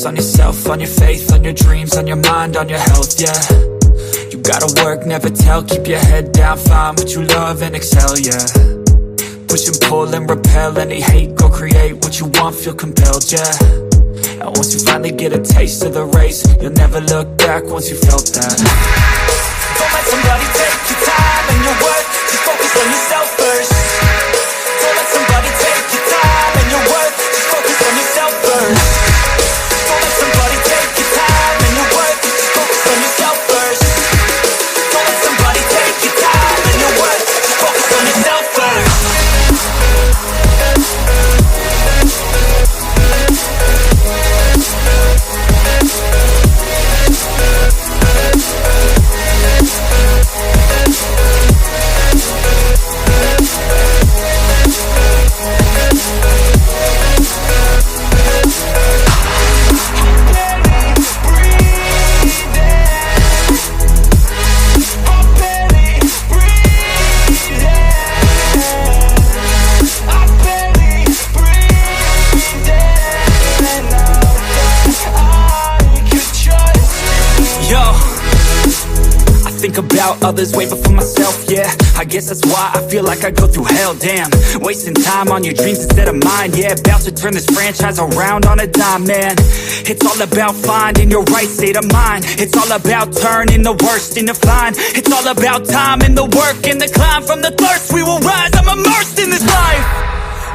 focus on yourself, on your faith, on your dreams, on your mind, on your health, yeah. You gotta work, never tell, keep your head down, find what you love and excel, yeah. Push and pull and repel any hate, go create what you want, feel compelled, yeah. And once you finally get a taste of the race, you'll never look back once you felt that. Don't let somebody take your time and your worth, just focus on yourself first. Don't let somebody take your time and your worth, just focus on yourself first. Don't let somebody take your time and your worth, just focus on yourself first. Don't let somebody take your time and your worth, just focus on yourself first. About others way before myself, yeah. I guess that's why I feel like I go through hell, damn. Wasting time on your dreams instead of mine, yeah. About to turn this franchise around on a dime, man. It's all about finding your right state of mind. It's all about turning the worst into fine. It's all about time and the work and the climb. From the thirst we will rise, I'm immersed in this life.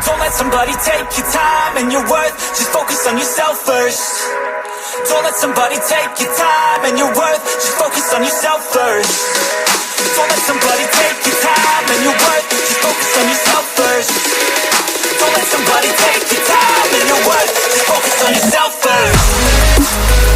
Don't let somebody take your time and your worth, just focus on yourself first. Don't let somebody take your time and your worth, just focus on yourself first. Don't let somebody take your time and your worth, just focus on yourself first. Don't let somebody take your time and your worth, just focus on yourself first.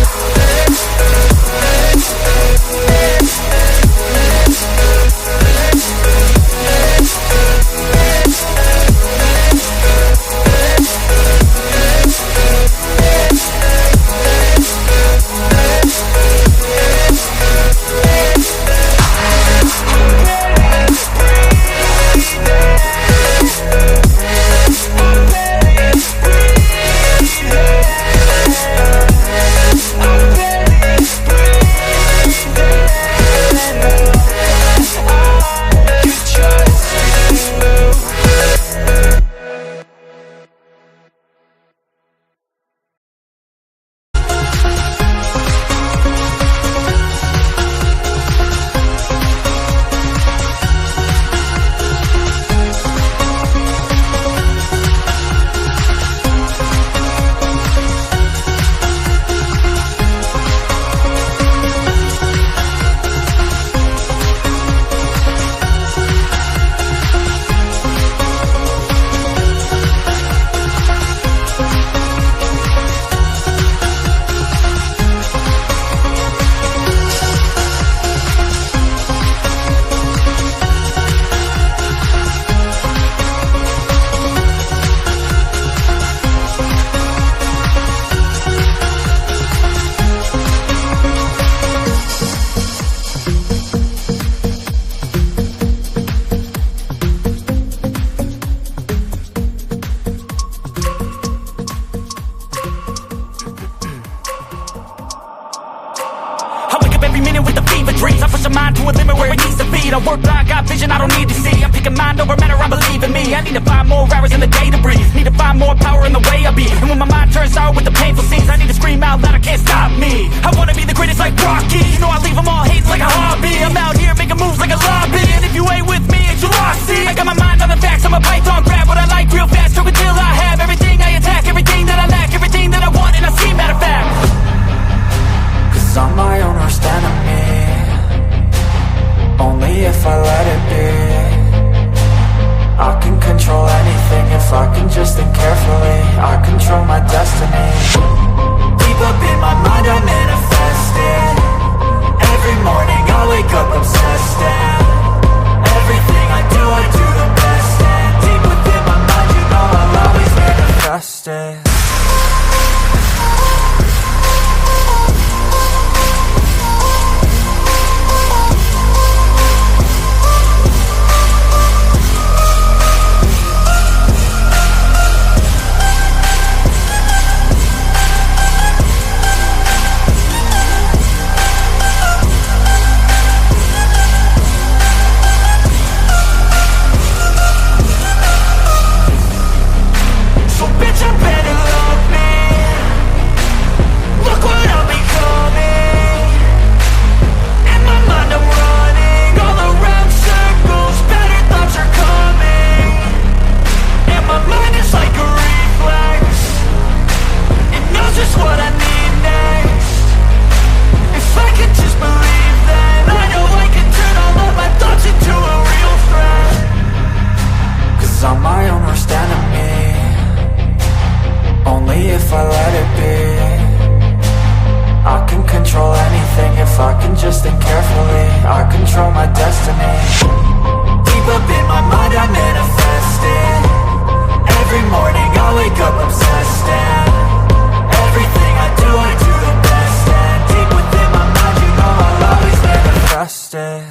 I work blind, got vision I don't need to see. I'm picking mind over matter, I believe in me. I need to find more hours in the day to breathe. Need to find more power in the way I be. And when my mind turns sour with the painful scenes, I need to scream out loud, I can't stop me. I wanna be the greatest like Rocky. You know I leave them all hating like a hobby. I'm out here making moves like a lobby. And if you ain't with me, it's your loss, see. I got my mind on the facts, I'm a python, grab what I like real fast. Stroke until I have everything I attack, everything that I lack, everything that I want, and I see, matter of fact. Cause I'm my own worst enemy. Only if I let it be. I can control anything if I can just think carefully. I control my destiny. Deep up in my mind I manifest it. Every morning I wake up obsessed, and everything I do the best. And deep within my mind you know I'll always manifest it. just think carefully, I control my destiny. Deep up in my mind I manifest it. Every morning I wake up obsessed, and everything I do the best. And deep within my mind, you know I'll always manifest it.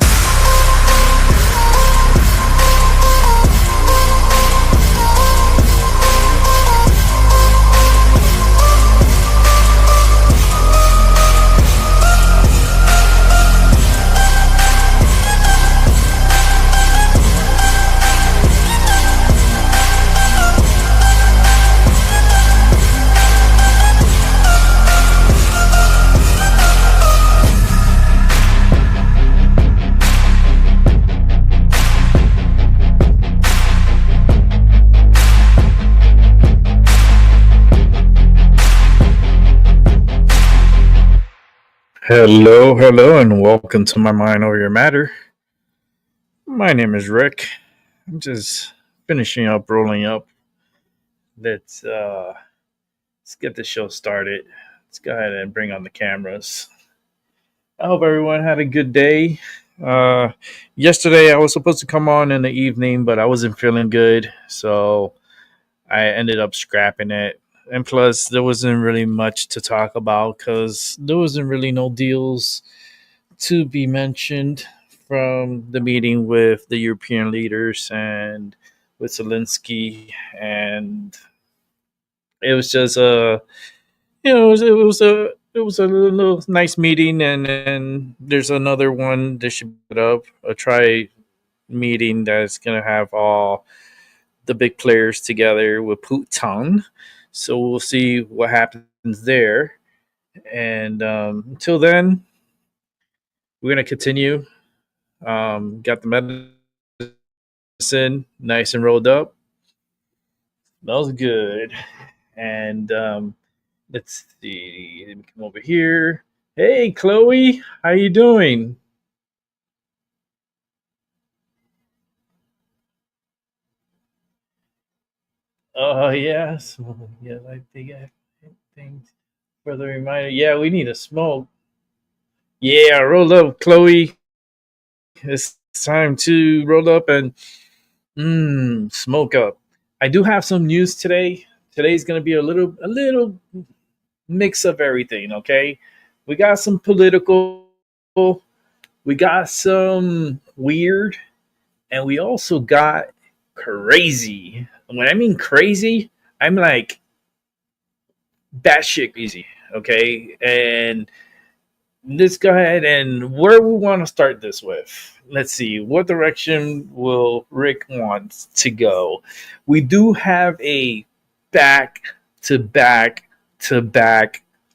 Hello, and welcome to My Mind Over Your Matter. My name is Rick. I'm just finishing up, rolling up. Let's get the show started. Let's go ahead and bring on the cameras. I hope everyone had a good day. Yesterday I was supposed to come on in the evening, but I wasn't feeling good, so I ended up scrapping it. And plus, there wasn't really much to talk about because there wasn't really no deals to be mentioned from the meeting with the European leaders and with Zelensky. And it was just it was a little nice meeting. And there's another one that should put up a try meeting that's gonna have all the big players together with Putin. So we'll see what happens there. And until then, we're going to continue. Got the medicine nice and rolled up. Smells good. And let's see. Let me come over here. Hey, Chloe. How you doing? Oh, yes. Yeah, I think for the reminder. Yeah, we need a smoke. Yeah, roll up, Chloe. It's time to roll up and smoke up. I do have some news today. Today's gonna be a little mix of everything. Okay, we got some political, we got some weird, and we also got crazy. And when I mean crazy, I'm like batshit crazy. Okay, and let's go ahead and where we want to start this with. Let's see, what direction will Rick want to go? We do have a back to back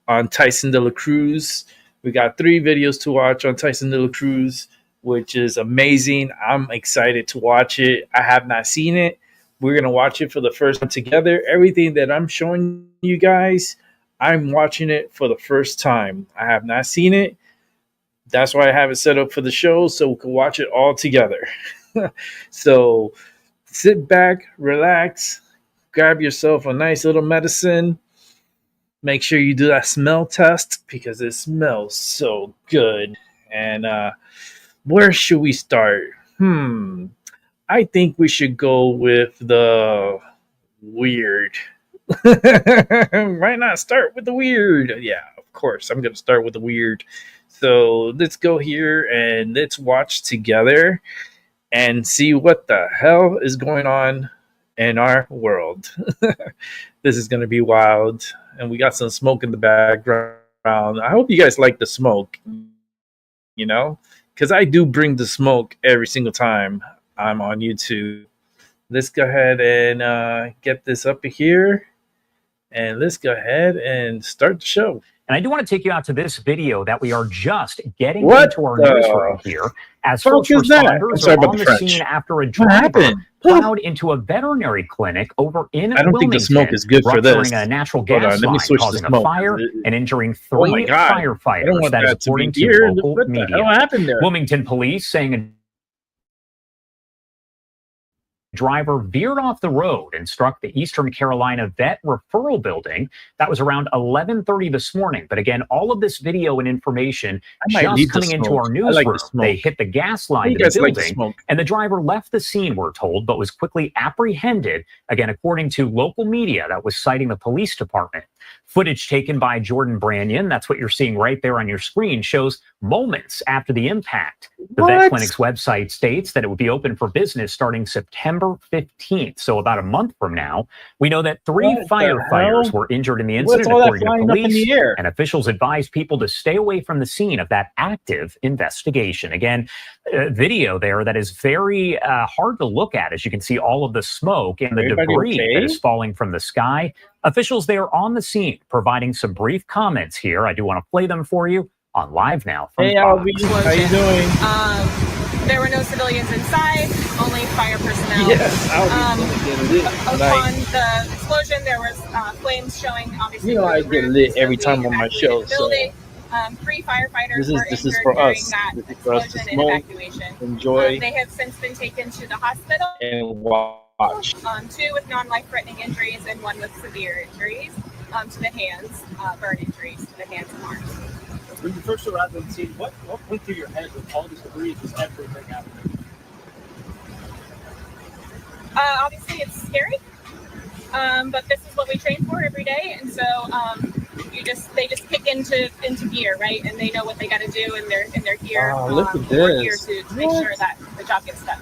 on Tyson De La Cruz. We got 3 videos to watch on Tyson De La Cruz, which is amazing. I'm excited to watch it. I have not seen it. We're going to watch it for the first time together. Everything that I'm showing you guys, I'm watching it for the first time. I have not seen it. That's why I have it set up for the show, so we can watch it all together. So sit back, relax, grab yourself a nice little medicine. Make sure you do that smell test because it smells so good. And where should we start? I think we should go with the weird. Why not start with the weird? Yeah, of course. I'm going to start with the weird. So let's go here and let's watch together and see what the hell is going on in our world. This is going to be wild. And we got some smoke in the background. I hope you guys like the smoke, because I do bring the smoke every single time I'm on YouTube. Let's go ahead and get this up here. And let's go ahead and start the show. And I do want to take you out to this video that we are just getting into our newsroom here as first responders are on the scene after a driver plowed into a veterinary clinic over in Wilmington. I don't think the smoke is good for this. Rupturing a natural gas line, causing a fire and injuring 3 firefighters. That is according to local media. Wilmington police saying a driver veered off the road and struck the Eastern Carolina Vet Referral Building. That was around 11:30 this morning. But again, all of this video and information just coming into our newsroom. They hit the gas line to the building, and the driver left the scene, we're told, but was quickly apprehended. Again, according to local media that was citing the police department. Footage taken by Jordan Branyan, that's what you're seeing right there on your screen, shows moments after the impact. The vet clinic's website states that it would be open for business starting September 15th, so about a month from now. We know that 3 firefighters were injured in the incident, according to police, and officials advised people to stay away from the scene of that active investigation. Again, video there that is very hard to look at, as you can see all of the smoke and the debris that is falling from the sky. Officials there on the scene providing some brief comments here. I do want to play them for you on Live Now. From Albie, how you doing? There were no civilians inside, only fire personnel. Yes, upon the explosion, there was flames showing. Obviously, you know I get lit every time on my show. So 3 firefighters were injured for during us. that This is for us to explosion and smoke, evacuation. enjoy, They have since been taken to the hospital. and watch. 2 with non-life-threatening injuries and 1 with severe injuries to the hands, burn injuries to the hands and arms. When you first arrived on the scene, what went through your head with all this debris, just everything happening? Obviously, it's scary, but this is what we train for every day, and so they just kick into gear, right? And they know what they got to do, and they're here. Look at we're here this. to make sure that the job gets done.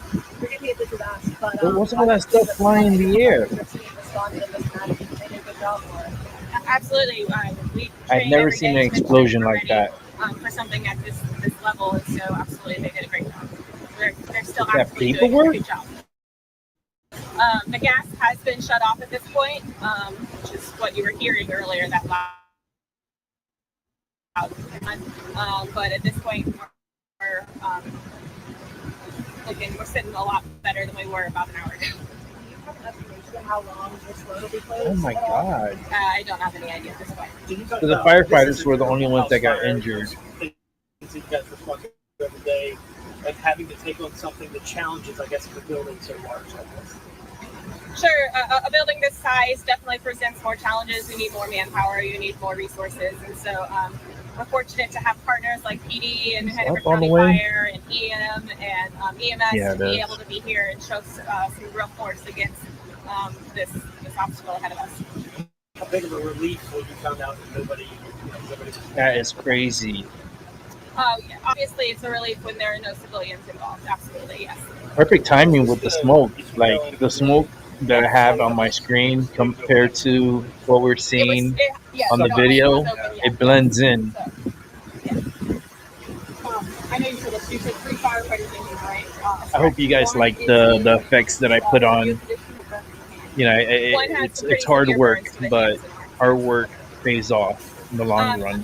What's all that stuff flying in the air? Absolutely. We I've never seen an explosion like that. For something at this level, and so absolutely they did a great job. They're still that absolutely doing a paperwork? great job. The gas has been shut off at this point, which is what you were hearing earlier, that loud. But at this point, we're sitting a lot better than we were about an hour ago. How long this road will be closed? Oh my God. I don't have any idea at this point. So the firefighters were the only ones that got injured. You guys respond every day, and having to take on something that challenges, I guess, the building so large like this. Sure, a building this size definitely presents more challenges. You need more manpower, you need more resources, and so we're fortunate to have partners like PD and New Hanover County Fire and EM and EMS to be able to be here and show some real force against this obstacle ahead of us. How big of a relief when you found out that nobody That is crazy. Yeah, obviously, it's a relief when there are no civilians involved. Absolutely, yes. Perfect timing with the smoke. Like the smoke that I have on my screen compared to what we're seeing on the video, it blends in. So, yeah. I know you said 3 firefighters injured, right? I hope you guys like the effects that I put on. You know, it's hard work, but hard work pays off in the long run.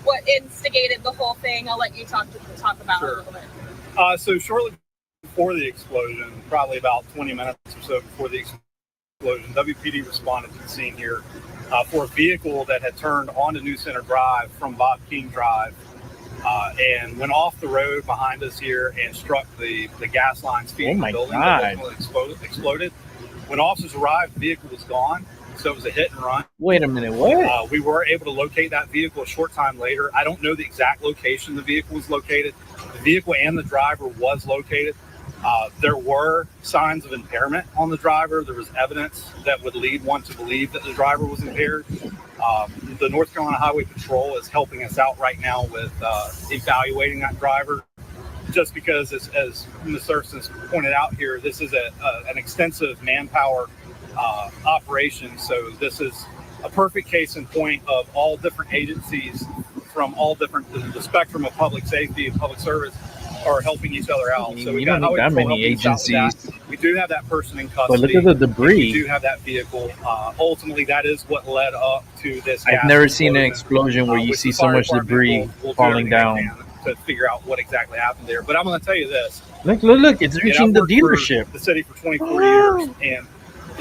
What instigated the whole thing? I'll let you talk about it a little bit. So shortly before the explosion, probably about 20 minutes or so before the explosion, WPD responded to the scene here for a vehicle that had turned onto New Center Drive from Bob King Drive and went off the road behind us here and struck the gas lines feeding the building. That exploded. When officers arrived, the vehicle was gone, so it was a hit and run. Wait a minute, what? We were able to locate that vehicle a short time later. I don't know the exact location the vehicle was located. The vehicle and the driver was located. There were signs of impairment on the driver. There was evidence that would lead one to believe that the driver was impaired. The North Carolina Highway Patrol is helping us out right now with evaluating that driver. Just because, as Ms. Thurston's pointed out here, this is an extensive manpower operation. So this is a perfect case in point of all different agencies from all different, the spectrum of public safety and public service are helping each other out. So we got that many agencies. We do have that person in custody. But look at the debris. We do have that vehicle. Ultimately, that is what led up to this. I've never seen an explosion where you see so much debris falling down. To figure out what exactly happened there. But I'm going to tell you this. Look, it's reaching the dealership. The city for 24 years. And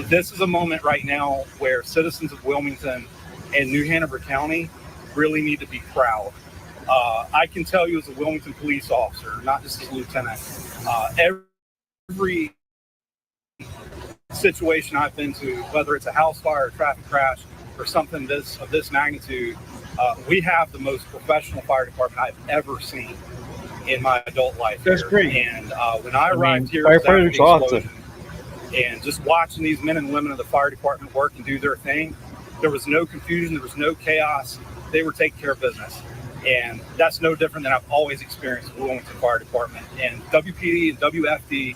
this is a moment right now where citizens of Wilmington and New Hanover County really need to be proud. I can tell you as a Wilmington police officer, not just as a lieutenant, every situation I've been to, whether it's a house fire, a traffic crash, or something of this magnitude, we have the most professional fire department I've ever seen in my adult life. That's great. And when I arrived here, firefighters are awesome. And just watching these men and women of the fire department work and do their thing, there was no confusion, there was no chaos. They were taking care of business. And that's no different than I've always experienced with the Wilmington Fire Department. And WPD and WFD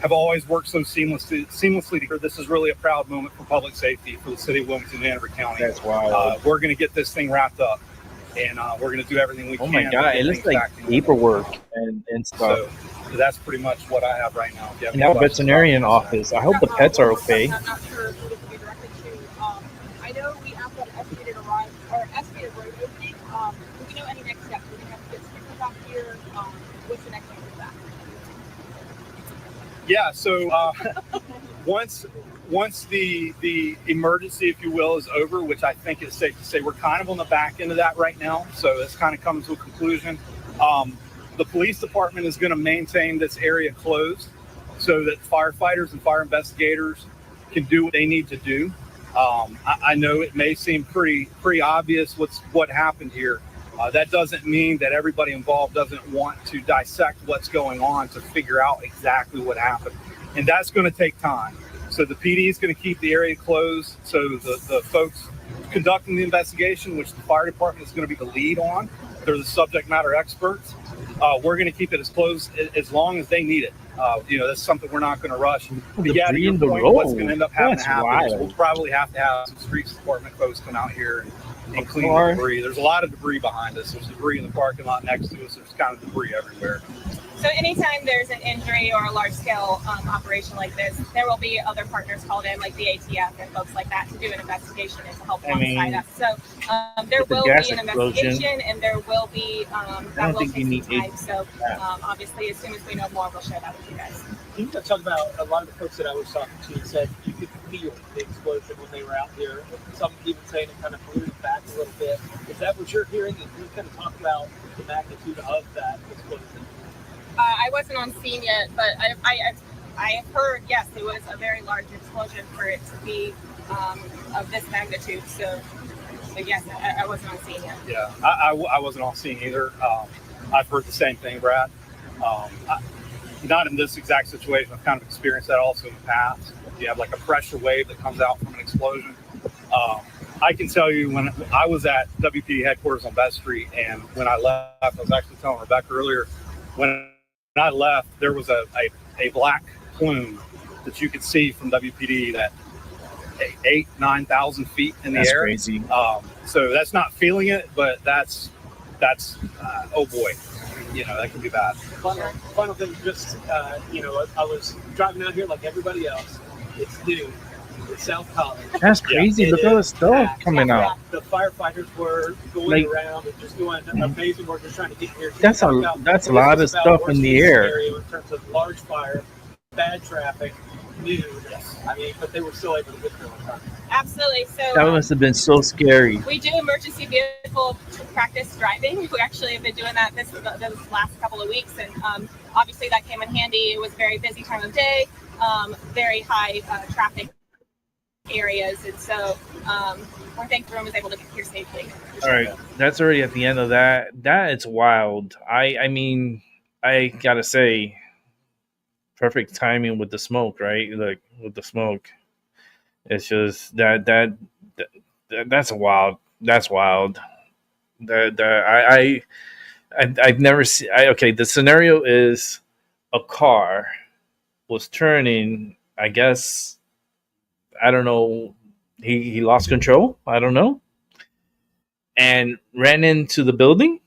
have always worked so seamlessly together. This is really a proud moment for public safety for the city of Wilmington and Hanover County. That's wild. We're going to get this thing wrapped up, and we're going to do everything we can. Oh my God, it looks like paperwork and stuff. So that's pretty much what I have right now. Now veterinarian office. I hope the pets are okay. I'm not sure who this will be directed to. I know we asked about estimated road opening. Do we know any next steps? We're going to have to get stickers out here. What's the next step with that? Yeah, so once the emergency, if you will, is over, which I think is safe to say, we're kind of on the back end of that right now. So it's kind of coming to a conclusion. The police department is going to maintain this area closed so that firefighters and fire investigators can do what they need to do. I know it may seem pretty obvious what happened here. That doesn't mean that everybody involved doesn't want to dissect what's going on to figure out exactly what happened. And that's going to take time. So the PD is going to keep the area closed. So the folks conducting the investigation, which the fire department is going to be the lead on, they're the subject matter experts. We're going to keep it as closed as long as they need it. That's something we're not going to rush. But yeah, to your point, what's going to end up having to happen is we'll probably have to have some streets department folks come out here and clean the debris. There's a lot of debris behind us. There's debris in the parking lot next to us. There's kind of debris everywhere. So anytime there's an injury or a large-scale operation like this, there will be other partners called in, like the ATF and folks like that, to do an investigation and to help alongside us. So there will be an investigation, and there will be that will take some time. So obviously, as soon as we know more, we'll share that with you guys. Can you talk about a lot of the folks that I was talking to said you could feel the explosion when they were out here. Some even saying it kind of blew them back a little bit. Is that what you're hearing? And can you kind of talk about the magnitude of that explosion? I wasn't on scene yet, but I have heard, yes, it was a very large explosion for it to be of this magnitude. So yes, I wasn't on scene yet. Yeah, I wasn't on scene either. I've heard the same thing, Brad. Not in this exact situation. I've kind of experienced that also in the past. You have like a pressure wave that comes out from an explosion. I can tell you when I was at WPD headquarters on Best Street, and when I left, I was actually telling Rebecca earlier, when I left, there was a black plume that you could see from WPD that 8,000-9,000 feet in the air. That's crazy. So that's not feeling it, but that's oh boy, that can be bad. Final thing, just I was driving out here like everybody else. It's noon. It's South College. That's crazy. Look at all the stuff coming out. The firefighters were going around and just doing amazing work, just trying to get here. That's a lot of stuff in the air. In terms of large fire, bad traffic, noon. I mean, but they were still able to get through on time. Absolutely. So that must have been so scary. We do emergency vehicle practice driving. We actually have been doing that this last couple of weeks, and obviously that came in handy. It was a very busy time of day, very high traffic areas, and so we're thankful everyone was able to get here safely. All right, that's already at the end of that. It's wild. I mean, I gotta say, perfect timing with the smoke, right? Like with the smoke, it's just that's wild. That's wild. I've never seen. Okay, the scenario is a car was turning. I guess. I don't know. He lost control. I don't know. And ran into the building.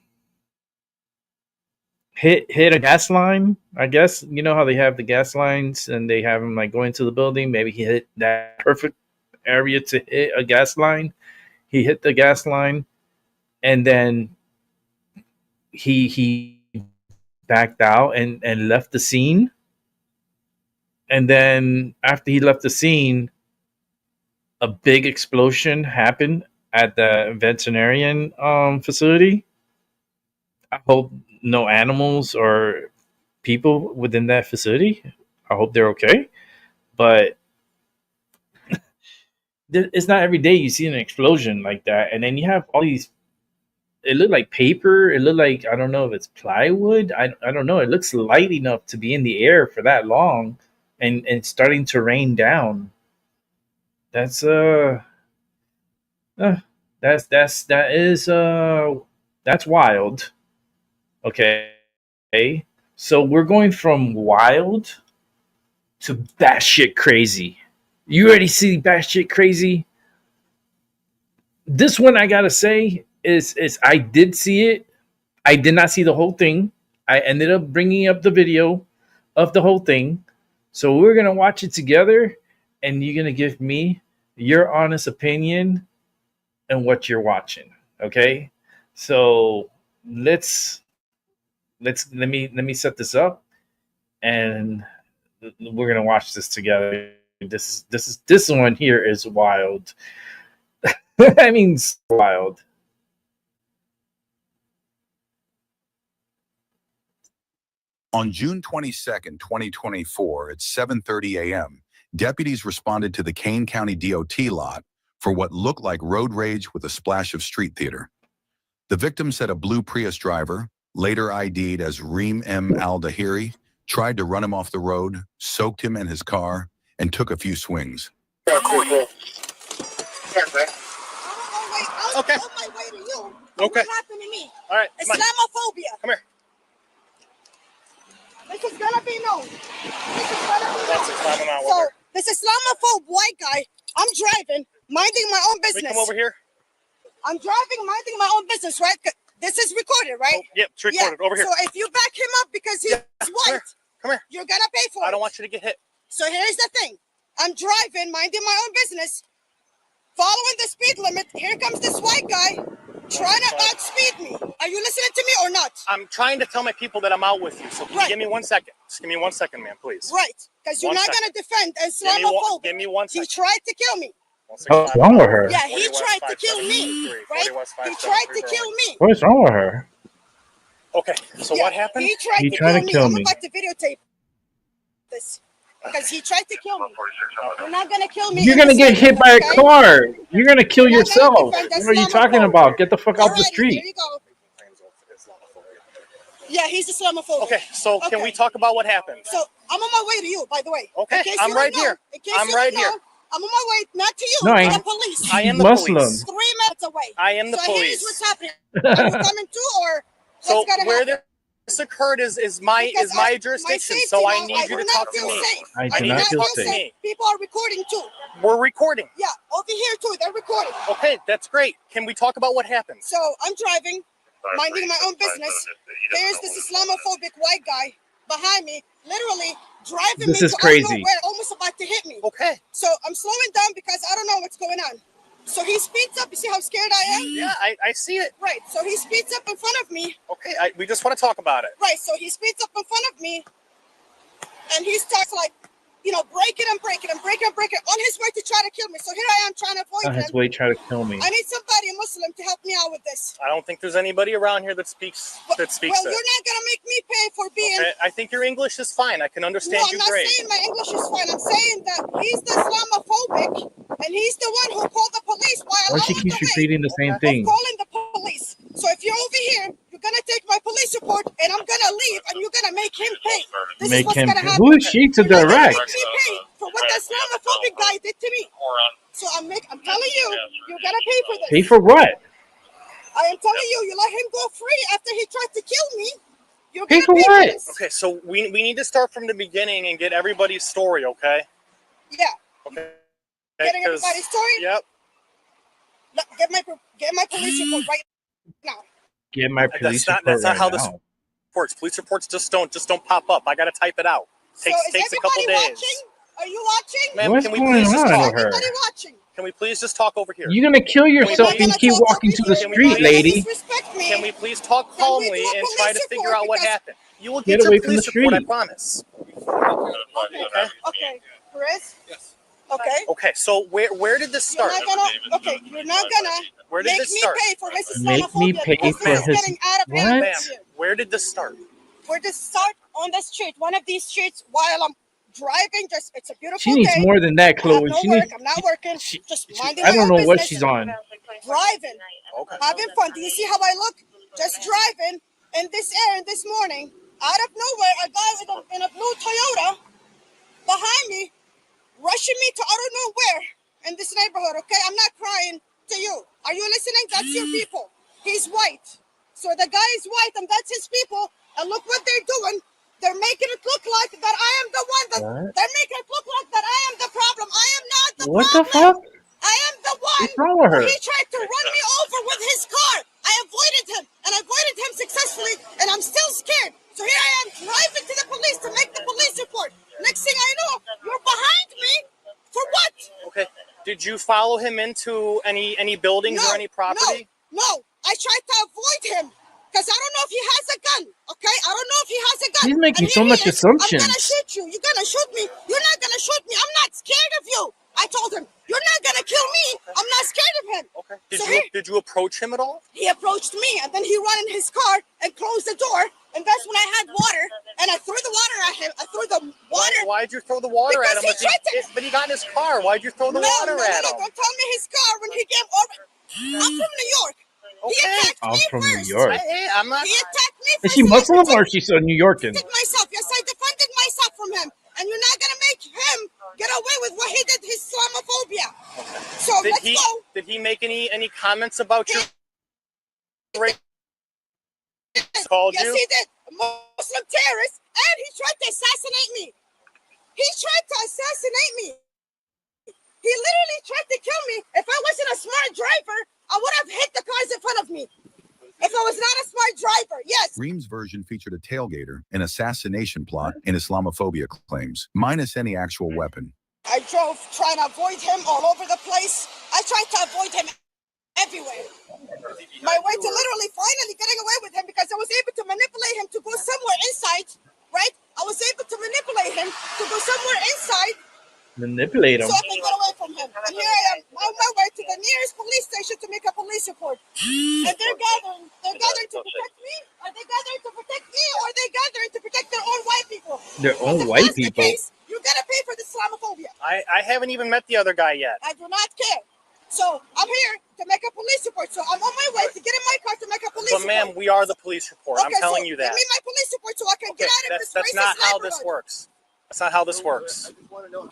Hit a gas line. I guess you know how they have the gas lines and they have him like going to the building. Maybe he hit that perfect area to hit a gas line. He hit the gas line, and then he backed out and left the scene. And then after he left the scene, a big explosion happened at the veterinarian facility. I hope no animals or people within that facility. I hope they're okay. but it's not every day you see an explosion like that. And then you have all these, it looked like paper. It looked like, I don't know if it's plywood. I don't know. It looks light enough to be in the air for that long and starting to rain down. That's that's wild. Okay. So we're going from wild to batshit crazy. You already see batshit crazy. This one, I gotta say, is I did see it. I did not see the whole thing. I ended up bringing up the video of the whole thing. So we're gonna watch it together, and you're gonna give me your honest opinion and what you're watching. Okay. So let me set this up, and we're gonna watch this together. This one here is wild. I mean, wild. On June 22nd, 2024, at 7:30 a.m., deputies responded to the Kane County DOT lot for what looked like road rage with a splash of street theater. The victim said a blue Prius driver, later ID'd as Reem M. Al-Dahiri, tried to run him off the road, soaked him in his car, and took a few swings. Okay. On my way to you. Okay. What happened to me? All right. Islamophobia. Come here. This is gonna be known. That's Islamophobe. So this Islamophobe white guy, I'm driving, minding my own business. Come over here. I'm driving, minding my own business, right? This is recorded, right? Oh, yep, it's recorded. Over here. So if you back him up because he's white, come here. You're gonna pay for it. I don't want you to get hit. So here's the thing. I'm driving, minding my own business, following the speed limit. Here comes this white guy trying to outspeed me. Are you listening to me or not? I'm trying to tell my people that I'm out with you. So can you give me 1 second? Just give me 1 second, man, please. Right. Because you're not going to defend Islamophobia. Give me 1 second. He tried to kill me. What's wrong with her? Yeah, he tried to kill me. Right? He tried to kill me. What's wrong with her? Okay, so what happened? He tried to kill me. I'm about to videotape this. Because he tried to kill me. You're not going to kill me. You're going to get hit by a car. You're going to kill yourself. What are you talking about? Get the fuck off the street. There you go. Yeah, he's Islamophobic. Okay, so can we talk about what happened? So I'm on my way to you, by the way. Okay, I'm right here. I'm right here. I'm on my way, not to you, no, to the police. I am the Muslim. police. 3 minutes away. I am the so police. Here's what's happening. Are you coming too, or so what's gonna where happen? this occurred is my jurisdiction, so I need you to talk to me. I do not feel safe. People are recording too. We're recording. Yeah, over here too, they're recording. Okay, that's great. Can we talk about what happened? So I'm driving, minding my own business. There's this Islamophobic white guy behind me, literally driving this me is to crazy. nowhere, almost about to hit me. Okay. So I'm slowing down because I don't know what's going on. So he speeds up. You see how scared I am? Yeah, I see it. Right. So he speeds up in front of me. Okay, we just want to talk about it. Right. So he speeds up in front of me, and he starts like, braking on his way to try to kill me. So here I am trying to avoid On him. his way, try to kill me. I need somebody, a Muslim, to help me out with this. I don't think there's anybody around here that speaks Well, it. you're not gonna make me pay for being. Okay, I think your English is fine. I can understand you I'm great. not saying my English is fine. I'm saying that he's the Islamophobic, and he's the one who called the police while Why I'm she on keeps the way repeating the same thing? of calling the police. So if you're over here, you're gonna take my police report, and I'm gonna leave, and you're gonna make him pay. This is what's gonna happen. Who is she to You're not gonna direct? make me pay for what the Islamophobic guy did to me. So I'm telling you, you're gonna pay for this. Pay for what? I am telling you, you let him go free after he tried to kill me. You're Pay gonna for pay what? for this. Okay, so we need to start from the beginning and get everybody's story, okay? Yeah. Okay. Getting everybody's story. Yep. Get my police report right now. Get my police That's report not right how now. this works. Police reports just don't pop up. I gotta type it out. Takes a couple days. Watching? Are you watching? Ma'am, What's can we going please just on talk? with her? Everybody watching? Can we please just talk over here? You're gonna kill yourself We're and gonna keep talk walking over to the here. street, lady. Disrespect me. Can we please talk Can we calmly do a and try to police figure report? out what Because- happened? You will Get get your away from police the report, I street. promise. Okay. Okay. Chris? Yes. Okay. Okay, so where did this You're start? not gonna Where did make this me start? pay for his Make me Islamophobia pay because for this is his- getting out of What? hand. Ma'am, where did this start? We're just start on the street, one of these streets, while I'm driving. Just it's a beautiful She needs day. more than that, I Chloe. have no She work. needs. I'm not working. Just minding I my don't own know what business. she's on. Driving, having fun. Do you see how I look? Just driving in this air this morning. Out of nowhere, a guy in a blue Toyota behind me, rushing me to I don't know where in this neighborhood. Okay, I'm not crying to you. Are you listening? That's your people. He's white. So the guy is white and that's his people. And look what they're doing. They're making it look like that I am the one that they're making it look like that I am the problem. I am not the What problem. the fuck? I am the one. What's wrong with her? He tried to run me over with his car. I avoided him and avoided him successfully, and I'm still scared. So here I am driving to the police to make the police report. Next thing I know, you're behind me. For what? Okay. Did you follow him into any buildings or any property? No. I tried to avoid him because I don't know if he has a gun. Okay, I don't know if he has a gun. He's making And so here much he is. assumptions. I'm gonna shoot you. You're gonna shoot me. You're not gonna shoot me. I'm not scared of you. I told him, you're not gonna kill me. I'm not scared of him. Okay. So Did you approach him at all? he approached me, and then he ran in his car and closed the door. And that's when I had water, and I threw the water at him. I threw the water. Why'd you throw the water at him? But he got in his car. Why'd you throw the water at him? Don't tell me his car when he came over. I'm from New York. He attacked I'm me from first. New York. I'm not. He attacked me Is first. she Muslim or is she so New Yorkan? Myself. Yes, I defended myself from him. And you're not gonna make him get away with what he did, his Islamophobia. So let's go. Did he make any comments about you? Called yes, you? he did. Muslim terrorist, and he tried to assassinate me. He tried to assassinate me. He literally tried to kill me. If I wasn't a smart driver, I would have hit the cars in front of me. If I was not a smart driver, yes. Ream's version featured a tailgater, an assassination plot, and Islamophobia claims, minus any actual weapon. I drove trying to avoid him all over the place. I tried to avoid him everywhere. My way to literally finally getting away with him because I was able to manipulate him to go somewhere inside, right? I was able to manipulate him to go somewhere inside. Manipulate him. So I can get away from him. And here I am on my way to the nearest police station to make a police report. And they're gathering to protect me? Are they gathering to protect me or are they gathering to protect their own white people? Their own white people? You gotta pay for the Islamophobia. I haven't even met the other guy yet. I do not care. So I'm here to make a police report. So I'm on my way to get in my car to make a police report. But ma'am, we are the police report. Okay, I'm telling you that. Give me my police report so I can get out of this That's racist not how this neighborhood. works. That's not how this works.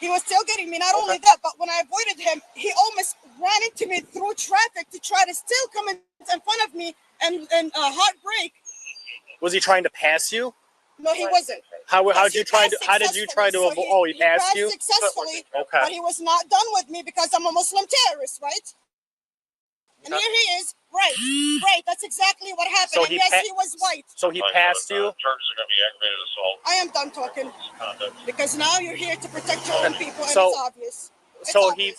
He was still getting me. Not only that, but when I avoided him, he almost ran into me through traffic to try to still come in front of me and hard brake. Was he trying to pass you? No, he wasn't. How did you try to avoid? Oh, he passed you successfully. Okay. But he was not done with me because I'm a Muslim terrorist, right? And here he is. Right. That's exactly what happened. So and yes, he was white. So he passed you? Charges are going to be aggravated assault. I am done talking. Because now you're here to protect your own people, and So- it's obvious.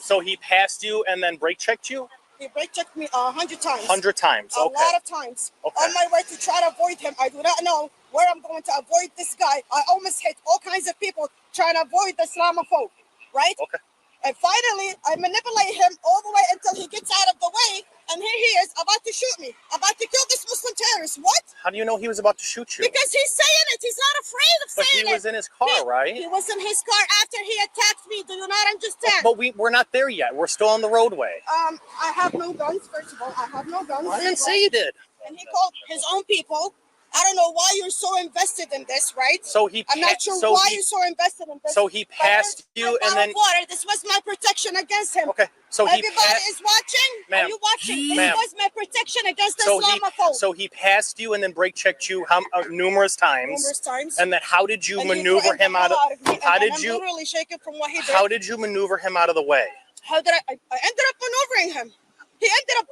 So he passed you and then brake checked you? He brake checked me 100 times. 100 times. A Okay. lot of times. Okay. On my way to try to avoid him. I do not know where I'm going to avoid this guy. I almost hit all kinds of people trying to avoid the Islamophobe, right? Okay. And finally, I manipulate him all the way until he gets out of the way. And here he is about to shoot me, about to kill this Muslim terrorist. What? How do you know he was about to shoot you? Because he's saying it. He's not afraid of But saying it. he was in his car, right? He was in his car after he attacked me. Do you not understand? But we're not there yet. We're still on the roadway. I have no guns, first of all. I have no guns. I didn't say you did. And he called his own people. I don't know why you're so invested in this, right? So he I'm not sure why you're so invested in this. So he passed you and then water. This was my protection against him. Okay. So he everybody is watching. Ma'am. Are you watching? This Ma'am. was my protection against the so Islamophobe. he passed you and then brake checked you numerous times. Numerous times. And then how did you And he maneuver threatened him the out of? hell me, How and did I'm you? literally shaking from what he did. How did you maneuver him out of the way? How did I ended up maneuvering him. He ended up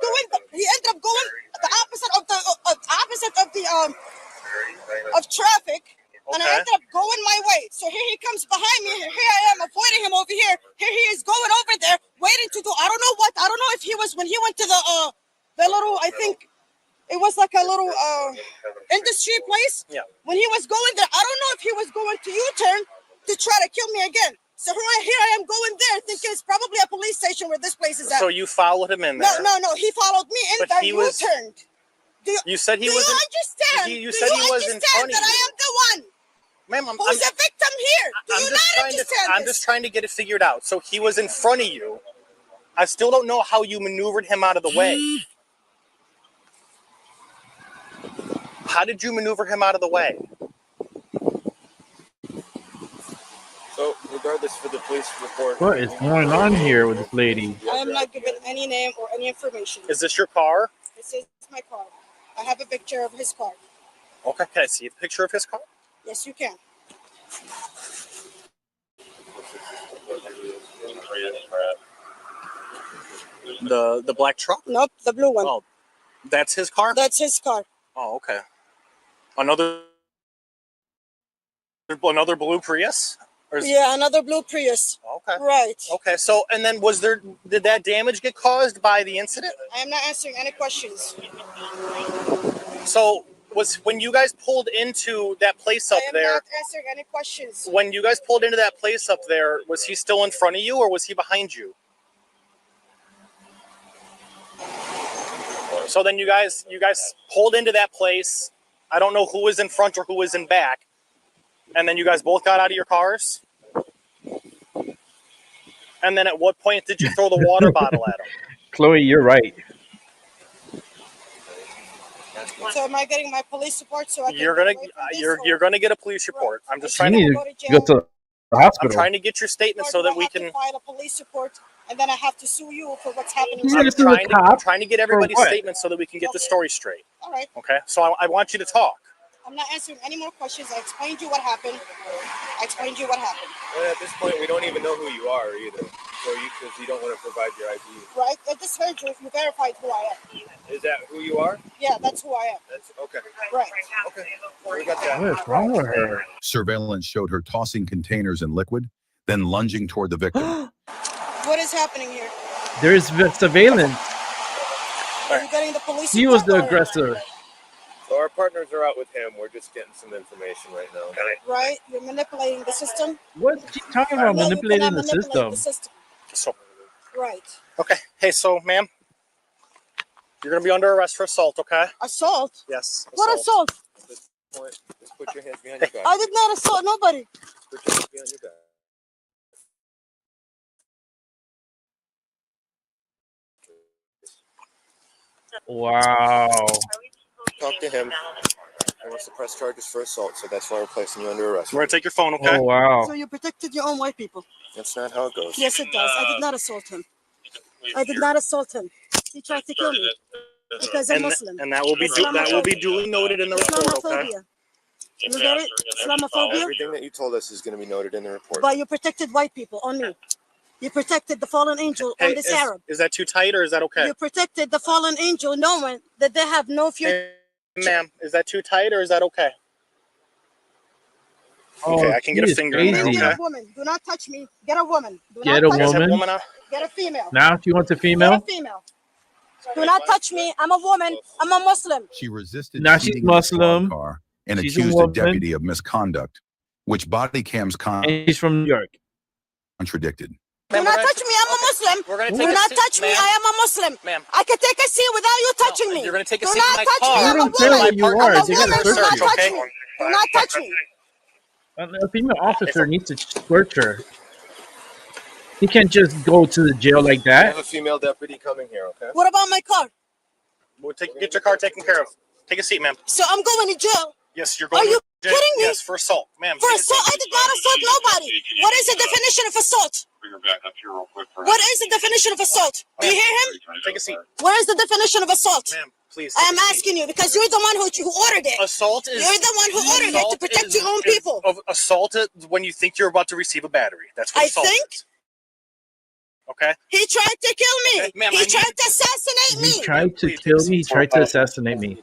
going the opposite of traffic. And I ended up going my way. So here he comes behind me. Here I am avoiding him over here. Here he is going over there, waiting to do. I don't know what. I don't know if he was when he went to the little. I think it was like a little industry place. Yeah. When he was going there, I don't know if he was going to U-turn to try to kill me again. So here I am going there, thinking it's probably a police station where this place is at. So you followed him in there. No. He followed me in But there. he was- U-turned. You said he do was. you understand? You said he was in front of that you. I am the one. Ma'am, Who's a victim here? Do you not understand this? I'm just trying to get it figured out. So he was in front of you. I still don't know how you maneuvered him out of the way. How did you maneuver him out of the way? So, regardless for the police report. What is going on here with this lady? I am not giving any name or any information. Is this your car? This is my car. I have a picture of his car. Okay, can I see a picture of his car? Yes, you can. The black truck? Nope, the blue one. Oh, that's his car? That's his car. Oh, okay. Another blue Prius? Yeah, another blue Prius. Okay. Right. Okay, so, and then did that damage get caused by the incident? I am not answering any questions. So, when you guys pulled into that place up there... I am not answering any questions. When you guys pulled into that place up there, was he still in front of you or was he behind you? So then you guys pulled into that place. I don't know who was in front or who was in back. And then you guys both got out of your cars? And then at what point did you throw the water bottle at him? Chloe, you're right. So am I getting my police report so I can You're gonna get a police report. I'm just trying to go to the hospital. I'm trying to get your statement so that we can file a police report and then I have to sue you for what's happening. I'm trying to get everybody's statement so that we can get the story straight. All right. Okay. So I want you to talk. I'm not answering any more questions. I explained you what happened. And at this point, we don't even know who you are either. So because you don't want to provide your ID. Right. I just heard you. You verified who I am. Is that who you are? Yeah, that's who I am. That's okay. Right. Okay. We got that. What is wrong with her? Surveillance showed her tossing containers in liquid, then lunging toward the victim. What is happening here? There's surveillance. Are you getting the police? He was the aggressor. So our partners are out with him. We're just getting some information right now. Right? You're manipulating the system. What's she talking about? No, Manipulating the the system. So, right. Okay. Hey, so, ma'am, you're going to be under arrest for assault, okay? Assault? Yes. What assault? At this point, just put your hands behind your back. I did not assault nobody. Put your hands behind your back. Wow. Talk to him. He wants to press charges for assault, so that's why we're placing you under arrest. We're going to take your phone, okay? Oh, wow. So you protected your own white people? That's not how it goes. Yes, it does. I did not assault him. I did not assault him. He tried to kill me because I'm Muslim. And that will be duly noted in the report, okay? You get it? Islamophobia? Everything that you told us is going to be noted in the report. But you protected white people, on me. You protected the fallen angel on this Arab. Is that too tight or is that okay? You protected the fallen angel knowing that they have no future. Hey, ma'am, is that too tight or is that okay? Oh, okay, I can get a finger in there, okay? Get a woman. Do not touch me. Get a woman. Get a woman? Get a female. Now she wants a female? Get a female. Do not touch me. I'm a woman. I'm a Muslim. She resisted. Now she's Muslim. Car and She's accused a deputy of misconduct, which body cams and he's from New York. Contradicted. Do not touch me. I'm a Muslim. Do not touch me. I am a Muslim. Ma'am. I can take a seat without you touching me. You're going to take a Do seat not in my touch car. me. I'm a don't care woman. who you are. I'm a They gotta woman. Do search not you. touch me. Do not touch me. A female officer needs to search her. He can't just go to the jail like We have that. a female deputy coming here, okay? What about my car? We'll get your car taken care of. Take a seat, ma'am. So I'm going to jail. Yes, you're going Are you to jail. kidding me? Yes, for assault. Ma'am. For assault? I did not assault nobody. What is the definition of assault? Bring her back up here real quick. What is the definition of assault? Do you hear him? Take a seat. What is the definition of assault? Ma'am, please. I am asking you because you're the one who ordered it. Assault is... You're the one who ordered it to protect your own people. Assault is when you think you're about to receive a battery. That's what assault is. Okay? He tried to kill me. Okay, ma'am, he tried to assassinate me. He tried to kill me. He tried to assassinate me.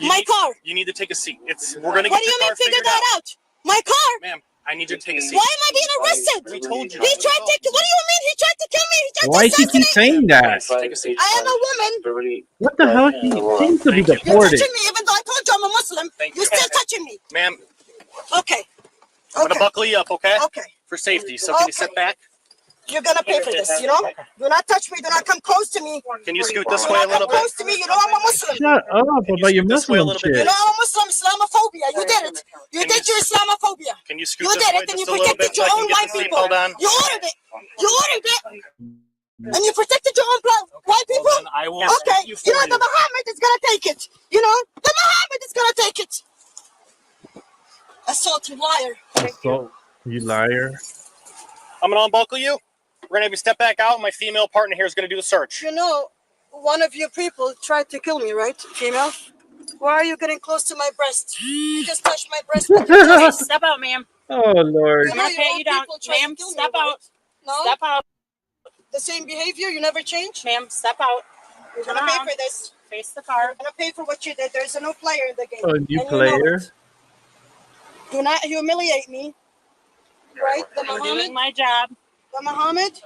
My car. You need to take a seat. We're going to get What do your you mean car figure figured that out? My car. Ma'am, I need you to take a seat. Why am I being arrested? We told you. He tried to. What do you mean? He tried to kill me. He tried Why to does he keep saying that? Take a seat. I am a woman. What the hell? He seems to be You're deported. touching me, even though I told you I'm a Muslim. You're still touching me. Ma'am, Okay. I'm going to buckle you up, okay? Okay. For safety. So can you sit back? You're gonna pay for this, you know? Do not touch me. Do not come close to me. Can you scoot this way a little Come bit? close to me. You know I'm a Muslim. Shut up about your scoot this way a Muslim little bit? You shit. know I'm a Muslim. Islamophobia. You did it. You did your Islamophobia. Can you scoot You this did way it, and just you a little bit protected so I your can own get white the people. seatbelt on? You ordered it. You ordered it. And you protected your own white people? Well, then I will okay. you for You know, you. the Muhammad is going to take it. You know, the Muhammad is going to take it. Assault, you liar. Assault, you liar. I'm going to unbuckle you. We're going to have you step back out. My female partner here is going to do the search. You know, one of you people tried to kill me, right, female? Why are you getting close to my breast? You just touched my breast with your chest. Step out, ma'am. Oh, Lord. You know, I'm gonna pat you down. Ma'am, step out. No? Step out. The same behavior, you never change? Ma'am, step out. You're going to pay for this. Face the car. You're going to pay for what you did. There's a new player in the game. Oh, new and player? You know it. Do not humiliate me. Right? The I'm Muhammad? doing my job. The Muhammad?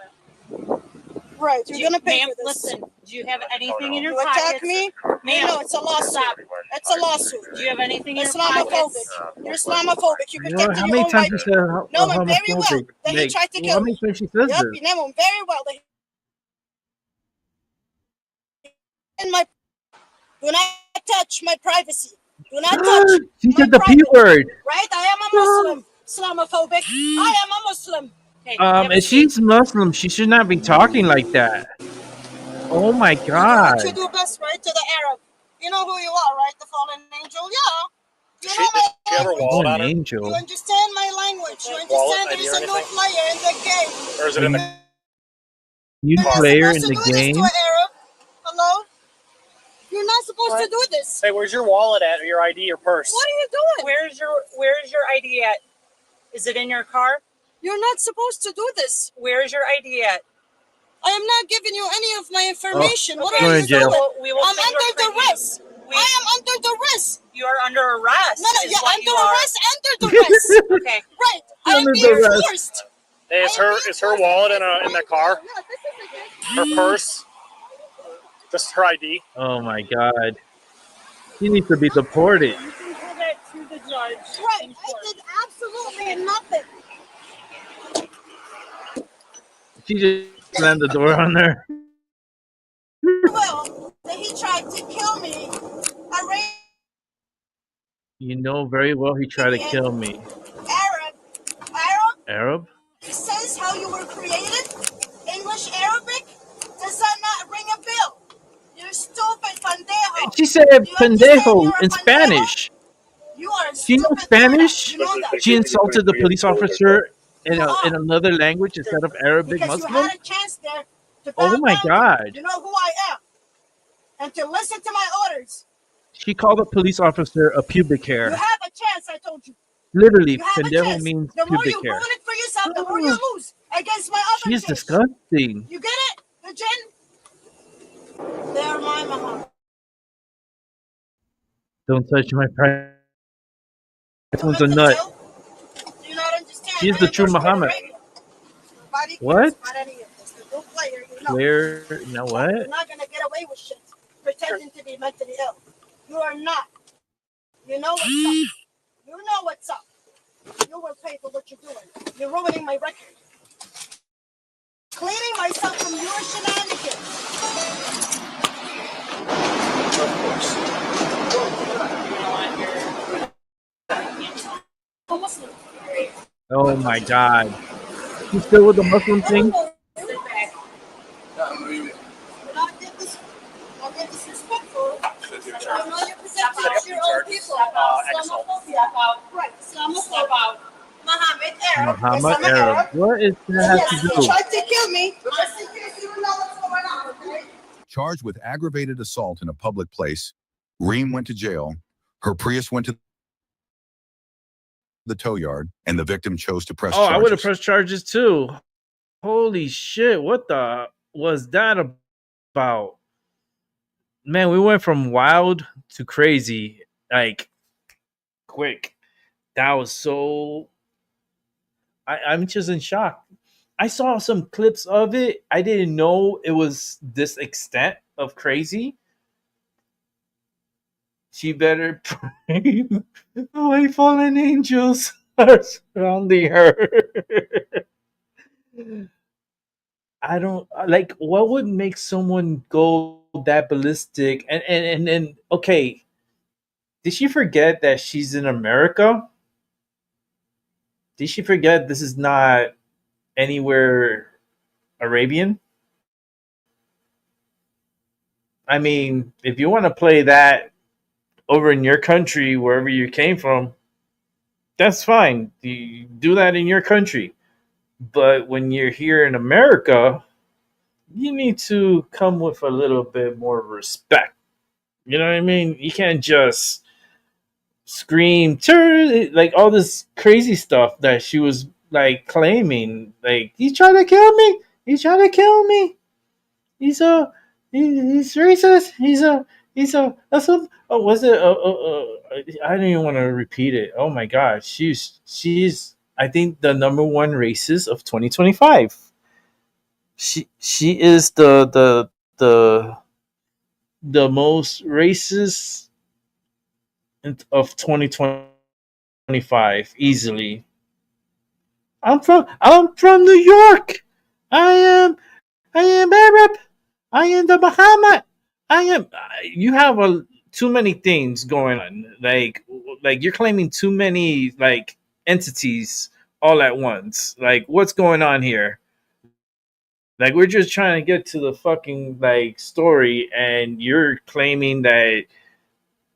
Right, you're going to pay ma'am, for this. Listen, do you have anything in your You pockets? attack me? Ma'am, No, it's a lawsuit. stop. It's a lawsuit. Do you have anything in your Islamophobic. pockets? You're Islamophobic. You You know, protected how your many own times white you people. said Know him very well homophobic? that he tried to How kill many me. times she says Yep, this? you know him very well that in my do not touch my privacy. Do not touch She my said the P privacy. word. Right? I am a Muslim. Islamophobic. I am a Muslim. Okay, If she's Muslim, she should not be talking like that. Oh my You do God. what you do best, right? To the Arab. You know who you are, right? The fallen angel. Yeah. You know Does she have her language. wallet on her? Angel. You understand my language. You Wallet, understand ID there's or a new anything? player in the game. Or is it in the... New You're not player in supposed to the do this to game? an Arab. Hello? You're not supposed to do this. Hey, where's your wallet at, or your ID or purse? What are you doing? Where's your ID at? Is it in your car? You're not supposed to do this. Where's your ID at? I am not giving you any of my information. What going are to you jail. doing? We will I'm under fingerprint duress. you. I am under duress. You are under arrest. No, is you're what under you are. arrest, under duress. Okay. Right. I am Under being duress. forced. Hey, is her wallet in the car? Her purse? Just her ID? Oh my God. She needs to be deported. You can give it to the judge. Right. I did absolutely nothing. She just slammed the door on her. Well, that he tried to kill me. You know very well he tried to kill me. Arab? He says how you were created. English, Arabic. Does that not ring a bell? You're stupid, pendejo. She said pendejo in Spanish. You are a She knows stupid Spanish? You know that. She insulted the police officer in another language instead of Arabic Because you Muslim? had a chance there to Oh bow my down to God. You know who I am. And to listen to my orders. She called the police officer a pubic You hair. have a chance, I told you. Literally, You have a pendejo chance. means The more you pubic hair. ruin it for yourself, the more you lose against my other She's case. disgusting. You get it? The gin? They are my Muhammad. Don't touch my pride. This one's a nut. Do you not understand? She's the true Muhammad. Nobody What? cares about any of this. The new player, you know. Where? You know what? You're not going to get away with shit. Pretending to be mentally ill. You are not. You know what's up. You know what's up. You will pay for what you're doing. You're ruining my record. Cleaning myself from your shenanigans. Oh my God. She's still with the Muslim thing? Muhammad Arab. What is that have to do? Tried to kill me. Just in case you don't know what's going on, okay? Charged with aggravated assault in a public place, Reem went to jail. Her Prius went to the tow yard, and the victim chose to press charges. I would have pressed charges too. Holy shit. What the was that about? Man, we went from wild to crazy, like quick. That was so... I'm just in shock. I saw some clips of it. I didn't know it was this extent of crazy. She better pray. My fallen angels are surrounding her. I don't like what would make someone go that ballistic and okay. Did she forget that she's in America? Did she forget this is not anywhere Arabian? I mean, if you want to play that over in your country, wherever you came from, that's fine. You do that in your country. But when you're here in America, you need to come with a little bit more respect. You know what I mean? You can't just scream, turn, like all this crazy stuff that she was like claiming. Like, he's trying to kill me. He's trying to kill me. He's a he's racist. That's what, oh, was it? I don't even want to repeat it. Oh my gosh, she's I think the number one racist of 2025. She is the most racist of 2025 easily. I'm from New York. I am I am Arab. I am the Muhammad. I am. You have too many things going on. Like you're claiming too many like entities all at once. Like, what's going on here? Like, we're just trying to get to the fucking like story, and you're claiming that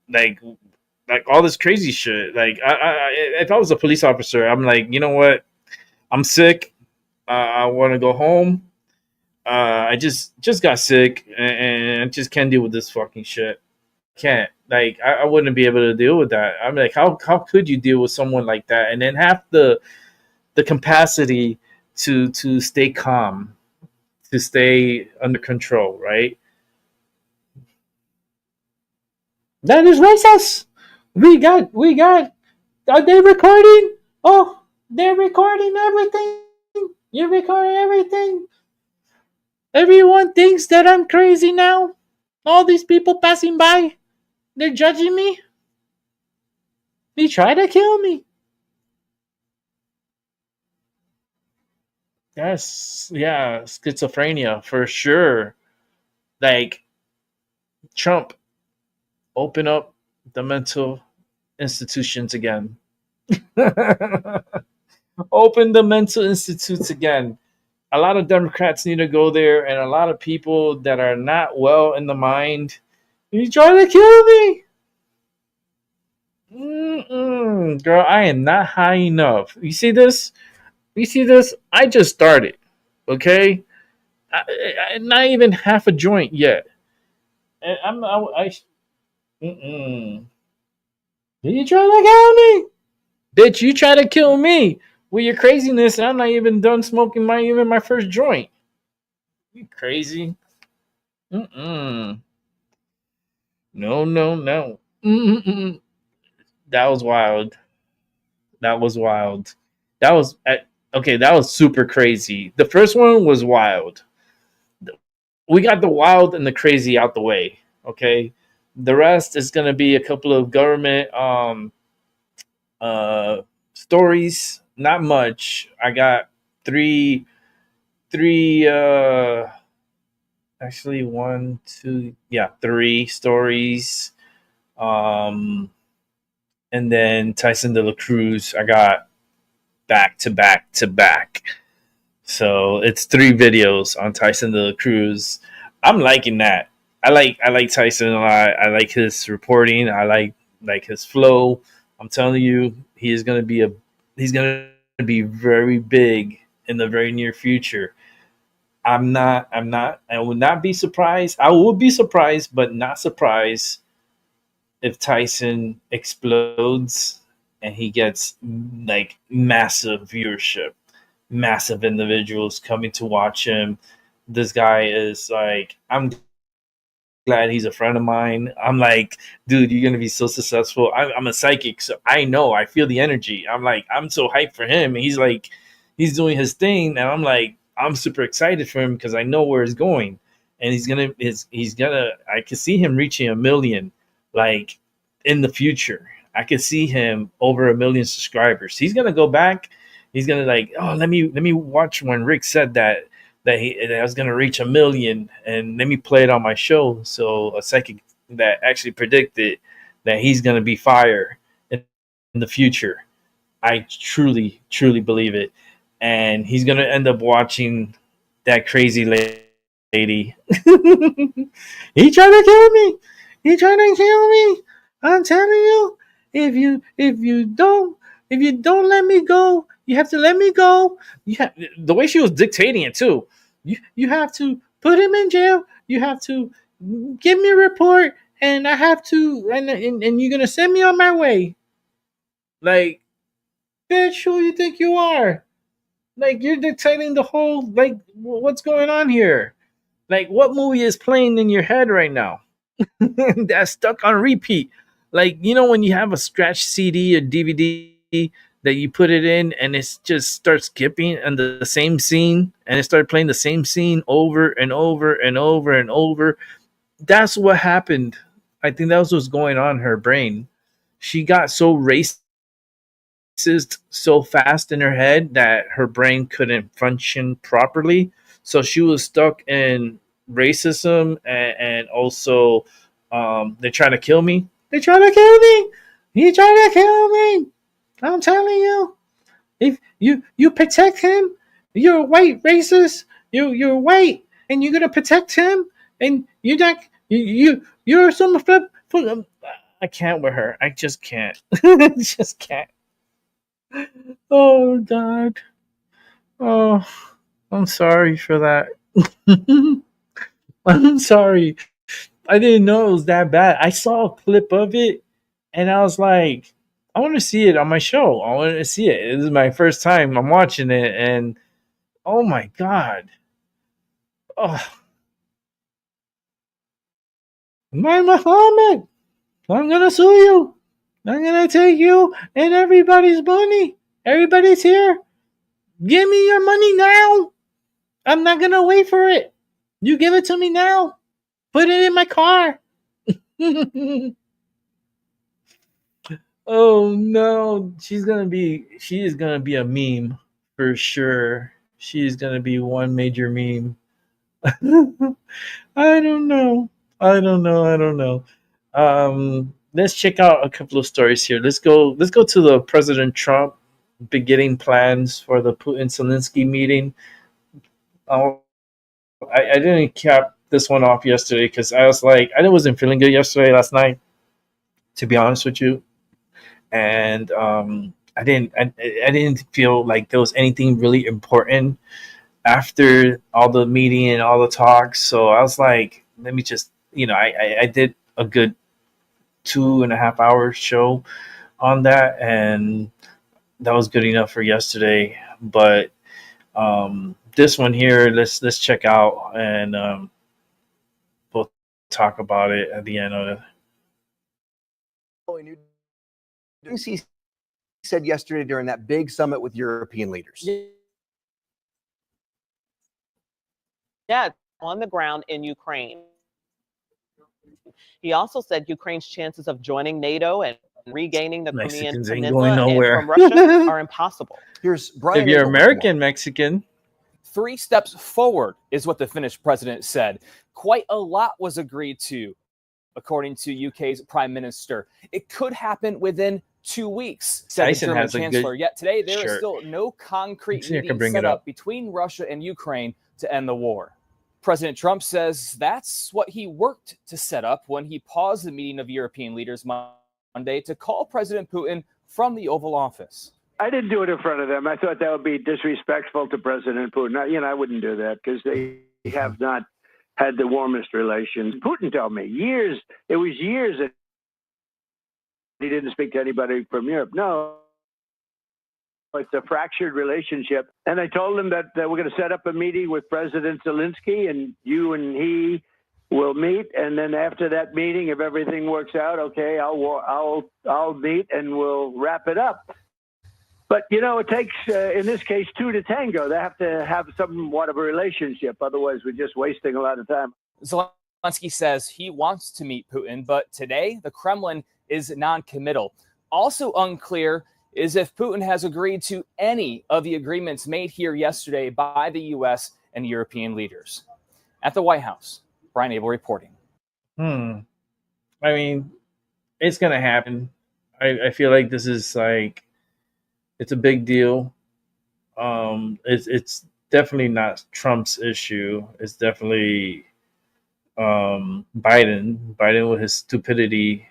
like like all this crazy shit. Like, if I was a police officer, I'm like, you know what? I'm sick. I want to go home. I just got sick, and I just can't deal with this fucking shit. Can't. Like, I wouldn't be able to deal with that. I'm like, how could you deal with someone like that and then have the capacity to stay calm, to stay under control, right? That is racist. We got. Are they recording? Oh, they're recording everything. You're recording everything. Everyone thinks that I'm crazy now. All these people passing by, they're judging me. They try to kill me. Yes, yeah, schizophrenia for sure. Like, Trump, open up the mental institutions again. Open the mental institutes again. A lot of Democrats need to go there, and a lot of people that are not well in the mind. You trying to kill me? Girl, I am not high enough. You see this? You see this? I just started. Okay, not even half a joint yet. And mm-mm. You trying to kill me, bitch? You try to kill me with your craziness, and I'm not even done smoking my first joint. You crazy? Mm-mm. No, no, no. Mm-mm. That was wild. That was wild. That was okay. That was super crazy. The first one was wild. We got the wild and the crazy out the way. Okay, the rest is gonna be a couple of government stories. Not much. I got three actually one, two, yeah, three stories. Um and then Tyson de la Cruz, I got back to back to back. So it's three videos on Tyson de la Cruz. I'm liking that. I like Tyson a lot. I like his reporting. I like his flow. I'm telling you, he's gonna be very big in the very near future. I would not be surprised. I would be surprised, but not surprised if Tyson explodes and he gets like massive viewership, massive individuals coming to watch him. This guy is like, I'm glad he's a friend of mine. I'm like, dude, you're gonna be so successful. I'm a psychic, so I know, I feel the energy. I'm like, I'm so hyped for him. And he's like, he's doing his thing, and I'm like, I'm super excited for him because I know where he's going, and he's gonna. I can see him reaching 1 million, like in the future. I can see him over 1 million subscribers. He's gonna go back. He's gonna like, oh, let me watch when Rick said that I was gonna reach 1 million, and let me play it on my show. So a psychic that actually predicted that he's gonna be fire in the future. I truly, truly believe it. And he's going to end up watching that crazy lady. He trying to kill me. He trying to kill me. I'm telling you, if you don't let me go, you have to let me go. The way she was dictating it too. You have to put him in jail. You have to give me a report, and I have to, and you're gonna send me on my way. Like, bitch, who you think you are? Like, you're dictating the whole, like, what's going on here? Like, what movie is playing in your head right now? That's stuck on repeat. Like, you know, when you have a scratch CD or DVD that you put it in and it just starts skipping and the same scene, and it started playing the same scene over and over and over and over. That's what happened. I think that was what's going on in her brain. She got so racist so fast in her head that her brain couldn't function properly. So she was stuck in racism, and also they try to kill me. They try to kill me. He trying to kill me. I'm telling you, if you protect him, you're a white racist. You're white, and you're gonna protect him, and you're not you're some flip. I can't with her. I just can't. I just can't. Oh God. Oh, I'm sorry for that. I'm sorry. I didn't know it was that bad. I saw a clip of it and I was like, I want to see it on my show. I want to see it. This is my first time I'm watching it, and oh my God. Oh, my Muhammad, I'm gonna sue you. I'm gonna take you and everybody's money. Everybody's here. Give me your money now. I'm not gonna wait for it. You give it to me now. Put it in my car. Oh no, she is gonna be a meme for sure. She is gonna be one major meme. I don't know. I don't know. Let's check out a couple of stories here. Let's go to the President Trump beginning plans for the Putin Zelensky meeting. Oh, I didn't cap this one off yesterday because I was like, I wasn't feeling good yesterday, last night, to be honest with you, and I didn't feel like there was anything really important after all the meeting and all the talks. So I was like, let me just, I did a good 2.5 hour show on that, and that was good enough for yesterday. But this one here, let's check out, and we'll talk about it at the end of it. He said yesterday during that big summit with European leaders. Yeah, on the ground in Ukraine. He also said Ukraine's chances of joining NATO and regaining the Crimean Peninsula from Russia are impossible. Here's Brian. If you're American, Mexican. 3 steps forward is what the Finnish president said. Quite a lot was agreed to, according to UK's Prime Minister. It could happen within 2 weeks, said Tyson the German has Chancellor. Yet today, there is shirt. still no concrete See, I can meeting bring set it up. up between Russia and Ukraine to end the war. President Trump says that's what he worked to set up when he paused the meeting of European leaders Monday to call President Putin from the Oval Office. I didn't do it in front of them. I thought that would be disrespectful to President Putin. I wouldn't do that because they have not had the warmest relations. Putin told me it was years that he didn't speak to anybody from Europe. No, it's a fractured relationship. And I told him that we're going to set up a meeting with President Zelensky, and you and he will meet. And then after that meeting, if everything works out, okay, I'll meet and we'll wrap it up. But, it takes, in this case, 2 to tango. They have to have somewhat of a relationship. Otherwise, we're just wasting a lot of time. Zelensky says he wants to meet Putin, but today the Kremlin is non-committal. Also unclear is if Putin has agreed to any of the agreements made here yesterday by the U.S. and European leaders. At the White House, Brian Abel reporting. I mean, it's going to happen. I feel like this is like, It's a big deal. It's definitely not Trump's issue. It's definitely Biden with his stupidity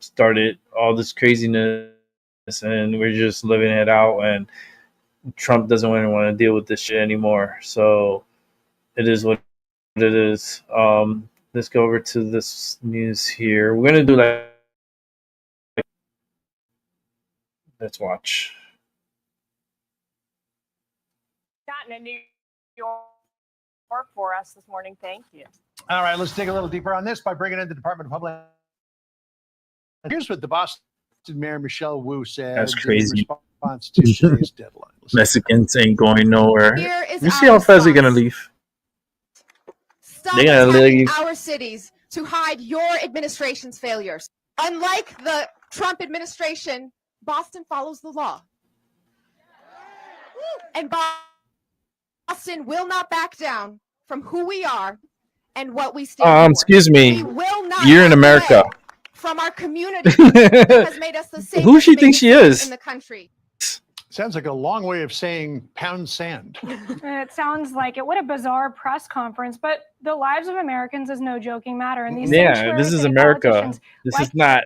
started all this craziness, and we're just living it out. And Trump doesn't really want to deal with this shit anymore. So it is what it is. Let's go over to this news here. We're gonna do let's watch. Gotten in New York for us this morning. Thank you. All right, let's dig a little deeper on this by bringing in the Department of Public. Here's what the Boston Mayor Michelle Wu said. That's crazy. In response to today's deadline. Mexicans ain't going nowhere. Here is You see how fast they're gonna leave? Stop They're gonna attacking leave. our cities to hide your administration's failures. Unlike the Trump administration, Boston follows the law. And Boston will not back down from who we are and what we stand for. Excuse me. We will not You're in back America. away from our community that has made us the same. Who she thinks she is? In the country. Sounds like a long way of saying pound sand. It sounds like it. What a bizarre press conference. But the lives of Americans is no joking matter. And these This is America. This is not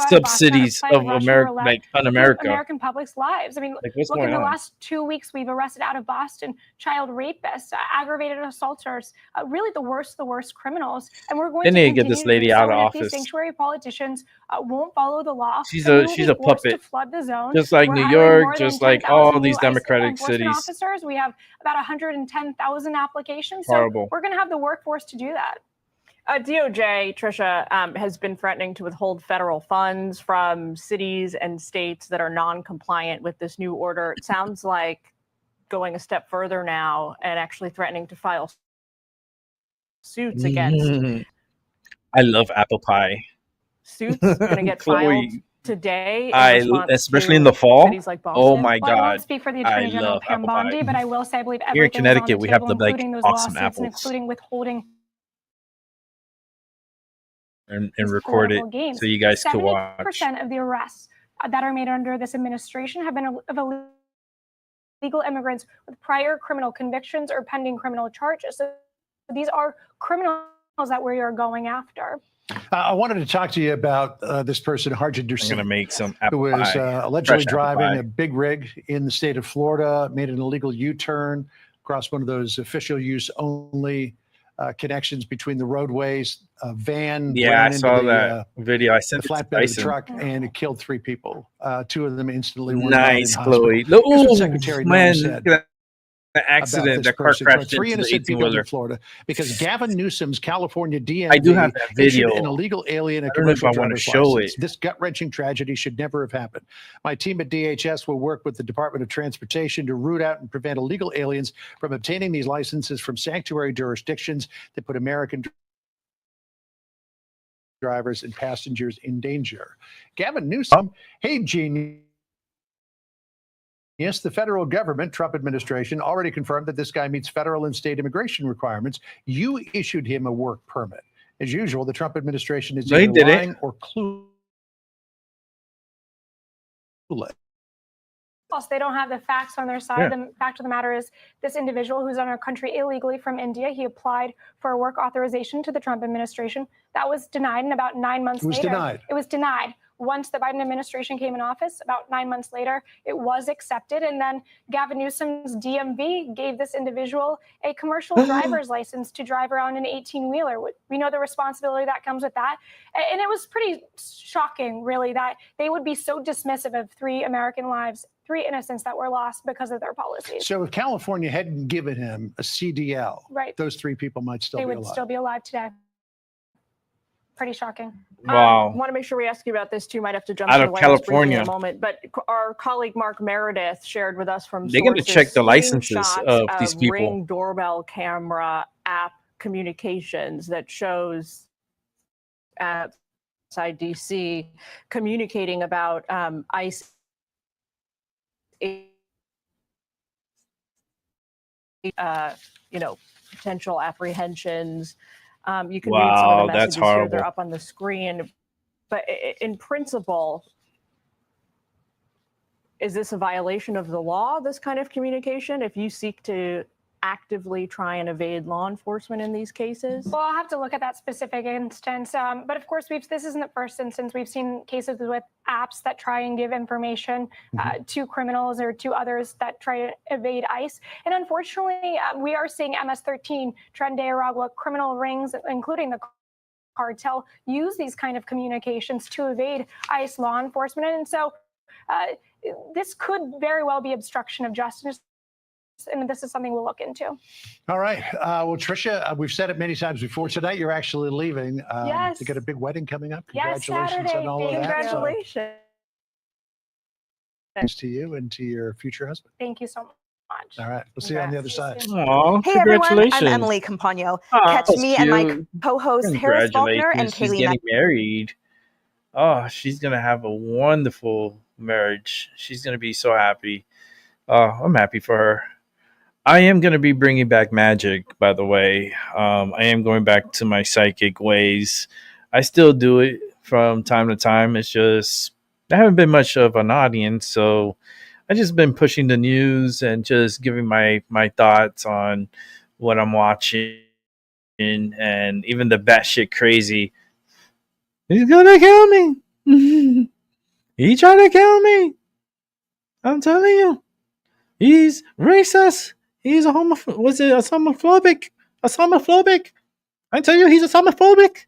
sub-cities of America, like un-America. American public's lives. I mean, Like, what's look, going in the on? last 2 weeks, we've arrested out of Boston child rapists, aggravated assaulters, really the worst criminals. And we're going They to need to get continue this to lady do so. out of And if office. these sanctuary politicians won't follow the law, She's then we a will she's be a forced puppet, to flood the zone. just like We're New hiring York, more than just like 10,000 all these new ICE democratic enforcement cities. officers. We have about 110,000 applications. Horrible. So we're going to have the workforce to do that. DOJ, Tricia, has been threatening to withhold federal funds from cities and states that are non-compliant with this new order. It sounds like going a step further now and actually threatening to file suits against. I love apple pie. Suits going to get filed Chloe, today, in response especially to in the fall. cities like Boston. Oh my Well, I God, won't speak for the I Attorney General love Pam apple pie. Bondi, but I will say I believe Here in everything is on Connecticut, the we have table, the like including those awesome lawsuits and apples, including withholding and record it political gains. so you guys can watch. 70% of the arrests that are made under this administration have been of illegal immigrants with prior criminal convictions or pending criminal charges. So these are criminals that we are going after. I wanted to talk to you about this person, Harjinder I'm Singh, gonna make some who apple was pie. allegedly Fresh apple driving pie. a big rig in the state of Florida, made an illegal U-turn across one of those official use only connections between the roadways. A van Yeah, ran I into saw the, that video. I the sent it to flatbed of the Tyson. truck, and it killed 3 people. 2 of them instantly went down in Nice, hospital. Chloe. Here's what Oh Secretary Nunes man, said look at that about accident. this That car person. So crashed 3 into the innocent people 18-wheeler. in Florida because Gavin Newsom's California DMV I do have that issued video. an illegal alien a I don't know if commercial I want to driver's show license. it. This gut-wrenching tragedy should never have happened. My team at DHS will work with the Department of Transportation to root out and prevent illegal aliens from obtaining these licenses from sanctuary jurisdictions that put American drivers and passengers in danger. Gavin Newsom, hey, genius. Yes, the federal government, Trump administration, already confirmed that this guy meets federal and state immigration requirements. You issued him a work permit. As usual, the Trump administration is No, he either didn't. lying or clueless. Plus, they don't have the facts on their side. Yeah. The fact of the matter is, this individual who's in our country illegally from India, he applied for a work authorization to the Trump administration. That was denied, and about 9 months It was later, denied. it was denied. Once the Biden administration came in office, about 9 months later, it was accepted. And then Gavin Newsom's DMV gave this individual a commercial driver's license to drive around an 18-wheeler. We know the responsibility that comes with that. And it was pretty shocking, really, that they would be so dismissive of 3 American lives, 3 innocents that were lost because of their policies. So if California hadn't given him a CDL, Right. those 3 people might still They be would alive. still be alive today. Pretty shocking. Wow. I want to make sure we ask you about this too. Might have to jump Out to of the White House briefing California. in a moment. But our colleague Mark Meredith shared with us from They're gonna sources check the licenses screenshots of these people. Ring doorbell camera app communications that shows outside DC communicating about ICE. Potential apprehensions. You can read some of Wow, the that's messages here. They're horrible. up on the screen. But in principle, is this a violation of the law, this kind of communication, if you seek to actively try and evade law enforcement in these cases? Well, I'll have to look at that specific instance. But of course, this isn't the first instance. We've seen cases with apps that try and give information to criminals or to others that try to evade ICE. And unfortunately, we are seeing MS-13, Tren de Aragua, criminal rings, including the cartel, use these kind of communications to evade ICE law enforcement. And so this could very well be obstruction of justice. And this is something we'll look into. All right. Well, Tricia, we've said it many times before. Tonight, you're actually leaving yes. to get a big wedding coming up. Yes, Congratulations Saturday. on all of that. Congratulations. Thanks to you and to your future husband. Thank you so much. All right. We'll see you on the other side. Aww, hey, everyone. I'm Emily Campagno. Catch me and my co-host Harris Faulkner and She's Kaylee getting married. Oh, she's going to have a wonderful marriage. She's going to be so happy. I'm happy for her. I am going to be bringing back magic, by the way. I am going back to my psychic ways. I still do it from time to time. It's just I haven't been much of an audience, so I've just been pushing the news and just giving my thoughts on what I'm watching, and even the batshit crazy. He's gonna kill me. He tried to kill me. I'm telling you, he's racist. He's a homophobic. Was it a homophobic? A homophobic? I tell you, he's a homophobic.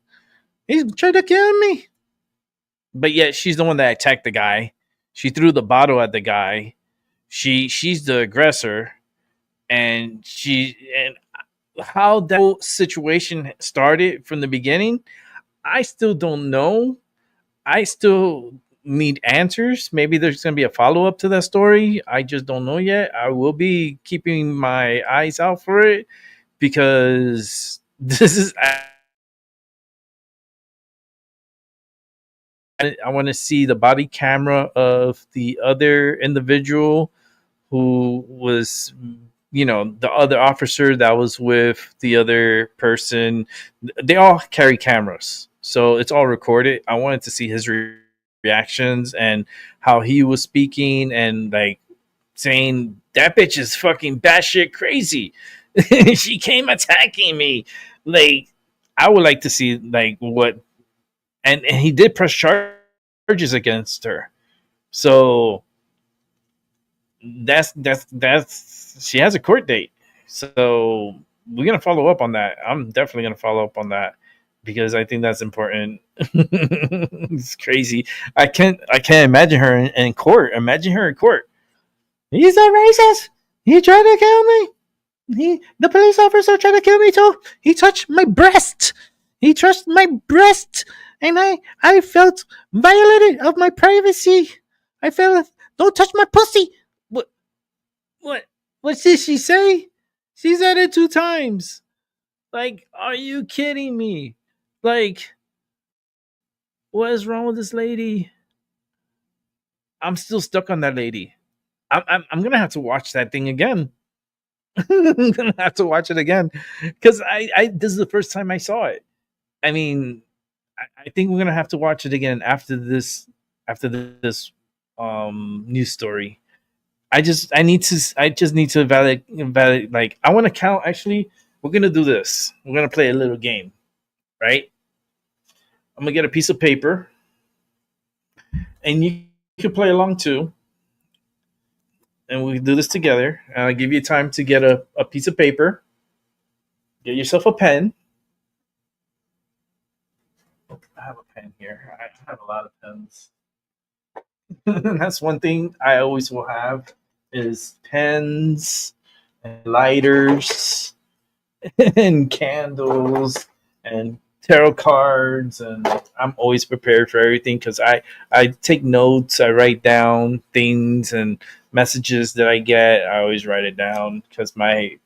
He's trying to kill me. But yet, she's the one that attacked the guy. She threw the bottle at the guy. She's the aggressor, and how that whole situation started from the beginning, I still don't know. I still need answers. Maybe there's going to be a follow-up to that story. I just don't know yet. I will be keeping my eyes out for it because this is... I want to see the body camera of the other individual who was, the other officer that was with the other person. They all carry cameras, so it's all recorded. I wanted to see his reactions and how he was speaking and like saying that bitch is fucking batshit crazy. She came attacking me. Like, I would like to see like what, and he did press charges against her. So that's she has a court date. So we're gonna follow up on that. I'm definitely gonna follow up on that because I think that's important. It's crazy. I can't imagine her in court. Imagine her in court. He's a racist. He tried to kill me. The police officer tried to kill me too. He touched my breast. He touched my breast, and I felt violated of my privacy. I felt, don't touch my pussy. What did she say? She said it 2 times. Like, are you kidding me? Like, what is wrong with this lady? I'm still stuck on that lady. I'm gonna have to watch that thing again. I'm gonna have to watch it again because I this is the first time I saw it. I mean, I think we're gonna have to watch it again after this news story. I just need to evaluate. Like, I want to count. Actually, we're gonna do this. We're gonna play a little game, right? I'm gonna get a piece of paper, and you can play along too. And we can do this together. And I'll give you time to get a piece of paper. Get yourself a pen. I have a pen here. I have a lot of pens. That's one thing I always will have is pens and lighters and candles and tarot cards, and I'm always prepared for everything because I take notes. I write down things and messages that I get. I always write it down because I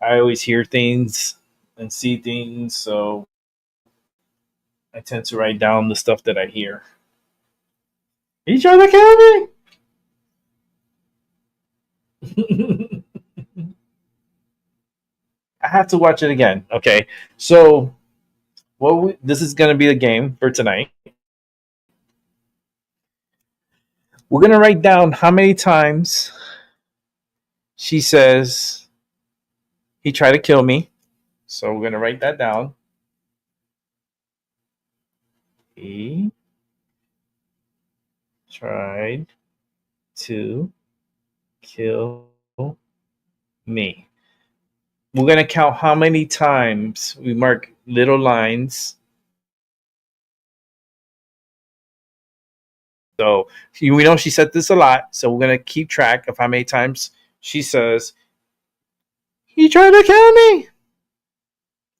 always hear things and see things, so I tend to write down the stuff that I hear. He tried to kill me. I have to watch it again. Okay, so this is going to be the game for tonight. We're going to write down how many times she says he tried to kill me. So we're going to write that down. He tried to kill me. We're going to count how many times we mark little lines. So we know she said this a lot. So we're going to keep track of how many times she says, he tried to kill me.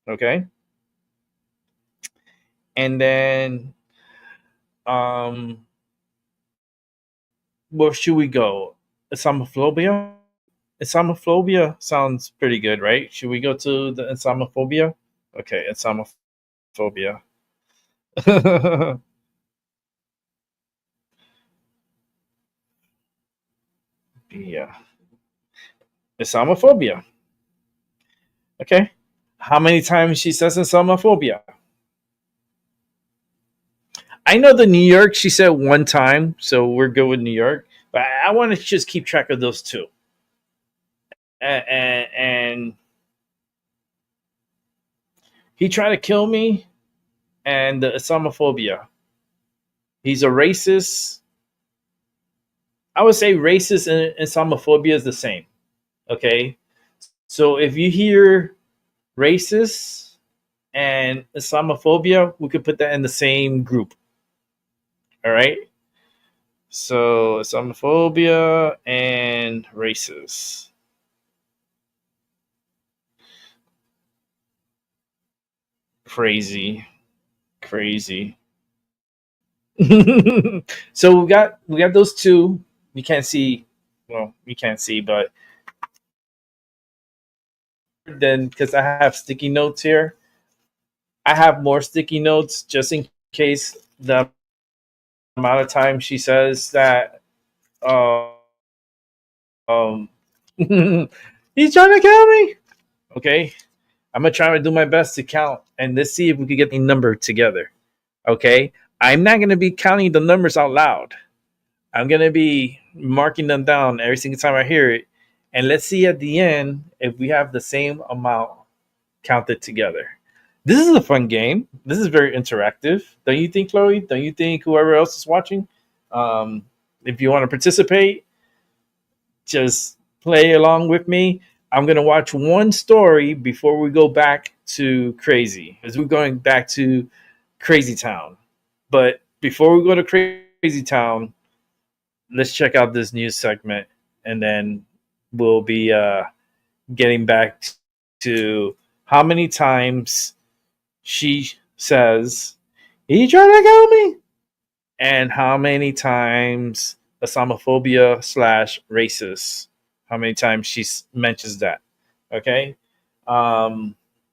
Okay. And then, where should we go? Islamophobia? Islamophobia sounds pretty good, right? Should we go to the Islamophobia? Okay, Islamophobia. Yeah. Islamophobia. Okay. How many times she says Islamophobia? I know the New York, she said one time, so we're good with New York. But I want to just keep track of those two. And he tried to kill me, and the Islamophobia. He's a racist. I would say racist and Islamophobia is the same. Okay. So if you hear racist and Islamophobia, we could put that in the same group. All right. So Islamophobia and racist. Crazy. So we got those two. You can't see, well, you can't see, but then because I have sticky notes here, I have more sticky notes just in case the amount of time she says that he's trying to kill me. Okay. I'm gonna try to do my best to count and let's see if we can get a number together. Okay. I'm not gonna be counting the numbers out loud. I'm gonna be marking them down every single time I hear it. And let's see at the end if we have the same amount counted together. This is a fun game. This is very interactive. Don't you think, Chloe? Don't you think whoever else is watching? If you want to participate, just play along with me. I'm going to watch one story before we go back to Crazy, because we're going back to Crazy Town. But before we go to Crazy Town, let's check out this news segment, and then we'll be getting back to how many times she says, he tried to kill me, and how many times Islamophobia / racist, how many times she mentions that. Okay.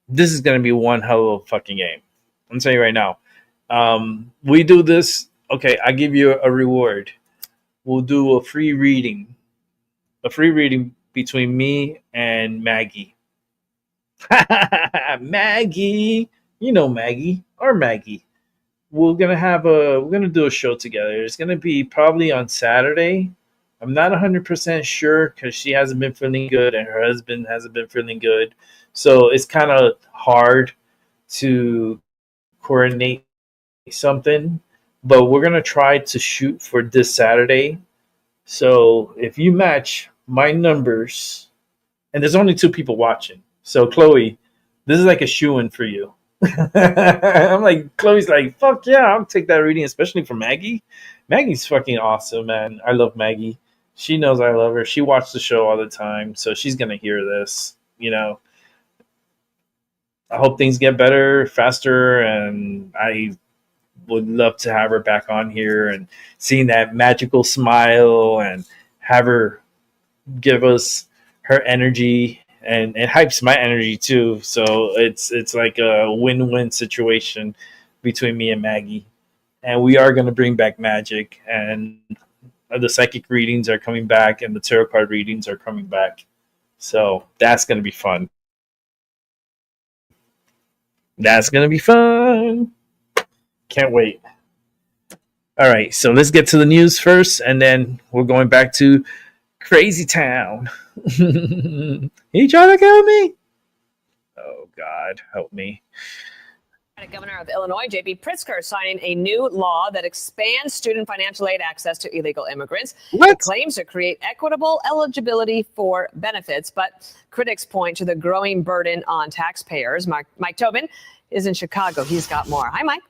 This is going to be one hell of a fucking game. I'm telling you right now. We do this. Okay. I give you a reward. We'll do a free reading between me and Maggie. Maggie, you know Maggie, or Maggie. We're gonna do a show together. It's gonna be probably on Saturday. I'm not 100% sure because she hasn't been feeling good and her husband hasn't been feeling good, so it's kind of hard to coordinate something. But we're gonna try to shoot for this Saturday. So if you match my numbers, and there's only 2 people watching, so Chloe, this is like a shoo-in for you. I'm like, Chloe's like, fuck yeah, I'll take that reading, especially for Maggie. Maggie's fucking awesome, man. I love Maggie. She knows I love her. She watches the show all the time, so she's gonna hear this. You know, I hope things get better, faster, and I would love to have her back on here and seeing that magical smile and have her give us her energy, and it hypes my energy too. So it's like a win-win situation between me and Maggie. And we are going to bring back magic, and the psychic readings are coming back, and the tarot card readings are coming back. So that's going to be fun. That's going to be fun. Can't wait. All right, so let's get to the news first, and then we're going back to Crazy Town. He trying to kill me? Oh, God, help me. Governor of Illinois, J.B. Pritzker, signing a new law that expands student financial aid access to illegal immigrants. What? It claims to create equitable eligibility for benefits, but critics point to the growing burden on taxpayers. Mike Tobin is in Chicago. He's got more. Hi, Mike.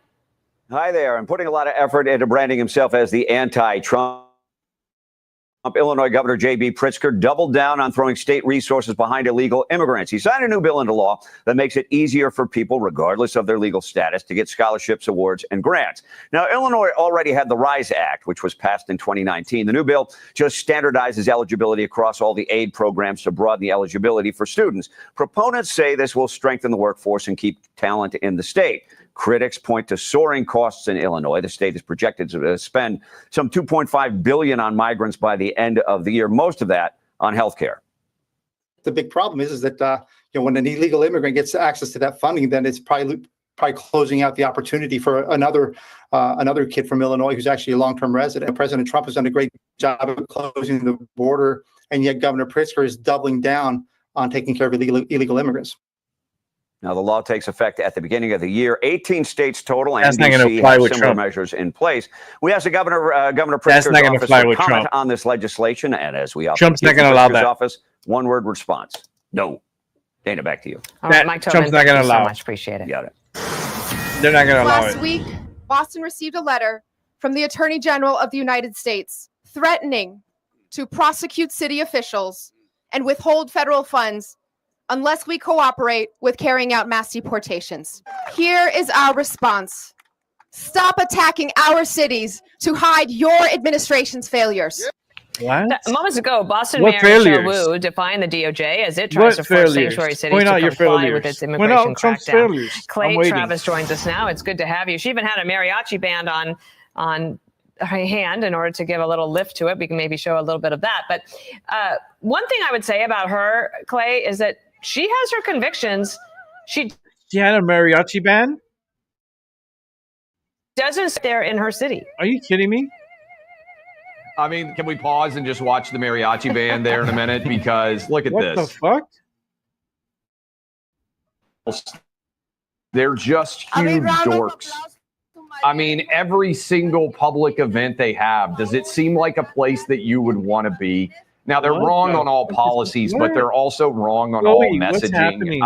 Hi there. And putting a lot of effort into branding himself as the anti-Trump, Illinois Governor J.B. Pritzker doubled down on throwing state resources behind illegal immigrants. He signed a new bill into law that makes it easier for people, regardless of their legal status, to get scholarships, awards, and grants. Now, Illinois already had the RISE Act, which was passed in 2019. The new bill just standardizes eligibility across all the aid programs to broaden the eligibility for students. Proponents say this will strengthen the workforce and keep talent in the state. Critics point to soaring costs in Illinois. The state is projected to spend some $2.5 billion on migrants by the end of the year, most of that on health care. The big problem is that when an illegal immigrant gets access to that funding, then it's probably closing out the opportunity for another kid from Illinois who's actually a long-term resident. President Trump has done a great job of closing the border, and yet Governor Pritzker is doubling down on taking care of illegal immigrants. Now, the law takes effect at the beginning of the year. 18 states total, and That's not going to fly with similar Trump. measures in place. We asked the Governor Pritzker's office to comment on this legislation, and as we also Trump's not going to allow that. Office, one-word response: no. Dana, back to you. All right, Mike Tobin, Trump's not going to allow. so much. Appreciate it. Got it. They're not going to allow Last it. week, Boston received a letter from the Attorney General of the United States threatening to prosecute city officials and withhold federal funds unless we cooperate with carrying out mass deportations. Here is our response. Stop attacking our cities to hide your administration's failures. What? Moments ago, Boston What Mayor Michelle failures? Wu defined the DOJ as it tries What to force failures? sanctuary cities Point out to your comply with failures. its Point immigration out Trump's crackdown. failures. I'm Clay waiting. Travis joins us now. It's good to have you. She even had a mariachi band on her hand in order to give a little lift to it. We can maybe show a little bit of that. But one thing I would say about her, Clay, is that she has her convictions. She had a mariachi band? doesn't sit there in her city. Are you kidding me? I mean, can we pause and just watch the mariachi band there in a minute? Because look at What this. the fuck? They're just huge dorks. I mean, every single public event they have, does it seem like a place that you would want to be? Now, they're wrong on all policies, but they're also wrong on all Chloe, what's messaging. happening?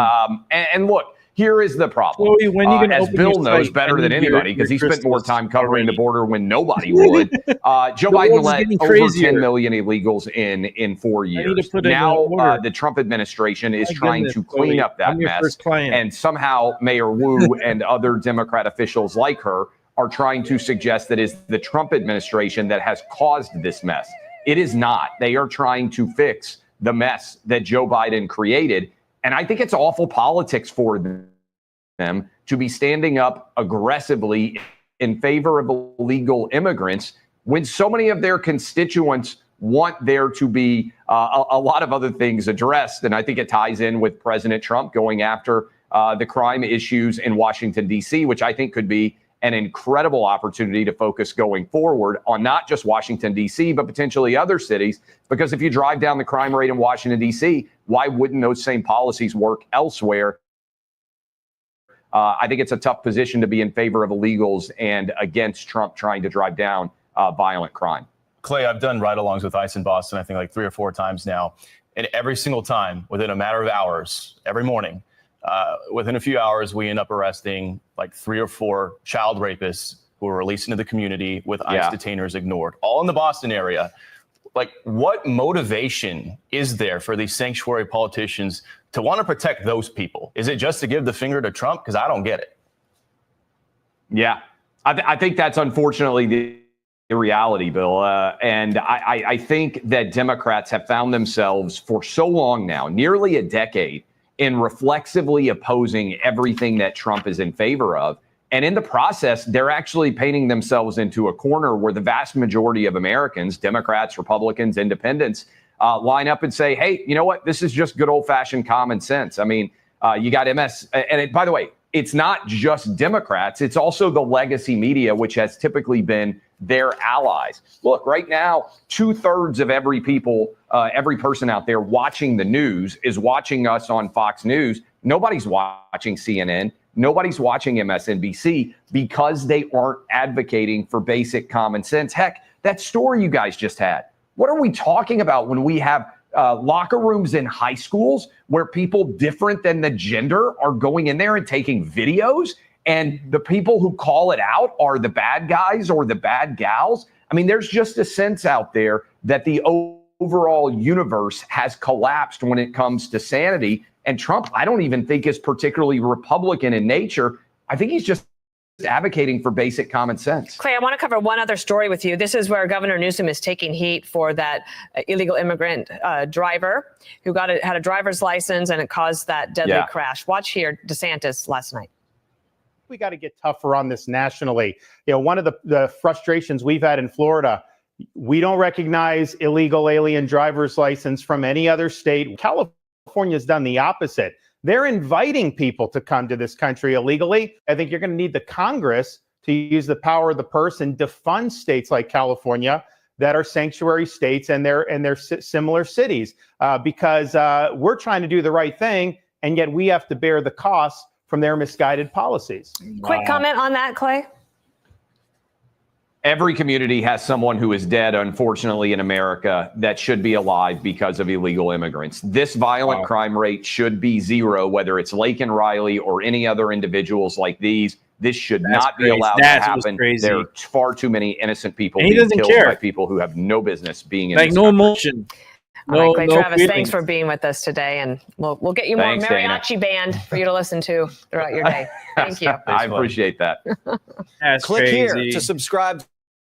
And look, here is the problem. Chloe, when you gonna as open Bill your knows site better and than your- anybody, because he your spent more crystals time covering the already? border when nobody would. Joe The Biden world's let getting over crazier. 10 million illegals in 4 need to years. put it in Now, order. the Trump administration is My trying goodness, to clean Chloe, up that I'm your mess. first client. And somehow Mayor Wu and other Democrat officials like her are trying to suggest that it's the Trump administration that has caused this mess. It is not. They are trying to fix the mess that Joe Biden created. And I think it's awful politics for them to be standing up aggressively in favor of illegal immigrants when so many of their constituents want there to be a lot of other things addressed. And I think it ties in with President Trump going after the crime issues in Washington, D.C., which I think could be an incredible opportunity to focus going forward on not just Washington, D.C., but potentially other cities. Because if you drive down the crime rate in Washington, D.C., why wouldn't those same policies work elsewhere? I think it's a tough position to be in favor of illegals and against Trump trying to drive down violent crime. Clay, I've done ride-alongs with ICE in Boston, I think like 3 or 4 times now. And every single time, within a matter of hours, every morning, within a few hours, we end up arresting like 3 or 4 child rapists who are released into the community with ICE detainers ignored, all in the Boston area. Like, what motivation is there for these sanctuary politicians to want to protect those people? Is it just to give the finger to Trump? Because I don't get it. Yeah, I think that's unfortunately the reality, Bill. And I think that Democrats have found themselves for so long now, nearly a decade, in reflexively opposing everything that Trump is in favor of. And in the process, they're actually painting themselves into a corner where the vast majority of Americans, Democrats, Republicans, independents, line up and say, hey, you know what? This is just good old fashioned common sense. I mean, you got MS. And by the way, it's not just Democrats. It's also the legacy media, which has typically been their allies. Look, right now, 2/3 of every person out there watching the news is watching us on Fox News. Nobody's watching CNN. Nobody's watching MSNBC because they aren't advocating for basic common sense. Heck, that story you guys just had. What are we talking about when we have locker rooms in high schools where people different than the gender are going in there and taking videos, and the people who call it out are the bad guys or the bad gals? I mean, there's just a sense out there that the overall universe has collapsed when it comes to sanity. And Trump, I don't even think is particularly Republican in nature. I think he's just advocating for basic common sense. Clay, I want to cover one other story with you. This is where Governor Newsom is taking heat for that illegal immigrant driver who had a driver's license and it caused that deadly crash. Watch here, DeSantis last night. We got to get tougher on this nationally. One of the frustrations we've had in Florida, we don't recognize illegal alien driver's license from any other state. California's done the opposite. They're inviting people to come to this country illegally. I think you're going to need the Congress to use the power of the purse and defund states like California that are sanctuary states and their similar cities, because we're trying to do the right thing, and yet we have to bear the costs from their misguided policies. Quick comment on that, Clay. Every community has someone who is dead, unfortunately, in America that should be alive because of illegal immigrants. This violent crime rate should be zero, whether it's Laken Riley or any other individuals like these. This should not be allowed to happen. There are far too many innocent people being killed by people who have no business being in this no country. emotion. All right, Clay Travis, feelings. thanks for being with us today, and we'll get you more Thanks, mariachi band for you to listen to throughout your day. Thank you. I appreciate that. Click here to subscribe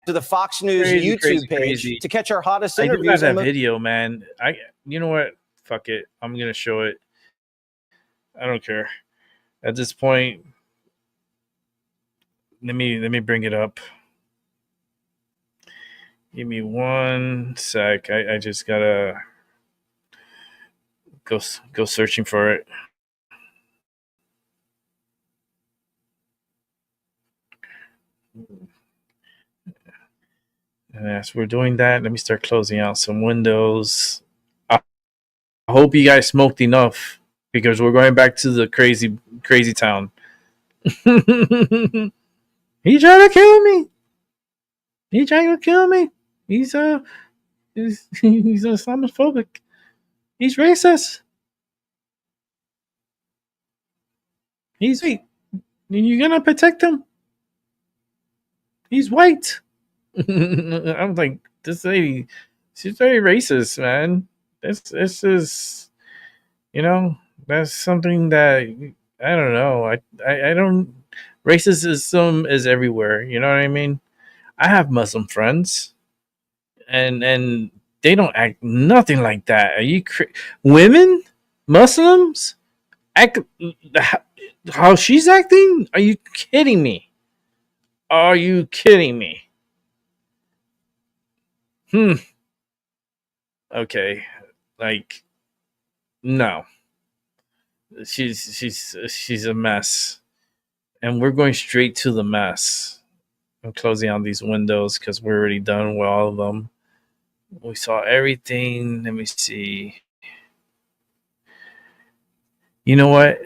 to the Fox News YouTube page to catch our hottest interviews. I do have that video, man. You know what? Fuck it. I'm gonna show it. I don't care. At this point, let me bring it up. Give me one sec. I just gotta go searching for it. And as we're doing that, let me start closing out some windows. I hope you guys smoked enough, because we're going back to the crazy town. He trying to kill me. He's Islamophobic. He's racist. He's white. You're gonna protect him? He's white. I'm like, this lady, she's very racist, man. This is, that's something that I don't know. I don't. Racism is everywhere. You know what I mean? I have Muslim friends, and they don't act nothing like that. Are you women, Muslims, act how she's acting? Are you kidding me? Are you kidding me? Okay, like, no. She's a mess, and we're going straight to the mess. I'm closing out these windows because we're already done with all of them. We saw everything. Let me see. You know what?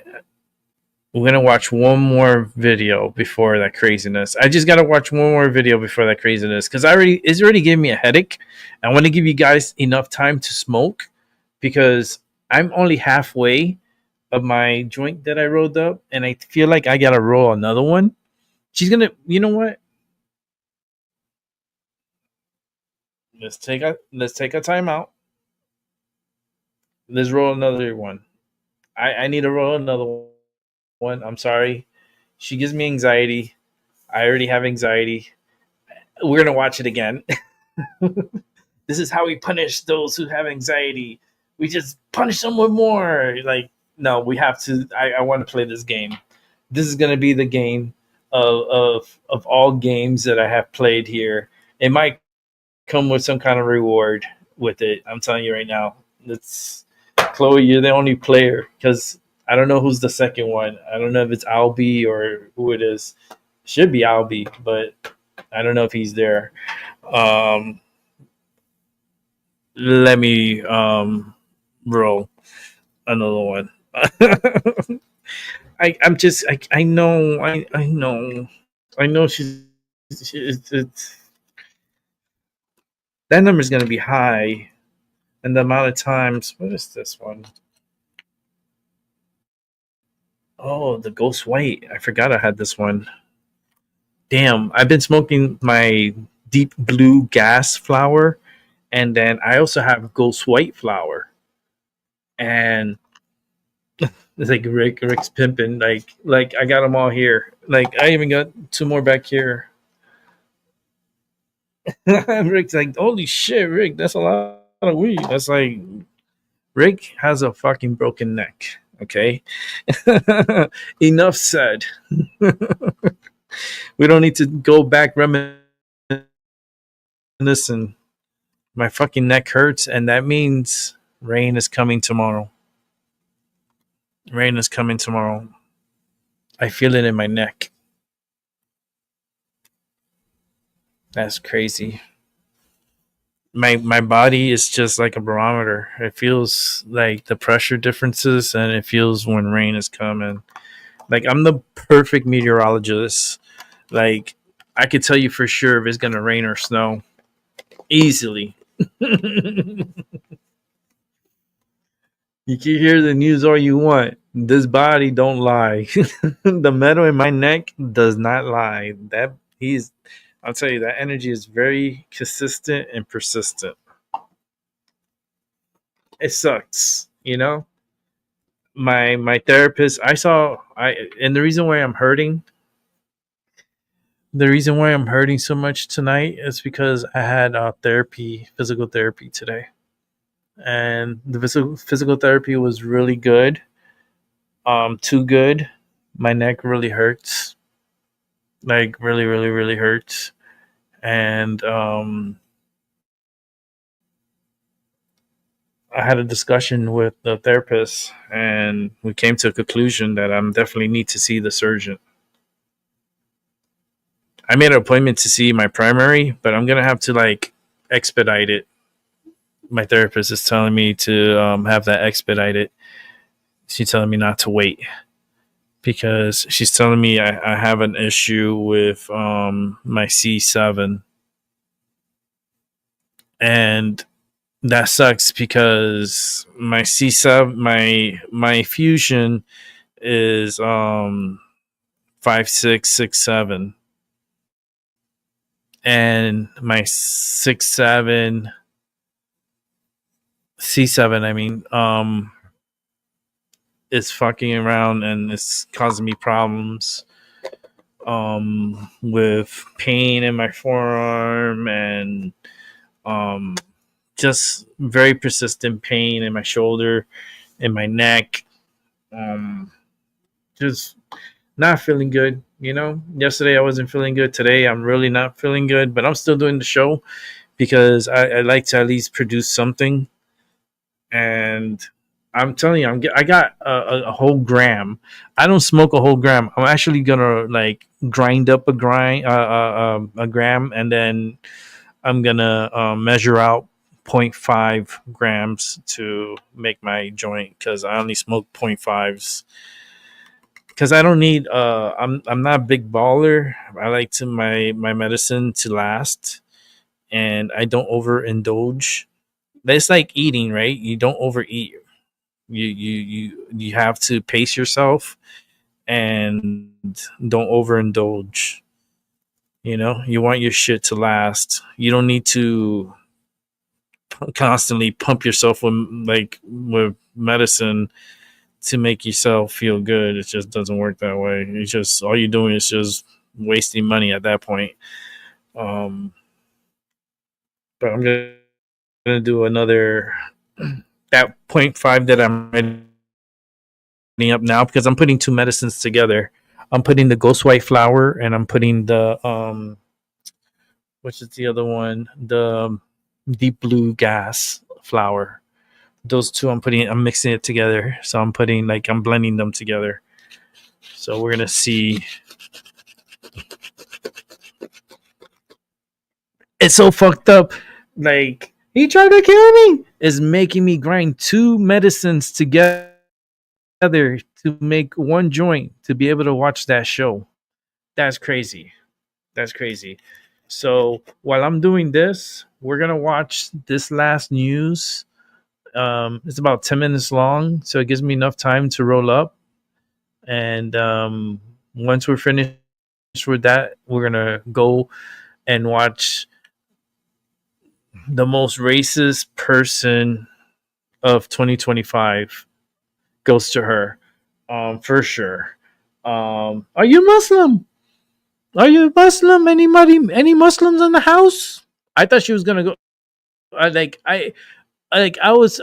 We're going to watch one more video before that craziness. I just got to watch one more video before that craziness, because it's already giving me a headache. I want to give you guys enough time to smoke, because I'm only halfway of my joint that I rolled up, and I feel like I got to roll another one. She's going to, you know what? Let's take a time out. Let's roll another one. I need to roll another one. I'm sorry. She gives me anxiety. I already have anxiety. We're going to watch it again. This is how we punish those who have anxiety. We just punish them with more. Like, no, we have to. I want to play this game. This is going to be the game of all games that I have played here. It might come with some kind of reward with it. I'm telling you right now. It's Chloe, you're the only player, because I don't know who's the second one. I don't know if it's Albie or who it is. Should be Albie, but I don't know if he's there. Let me roll another one. I know she's it's that number is going to be high, and the amount of times. What is this one? Oh, the Ghost White. I forgot I had this one. Damn, I've been smoking my deep blue gas flower, and then I also have Ghost White flower. And it's like Rick's pimping. Like I got them all here. Like I even got 2 more back here. Rick's like, holy shit, Rick, that's a lot of weed. That's like, Rick has a fucking broken neck. Okay, enough said. We don't need to go back reminiscing. My fucking neck hurts, and that means rain is coming tomorrow. Rain is coming tomorrow. I feel it in my neck. That's crazy. My body is just like a barometer. It feels like the pressure differences, and it feels when rain is coming. Like I'm the perfect meteorologist. Like I could tell you for sure if it's gonna rain or snow easily. You can hear the news all you want. This body don't lie. The metal in my neck does not lie. I'll tell you, that energy is very consistent and persistent. It sucks, you know? My therapist, and the reason why I'm hurting so much tonight is because I had physical therapy today. And the physical therapy was really good. Too good. My neck really hurts. Like really, really, really hurts. And I had a discussion with the therapist, and we came to a conclusion that I definitely need to see the surgeon. I made an appointment to see my primary, but I'm gonna have to expedite it. My therapist is telling me to have that expedited. She's telling me not to wait because she's telling me I have an issue with my C7, and that sucks because my C7, my fusion is 5667, and my 67 C7, I mean, is fucking around and it's causing me problems with pain in my forearm and just very persistent pain in my shoulder, in my neck. Just not feeling good, you know? Yesterday I wasn't feeling good. Today I'm really not feeling good, but I'm still doing the show because I like to at least produce something. And I'm telling you, I got a whole gram. I don't smoke a whole gram. I'm actually gonna grind up a gram, and then I'm gonna measure out 0.5 grams to make my joint because I only smoke 0.5s. Because I don't need. I'm not a big baller. I like my medicine to last, and I don't overindulge. It's like eating, right? You don't overeat. You have to pace yourself and don't overindulge. You know, you want your shit to last. You don't need to constantly pump yourself with medicine to make yourself feel good. It just doesn't work that way. It's just all you're doing is just wasting money at that point. But I'm gonna do another that 0.5 that I'm writing up now because I'm putting 2 medicines together. I'm putting the Ghost White flower and I'm putting the which is the other one, the deep blue gas flower. Those 2 I'm mixing it together. So I'm blending them together. So we're gonna see It's so fucked up. Like, he tried to kill me. It's making me grind 2 medicines together to make one joint to be able to watch that show. That's crazy. That's crazy. So while I'm doing this, we're gonna watch this last news. It's about 10 minutes long, so it gives me enough time to roll up. And once we're finished with that, we're gonna go and watch the most racist person of 2025 goes to her, for sure. Are you Muslim? Are you Muslim? Any Muslims in the house? I thought she was gonna go. I was.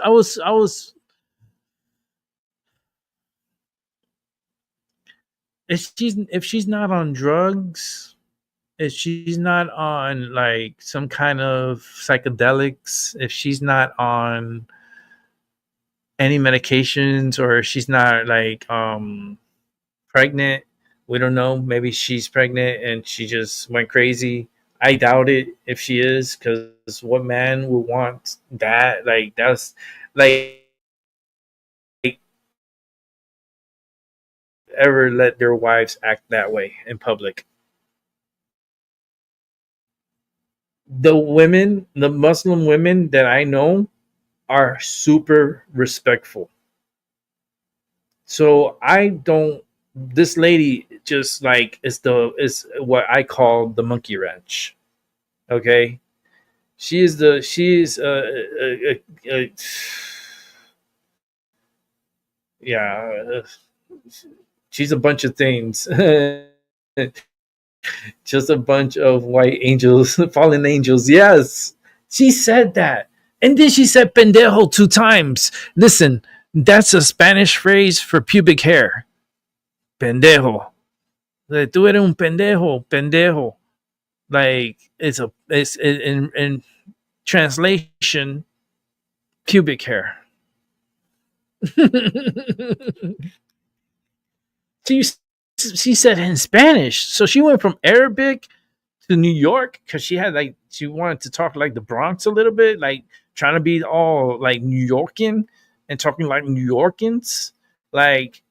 If she's not on drugs, if she's not on like some kind of psychedelics, if she's not on any medications, or she's not like pregnant, we don't know. Maybe she's pregnant and she just went crazy. I doubt it if she is, because what man would want that? Like, that's like ever let their wives act that way in public. The Muslim women that I know are super respectful. So I don't. This lady just like is what I call the monkey wrench. Okay, she's yeah, she's a bunch of things. Just a bunch of white angels, fallen angels. Yes, she said that. And then she said pendejo 2 times. Listen, that's a Spanish phrase for pubic hair. Pendejo. Like, tú eres un pendejo, pendejo. Like, it's in translation, pubic hair. She said in Spanish. So she went from Arabic to New York because she wanted to talk like the Bronx a little bit, like trying to be all like New Yorkan and talking like New Yorkans. Like,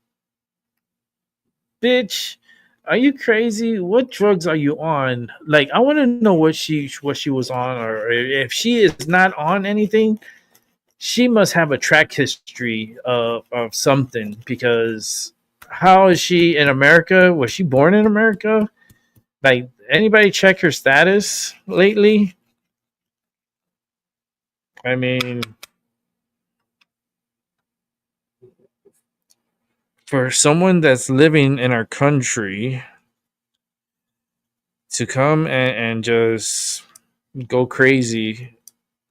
bitch, are you crazy? What drugs are you on? Like, I want to know what she was on, or if she is not on anything, she must have a track history of something, because how is she in America? Was she born in America? Like, anybody check her status lately? I mean, for someone that's living in our country to come and just go crazy,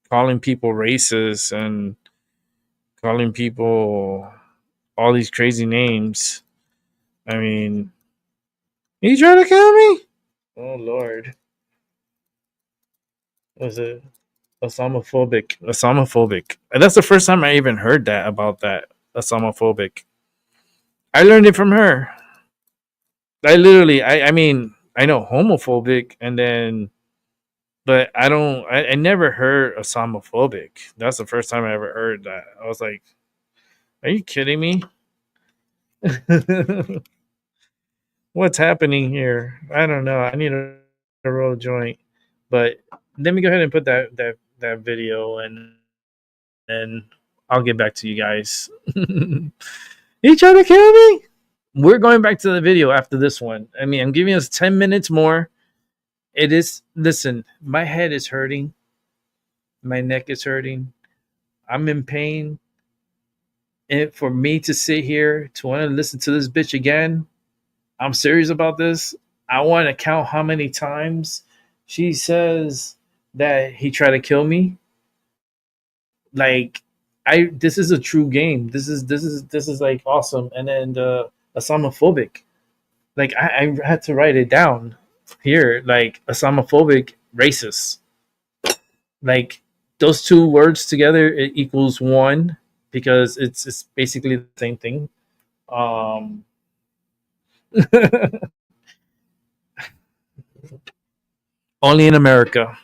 calling people racist and calling people all these crazy names. I mean, you trying to kill me? Oh Lord. Was it Islamophobic? And that's the first time I even heard that about that. Islamophobic. I learned it from her. I mean, I know homophobic, and then, but I never heard Islamophobic. That's the first time I ever heard that. I was like, are you kidding me? What's happening here? I don't know. I need to roll a joint. But let me go ahead and put that video, and then I'll get back to you guys. You trying to kill me? We're going back to the video after this one. I mean, I'm giving us 10 minutes more. It is, listen, my head is hurting. My neck is hurting. I'm in pain. And for me to sit here to want to listen to this bitch again, I'm serious about this. I want to count how many times she says that he tried to kill me. Like, this is a true game. This is like awesome. And then the Islamophobic. Like, I had to write it down here. Like, Islamophobic, racist. Like, those 2 words together, it equals 1, because it's basically the same thing. Only in America.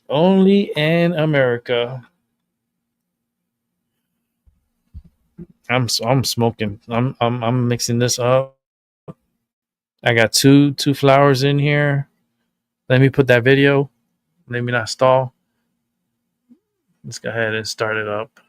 Only in America. I'm smoking. I'm mixing this up. I got two flowers in here. Let me put that video. Let me not stall. Let's go ahead and start it up.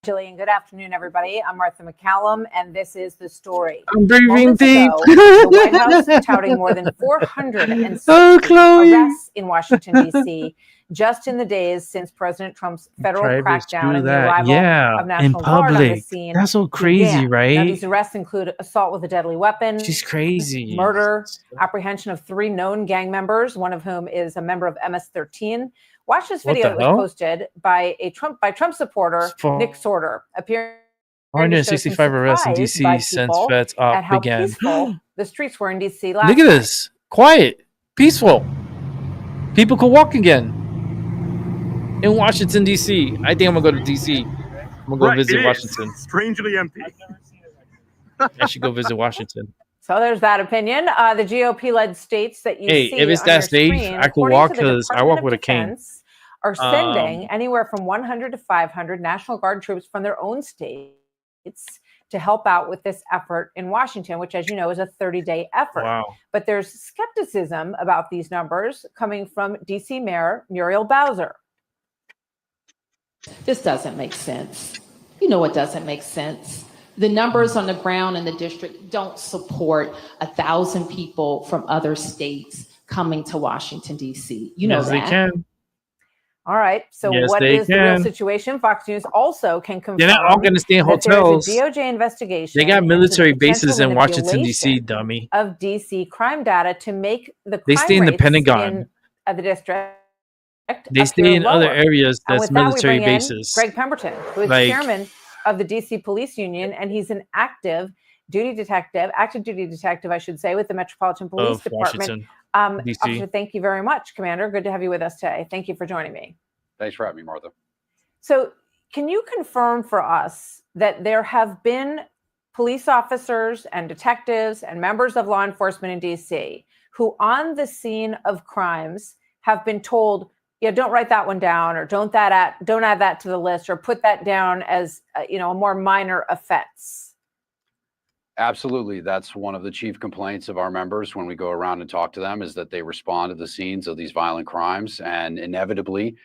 Jillian, good afternoon, everybody. I'm Martha McCallum, and this is The Story. I'm breathing Moments deep. ago, the White House touting more than 460 arrests in Washington, D.C., just in the days since President Trump's federal crackdown and the arrival of National Guard on the scene. That's so crazy, began. right? Now, these arrests include assault with a deadly weapon, She's crazy, murder, apprehension of 3 known gang members, one of whom is a member of MS-13. Watch this video that was posted by a Trump supporter, Nick Sorter, appearing 165 arrests in DC since feds at how began. peaceful the streets were in DC last Look at this. Quiet. Peaceful. People could walk again. In Washington, D.C. I think I'm going to go to D.C. I'm going to go visit Washington. Strangely empty. I should go visit Washington. So there's that opinion. The GOP-led states that you see if it's on that your safe, screen, I could according walk to the because I walk with a cane. Defense, are sending anywhere from 100 to 500 National Guard troops from their own states to help out with this effort in Washington, which, as you know, is a 30-day effort. Wow. But there's skepticism about these numbers coming from D.C. Mayor Muriel Bowser. This doesn't make sense. You know it doesn't make sense. The numbers on the ground in the district don't support 1,000 people from other states coming to Washington, D.C. You know yes, that. They can. All right. So yes, what is the real situation? Fox News also can confirm they're not all going to stay in hotels. There's a DOJ investigation. They got military bases in Washington, D.C., dummy. Of D.C. crime data to make the crime they stay in the rates Pentagon. In the district. They stay in other areas that's military that, bases. Greg Pemberton, who is chairman of the D.C. Police Union, and he's an active duty detective, I should say, with the Metropolitan Police Department. Officer, thank you very much, Commander. Good to have you with us today. Thank you for joining me. Thanks for having me, Martha. So can you confirm for us that there have been police officers and detectives and members of law enforcement in D.C. who on the scene of crimes have been told, yeah, don't write that one down, or don't add that to the list, or put that down as a more minor offense? Absolutely. That's one of the chief complaints of our members when we go around and talk to them, is that they respond to the scenes of these violent crimes. And inevitably,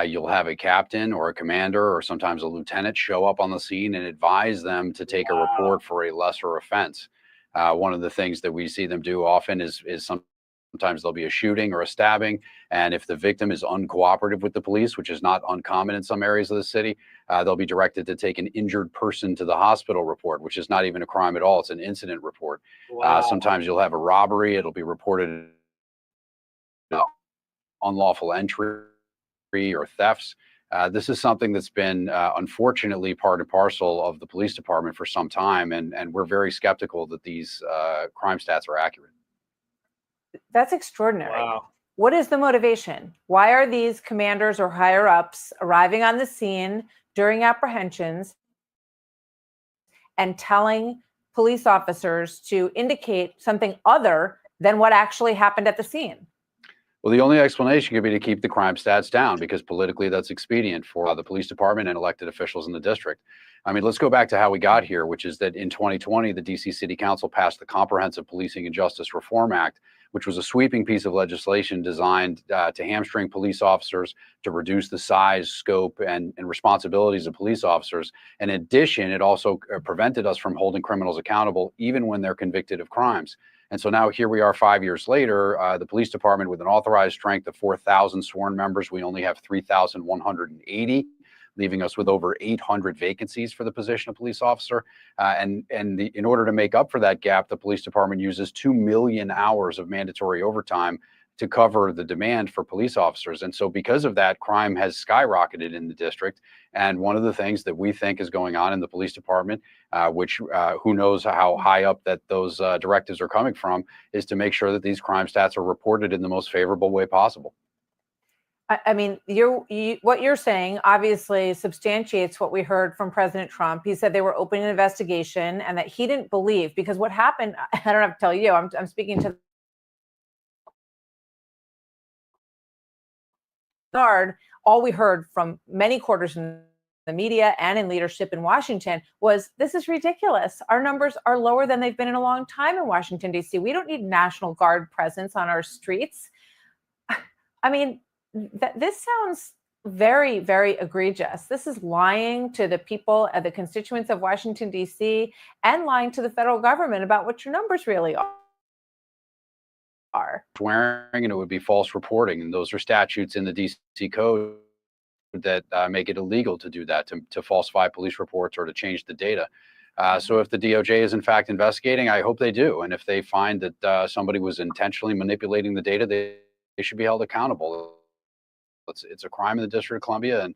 you'll have a captain or a commander or sometimes a lieutenant show up on the scene and advise them to take a report for a lesser offense. One of the things that we see them do often is sometimes there'll be a shooting or a stabbing, and if the victim is uncooperative with the police, which is not uncommon in some areas of the city, they'll be directed to take an injured person to the hospital report, which is not even a crime at all. It's an incident report. Wow. Sometimes you'll have a robbery. It'll be reported unlawful entry or thefts. This is something that's been unfortunately part and parcel of the police department for some time, and we're very skeptical that these crime stats are accurate. That's extraordinary. Wow. What is the motivation? Why are these commanders or higher ups arriving on the scene during apprehensions and telling police officers to indicate something other than what actually happened at the scene? Well, the only explanation could be to keep the crime stats down, because politically that's expedient for the police department and elected officials in the district. I mean, let's go back to how we got here, which is that in 2020, the DC City Council passed the Comprehensive Policing and Justice Reform Act, which was a sweeping piece of legislation designed to hamstring police officers, to reduce the size, scope, and responsibilities of police officers. In addition, it also prevented us from holding criminals accountable, even when they're convicted of crimes. And so now here we are 5 years later, the police department with an authorized strength of 4,000 sworn members. We only have 3,180. Leaving us with over 800 vacancies for the position of police officer. In order to make up for that gap, the police department uses 2 million hours of mandatory overtime to cover the demand for police officers. And so because of that, crime has skyrocketed in the district. And one of the things that we think is going on in the police department, which who knows how high up that those directives are coming from, is to make sure that these crime stats are reported in the most favorable way possible. I mean, what you're saying obviously substantiates what we heard from President Trump. He said they were opening an investigation and that he didn't believe, because what happened, I don't have to tell you, I'm speaking to Guard, all we heard from many quarters in the media and in leadership in Washington was, this is ridiculous. Our numbers are lower than they've been in a long time in Washington, D.C. We don't need National Guard presence on our streets. I mean, this sounds very, very egregious. This is lying to the people and the constituents of Washington, D.C., and lying to the federal government about what your numbers really are. Swearing, and it would be false reporting. And those are statutes in the DC code that make it illegal to do that, to falsify police reports or to change the data. So if the DOJ is in fact investigating, I hope they do. And if they find that somebody was intentionally manipulating the data, they should be held accountable. It's a crime in the District of Columbia. And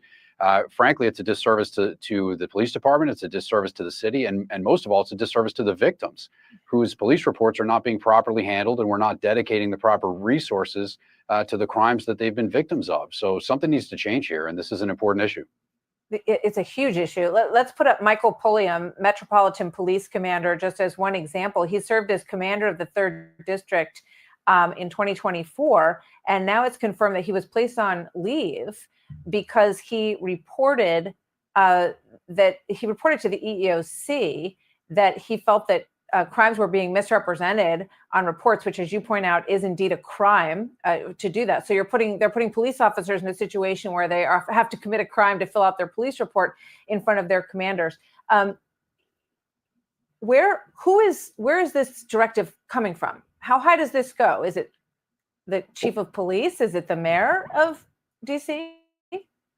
frankly, it's a disservice to the police department. It's a disservice to the city. And most of all, it's a disservice to the victims whose police reports are not being properly handled, and we're not dedicating the proper resources to the crimes that they've been victims of. So something needs to change here, and this is an important issue. It's a huge issue. Let's put up Michael Pulliam, Metropolitan Police Commander, just as one example. He served as commander of the 3rd District in 2024, and now it's confirmed that he was placed on leave because he reported to the EEOC that he felt that crimes were being misrepresented on reports, which, as you point out, is indeed a crime to do that. So they're putting police officers in a situation where they have to commit a crime to fill out their police report in front of their commanders. Where is this directive coming from? How high does this go? Is it the chief of police? Is it the mayor of DC?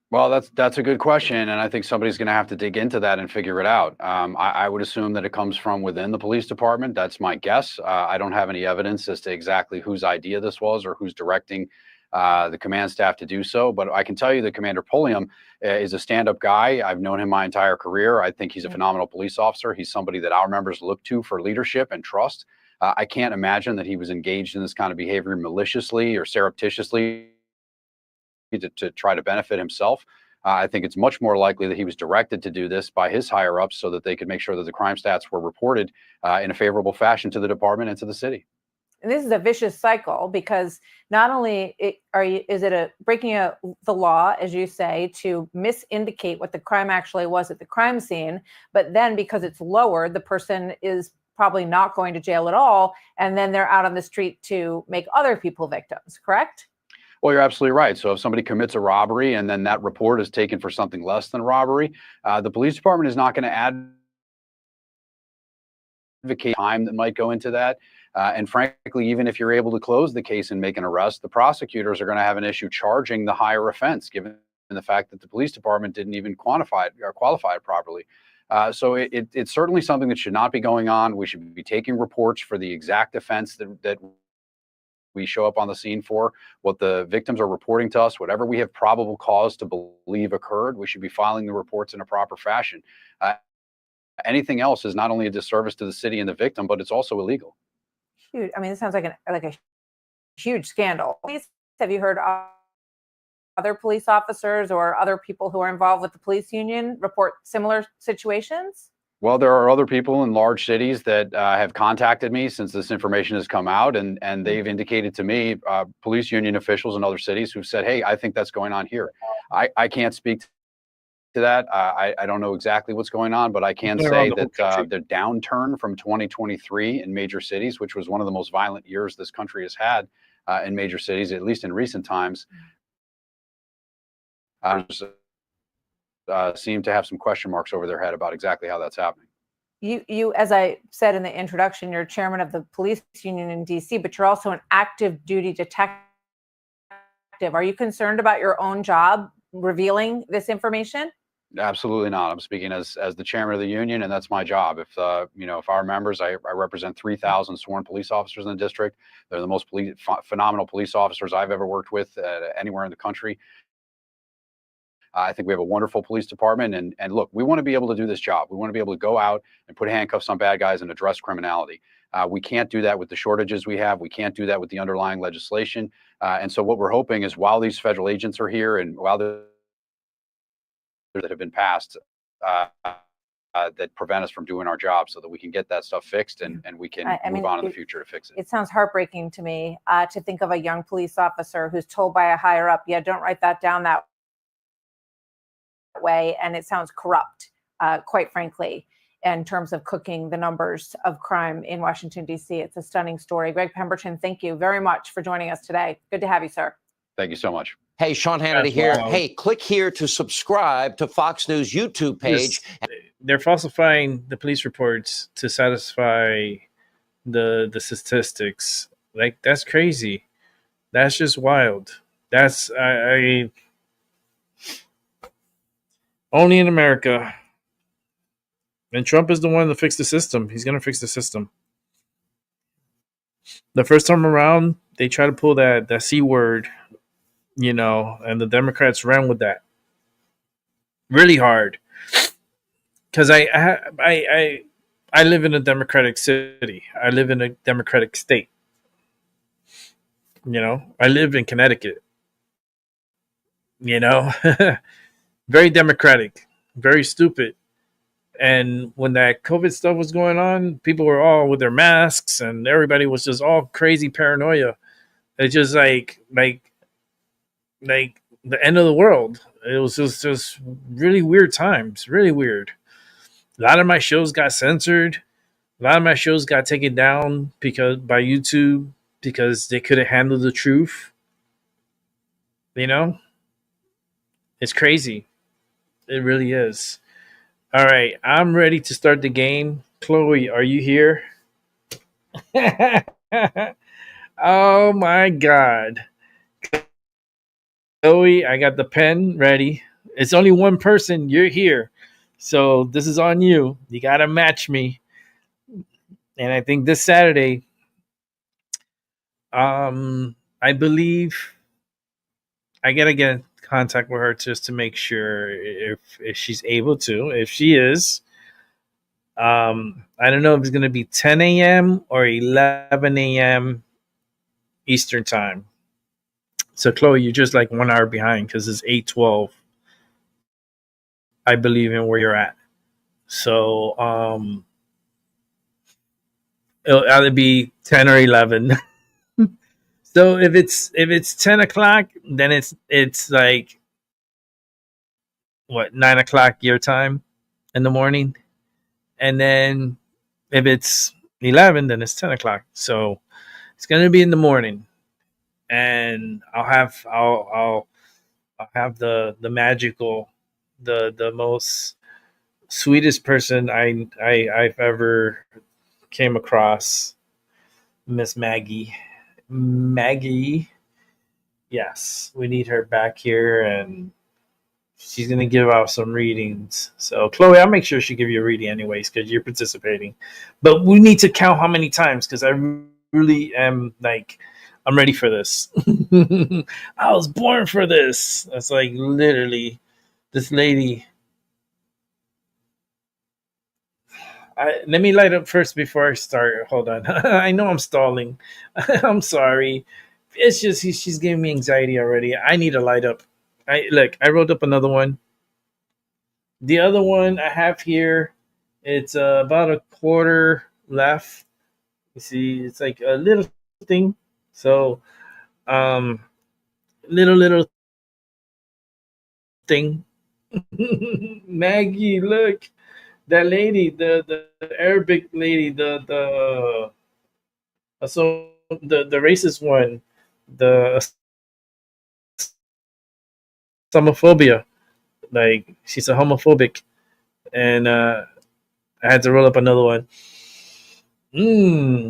Well, that's a good question, and I think somebody's going to have to dig into that and figure it out. I would assume that it comes from within the police department. That's my guess. I don't have any evidence as to exactly whose idea this was or who's directing the command staff to do so. But I can tell you that Commander Pulliam is a stand-up guy. I've known him my entire career. I think he's a phenomenal police officer. He's somebody that our members look to for leadership and trust. I can't imagine that he was engaged in this kind of behavior maliciously or surreptitiously to try to benefit himself. I think it's much more likely that he was directed to do this by his higher ups so that they could make sure that the crime stats were reported in a favorable fashion to the department and to the city. And this is a vicious cycle, because not only is it breaking the law, as you say, to misindicate what the crime actually was at the crime scene, but then because it's lowered, the person is probably not going to jail at all, and then they're out on the street to make other people victims, correct? Well, you're absolutely right. So if somebody commits a robbery and then that report is taken for something less than robbery, the police department is not going to advocate time that might go into that. And frankly, even if you're able to close the case and make an arrest, the prosecutors are going to have an issue charging the higher offense, given the fact that the police department didn't even quantify it or qualify it properly. So it's certainly something that should not be going on. We should be taking reports for the exact offense that we show up on the scene for, what the victims are reporting to us, whatever we have probable cause to believe occurred, we should be filing the reports in a proper fashion. Anything else is not only a disservice to the city and the victim, but it's also illegal. Huge. I mean, this sounds like a huge scandal. Have you heard other police officers or other people who are involved with the police union report similar situations? Well, there are other people in large cities that have contacted me since this information has come out, and they've indicated to me, police union officials in other cities who've said, hey, I think that's going on here. I can't speak to that. I don't know exactly what's going on, but I can say that the downturn from 2023 in major cities, which was one of the most violent years this country has had in major cities, at least in recent times, seem to have some question marks over their head about exactly how that's happening. You, as I said in the introduction, you're chairman of the police union in DC, but you're also an active duty detective. Are you concerned about your own job revealing this information? Absolutely not. I'm speaking as the chairman of the union, and that's my job. If if our members, I represent 3,000 sworn police officers in the district. They're the most phenomenal police officers I've ever worked with anywhere in the country. I think we have a wonderful police department, and look, we want to be able to do this job. We want to be able to go out and put handcuffs on bad guys and address criminality. We can't do that with the shortages we have. We can't do that with the underlying legislation. And so what we're hoping is, while these federal agents are here and while that have been passed, that prevent us from doing our job, so that we can get that stuff fixed and we can move on in the future to fix it. It sounds heartbreaking to me to think of a young police officer who's told by a higher up, yeah, don't write that down that way. And it sounds corrupt, quite frankly, in terms of cooking the numbers of crime in Washington, D.C. It's a stunning story. Greg Pemberton, thank you very much for joining us today. Good to have you, sir. Thank you so much. Hey, Sean Hannity here. Hey, click here to subscribe to Fox News YouTube page. They're falsifying the police reports to satisfy the statistics. Like, that's crazy. That's just wild. That's I only in America. And Trump is the one to fix the system. He's going to fix the system. The first time around, they try to pull that C word, you know, and the Democrats ran with that really hard. Because I live in a Democratic city. I live in a Democratic state. You know, I live in Connecticut. You know, very Democratic, very stupid. And when that COVID stuff was going on, people were all with their masks and everybody was just all crazy paranoia. It's just like the end of the world. It was just really weird times, really weird. A lot of my shows got censored. A lot of my shows got taken down by YouTube because they couldn't handle the truth. You know? It's crazy. It really is. All right, I'm ready to start the game. Chloe, are you here? Oh my God. Chloe, I got the pen ready. It's only one person. You're here. So this is on you. You got to match me. And I think this Saturday, I believe I got to get in contact with her just to make sure if she's able to. If she is, I don't know if it's going to be 10 a.m. or 11 a.m. Eastern time. So, Chloe, you're just like 1 hour behind because it's 8:12. I believe in where you're at. So, it'll either be 10 or 11. So if it's 10 o'clock, then it's like what, 9 o'clock your time in the morning, and then if it's 11, then it's 10 o'clock. So it's gonna be in the morning, and I'll have the magical, the most sweetest person I've ever came across, Miss Maggie. Yes, we need her back here, and she's going to give out some readings. So, Chloe, I'll make sure she give you a reading anyways because you're participating. But we need to count how many times because I really am like, I'm ready for this. I was born for this. That's like literally this lady. Let me light up first before I start. Hold on. I know I'm stalling. I'm sorry. It's just she's giving me anxiety already. I need to light up. I wrote up another one. The other one I have here, it's about a quarter left. You see, it's like a little thing. So, little thing. Maggie, look. That lady, the Arabic lady, the racist one, the homophobia, like she's a homophobic, and I had to roll up another one.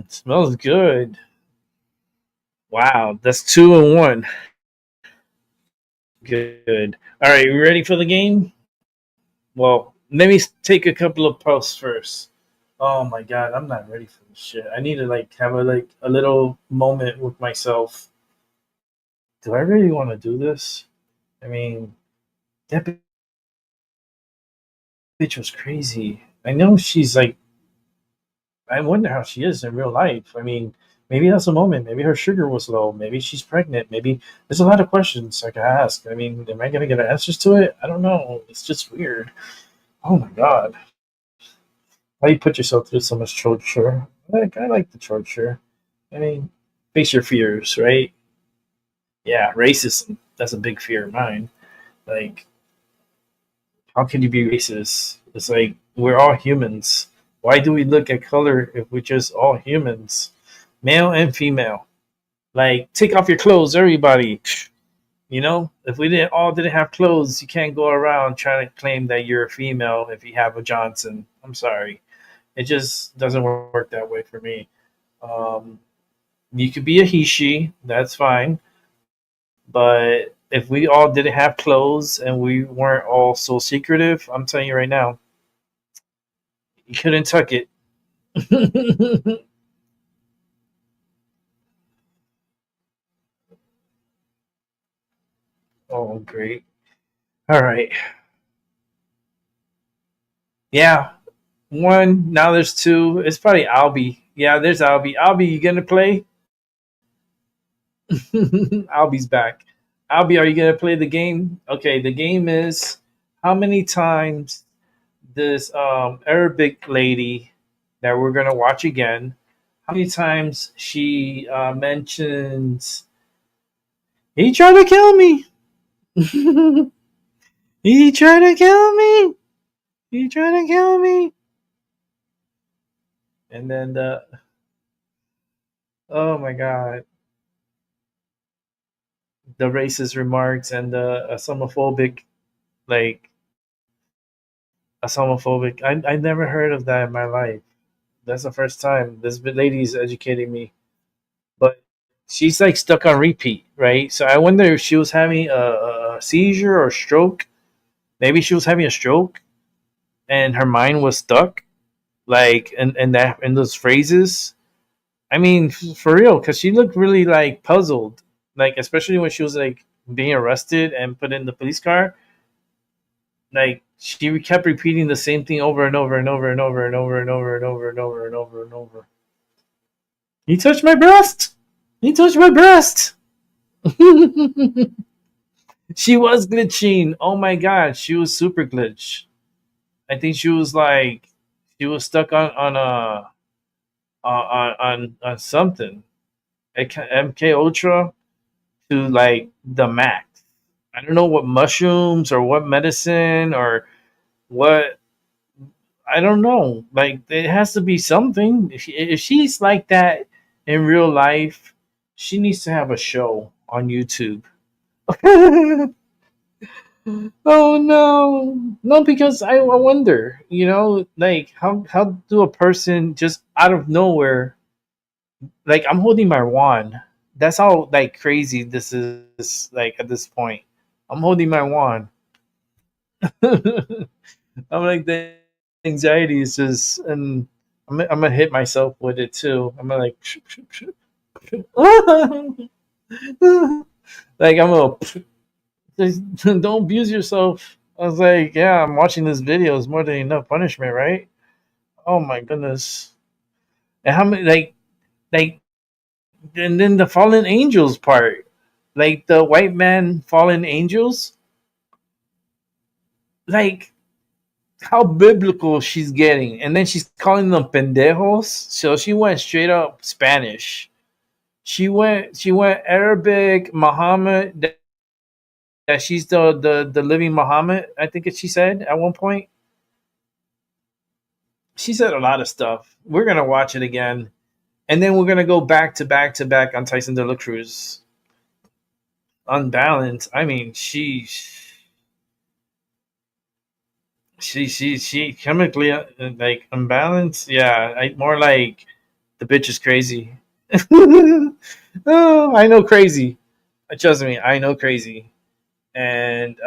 Smells good. Wow, that's 2 in 1. Good. All right, you ready for the game? Well, let me take a couple of posts first. Oh my God, I'm not ready for this shit. I need to have a little moment with myself. Do I really want to do this? I mean, that bitch was crazy. I know she's I wonder how she is in real life. I mean, maybe that's a moment. Maybe her sugar was low. Maybe she's pregnant. Maybe there's a lot of questions I could ask. I mean, am I going to get answers to it? I don't know. It's just weird. Oh my God. Why you put yourself through so much torture? I like the torture. I mean, face your fears, right? Yeah, racism. That's a big fear of mine. Like, how can you be racist? It's like we're all humans. Why do we look at color if we're just all humans, male and female? Like, take off your clothes, everybody. You know, if we didn't have clothes, you can't go around trying to claim that you're a female if you have a Johnson. I'm sorry, it just doesn't work that way for me. You could be a he, she, that's fine. But if we all didn't have clothes and we weren't all so secretive, I'm telling you right now, you couldn't tuck it. Oh, great. All right. Yeah. One. Now there's two. It's probably Albie. Yeah, there's Albie. Albie, you gonna play? Albie's back. Albie, are you gonna play the game? Okay, the game is how many times this Arabic lady that we're gonna watch again, how many times she mentions he tried to kill me. He tried to kill me. He tried to kill me. And then oh my god, the racist remarks and the Islamophobic, like Islamophobic. I never heard of that in my life. That's the first time this lady's educating me. But she's like stuck on repeat, right? So I wonder if she was having a seizure or stroke. Maybe she was having a stroke, and her mind was stuck, like in those phrases. I mean, for real, because she looked really like puzzled, like especially when she was like being arrested and put in the police car. Like she kept repeating the same thing over and over and over and over and over and over and over and over and over and over. He touched my breast. He touched my breast. She was glitching. Oh my god, she was super glitch. I think she was like she was stuck on a on something. MK Ultra to like the max. I don't know what mushrooms or what medicine or what. I don't know. Like it has to be something. If she's like that in real life, she needs to have a show on YouTube. Oh no, no, because I wonder, like how do a person just out of nowhere, like I'm holding my wand. That's how like crazy this is. Like at this point, I'm holding my wand. I'm like the anxiety is just, and I'm gonna hit myself with it too. I'm gonna like, like I'm gonna. Don't abuse yourself. I was like, yeah, I'm watching this video. It's more than enough punishment, right? Oh my goodness. And how many like and then the fallen angels part. Like the white man fallen angels. Like how biblical she's getting. And then she's calling them pendejos. So she went straight up Spanish. She went Arabic, Muhammad, that she's the living Muhammad, I think she said at one point. She said a lot of stuff. We're gonna watch it again, and then we're gonna go back to back on Tyson De La Cruz. Unbalanced. I mean, she chemically like unbalanced. Yeah, more like the bitch is crazy. Oh, I know crazy. Trust me, I know crazy. And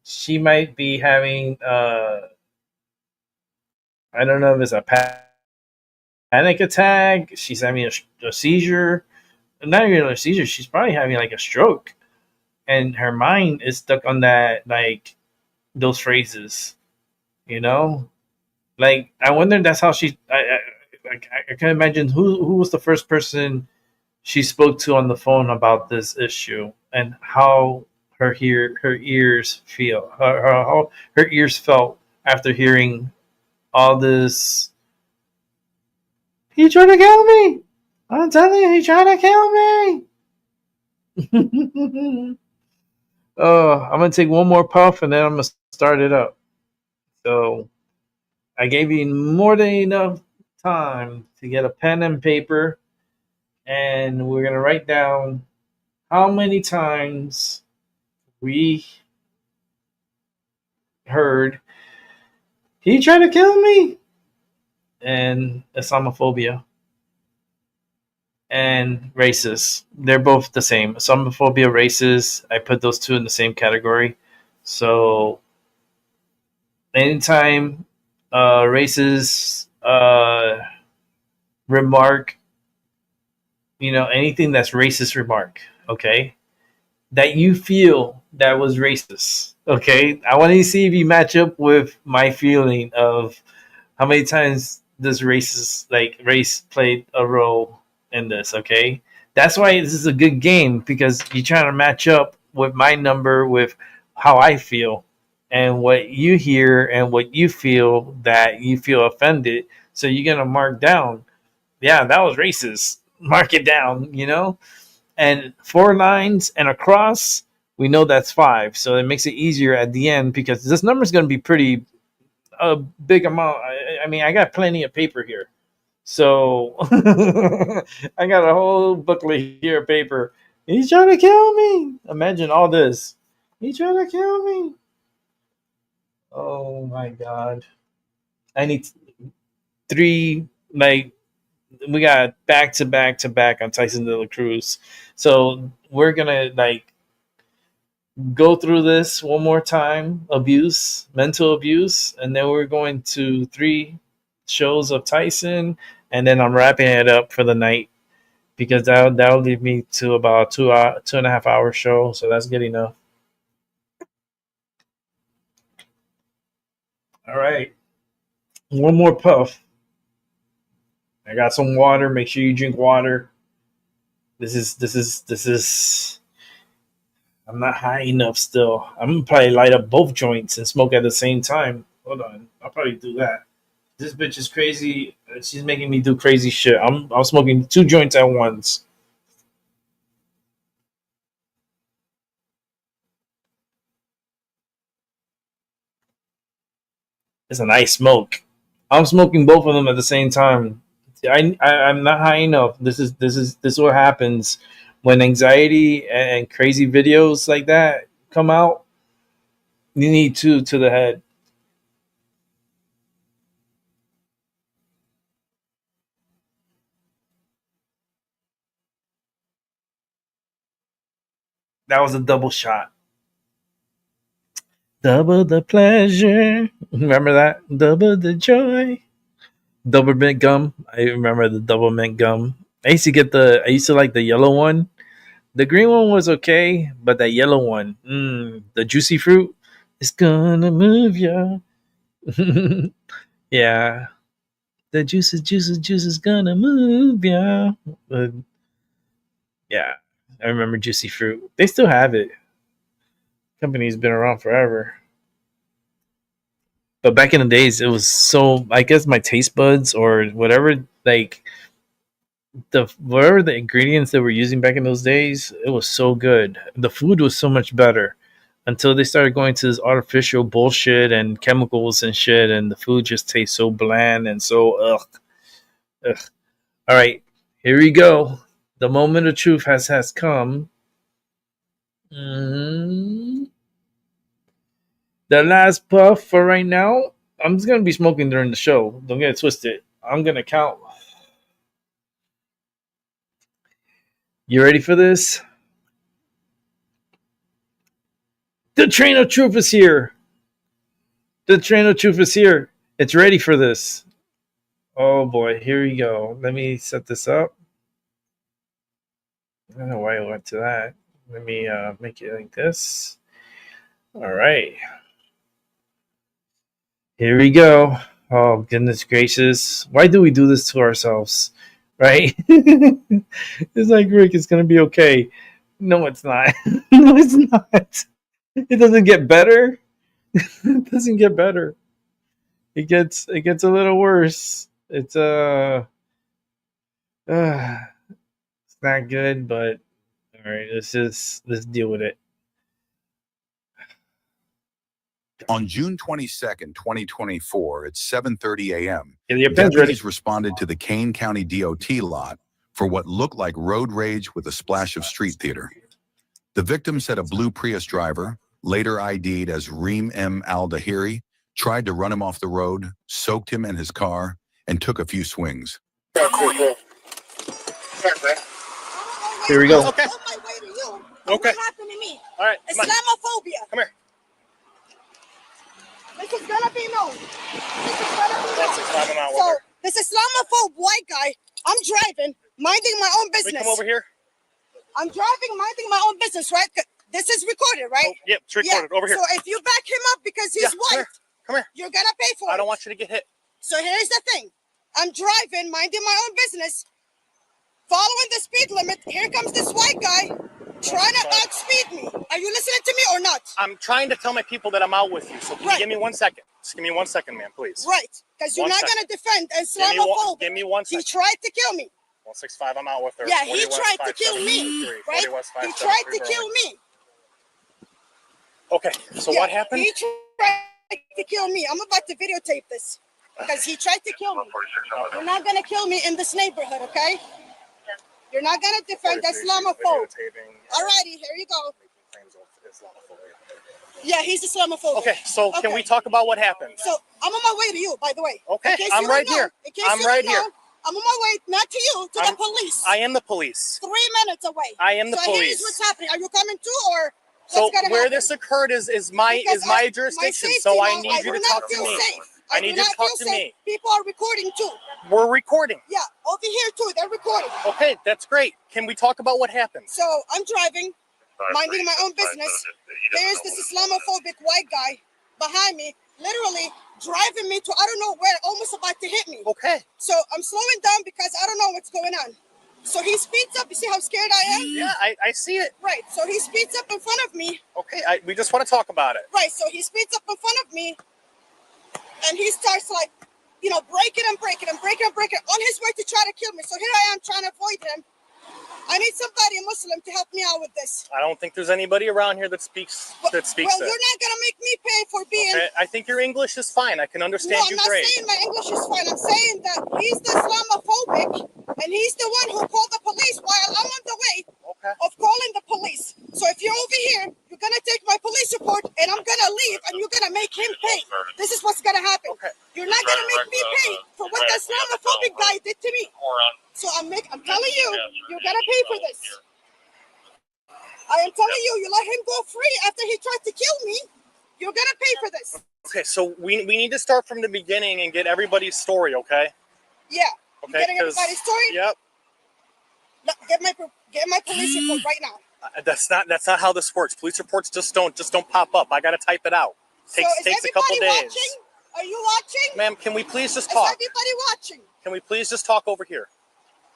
she might be having I don't know if it's a panic attack. She's having a seizure. Not even a seizure. She's probably having like a stroke, and her mind is stuck on that, like those phrases. Like I wonder if that's how she. I can imagine who was the first person she spoke to on the phone about this issue and how her ears feel, how her ears felt after hearing all this. He trying to kill me. I'm telling you, he trying to kill me. Oh, I'm gonna take one more puff and then I'm gonna start it up. So I gave you more than enough time to get a pen and paper, and we're gonna write down how many times we heard he tried to kill me and Islamophobia and racist. They're both the same. Islamophobia, racist. I put those two in the same category. So anytime racist remark, anything that's racist remark, okay, that you feel that was racist, okay, I want to see if you match up with my feeling of how many times does race played a role in this, okay? That's why this is a good game, because you're trying to match up with my number with how I feel and what you hear and what you feel that you feel offended. So you're going to mark down, yeah, that was racist. Mark it down, And 4 lines and a cross, we know that's 5. So it makes it easier at the end, because this number is going to be pretty a big amount. I mean, I got plenty of paper here. So I got a whole booklet here of paper. He's trying to kill me. Imagine all this. He's trying to kill me. Oh my God. I need 3, we got back to back to back on Tyson De La Cruz. So we're going to go through this one more time. Mental abuse. And then we're going to 3 shows of Tyson. And then I'm wrapping it up for the night, because that'll leave me to about 2.5 hour show. So that's good enough. All right. One more puff. I got some water. Make sure you drink water. This is I'm not high enough still. I'm gonna probably light up both joints and smoke at the same time. Hold on. I'll probably do that. This bitch is crazy. She's making me do crazy shit. I'm smoking 2 joints at once. It's a nice smoke. I'm smoking both of them at the same time. I'm not high enough. This is what happens when anxiety and crazy videos like that come out. You need 2 to the head. That was a double shot. Double the pleasure. Remember that? Double the joy. Double mint gum. I remember the double mint gum. I used to like the yellow one. The green one was okay, but that yellow one, the juicy fruit, is gonna move ya. Yeah. The juice is gonna move ya. Yeah. I remember juicy fruit. They still have it. Company's been around forever. But back in the days, it was so, I guess my taste buds or whatever, whatever the ingredients they were using back in those days, it was so good. The food was so much better until they started going to this artificial bullshit and chemicals and shit, and the food just tastes so bland and so ugh. All right, here we go. The moment of truth has come. The last puff for right now. I'm just gonna be smoking during the show. Don't get it twisted. I'm gonna count. You ready for this? The train of truth is here. The train of truth is here. It's ready for this. Oh boy, here we go. Let me set this up. I don't know why I went to that. Let me make it like this. All right. Here we go. Oh, goodness gracious. Why do we do this to ourselves? Right? It's like, Rick, it's going to be okay. No, it's not. No, it's not. It doesn't get better. It doesn't get better. it gets a little worse. It's it's not good, but all right, let's deal with it. On June 22nd, 2024, at 7:30 a.m., Yeah, deputies responded to the Kane County DOT lot for what looked like road rage with a splash of street theater. The victim said a blue Prius driver, later ID'd as Reem M. Al-Dahiri, tried to run him off the road, soaked him in his car, and took a few swings. Here we go. Okay. Okay. What happened to me? All right. Islamophobia. Come here. This is gonna be known. That's Islamophobe. So this Islamophobe white guy, I'm driving, minding my own business. Can we come over here? I'm driving, minding my own business, right? This is recorded, right? Oh, yep, it's recorded. Over here. So if you back him up because he's white, come here. You're gonna pay for it. I don't want you to get hit. So here's the thing. I'm driving, minding my own business, following the speed limit. Here comes this white guy trying to outspeed me. Are you listening to me or not? I'm trying to tell my people that I'm out with you. So can you give me 1 second? Just give me 1 second, man, please. Right. Because you're not going to defend Islamophobe. Give me 1 second. He tried to kill me. 165, I'm out with her. Yeah, he tried to kill me. Right? He tried to kill me. Okay, so what happened? He tried to kill me. I'm about to videotape this because he tried to kill me. You're not going to kill me in this neighborhood, okay? You're not going to defend Islamophobe. Alrighty, here you go. Yeah, he's Islamophobic. Okay, so can we talk about what happened? So I'm on my way to you, by the way. Okay, I'm right here. I'm right here. I'm on my way, not to you, to the police. I am the police. 3 minutes away. I am the police. So here's what's happening. Are you coming too, or so where this occurred is my jurisdiction. So I need you to talk to me. I need you to talk to me. People are recording too. We're recording. Yeah, over here too. They're recording. Okay, that's great. Can we talk about what happened? So I'm driving, minding my own business. There's this Islamophobic white guy behind me, literally driving me to I don't know where, almost about to hit me. Okay. So I'm slowing down because I don't know what's going on. So he speeds up. You see how scared I am? Yeah, I see it. Right. So he speeds up in front of me. Okay, we just want to talk about it. Right. So he speeds up in front of me, and he starts like, braking and braking and braking and braking on his way to try to kill me. So here I am trying to avoid him. I need somebody, a Muslim, to help me out with this. I don't think there's anybody around here that speaks Well, that. you're not gonna make me pay for being. Okay, I think your English is fine. I can understand you great. No, I'm not saying my English is fine. I'm saying that he's the Islamophobic, and he's the one who called the police while I'm on the way of calling the police. So if you're over here, you're gonna take my police report, and I'm gonna leave, and you're gonna make him pay. This is what's gonna happen. You're not gonna make me pay for what the Islamophobic guy did to me. So I'm telling you, you're gonna pay for this. I am telling you, you let him go free after he tried to kill me. You're gonna pay for this. Okay, so we need to start from the beginning and get everybody's story, okay? Yeah. Okay. You getting everybody's story? Yep. Get my police report right now. That's not how this works. Police reports just don't pop up. I gotta type it out. Takes a couple days. Watching? Are you watching? Ma'am, can we please just talk? Is everybody watching? Can we please just talk over here?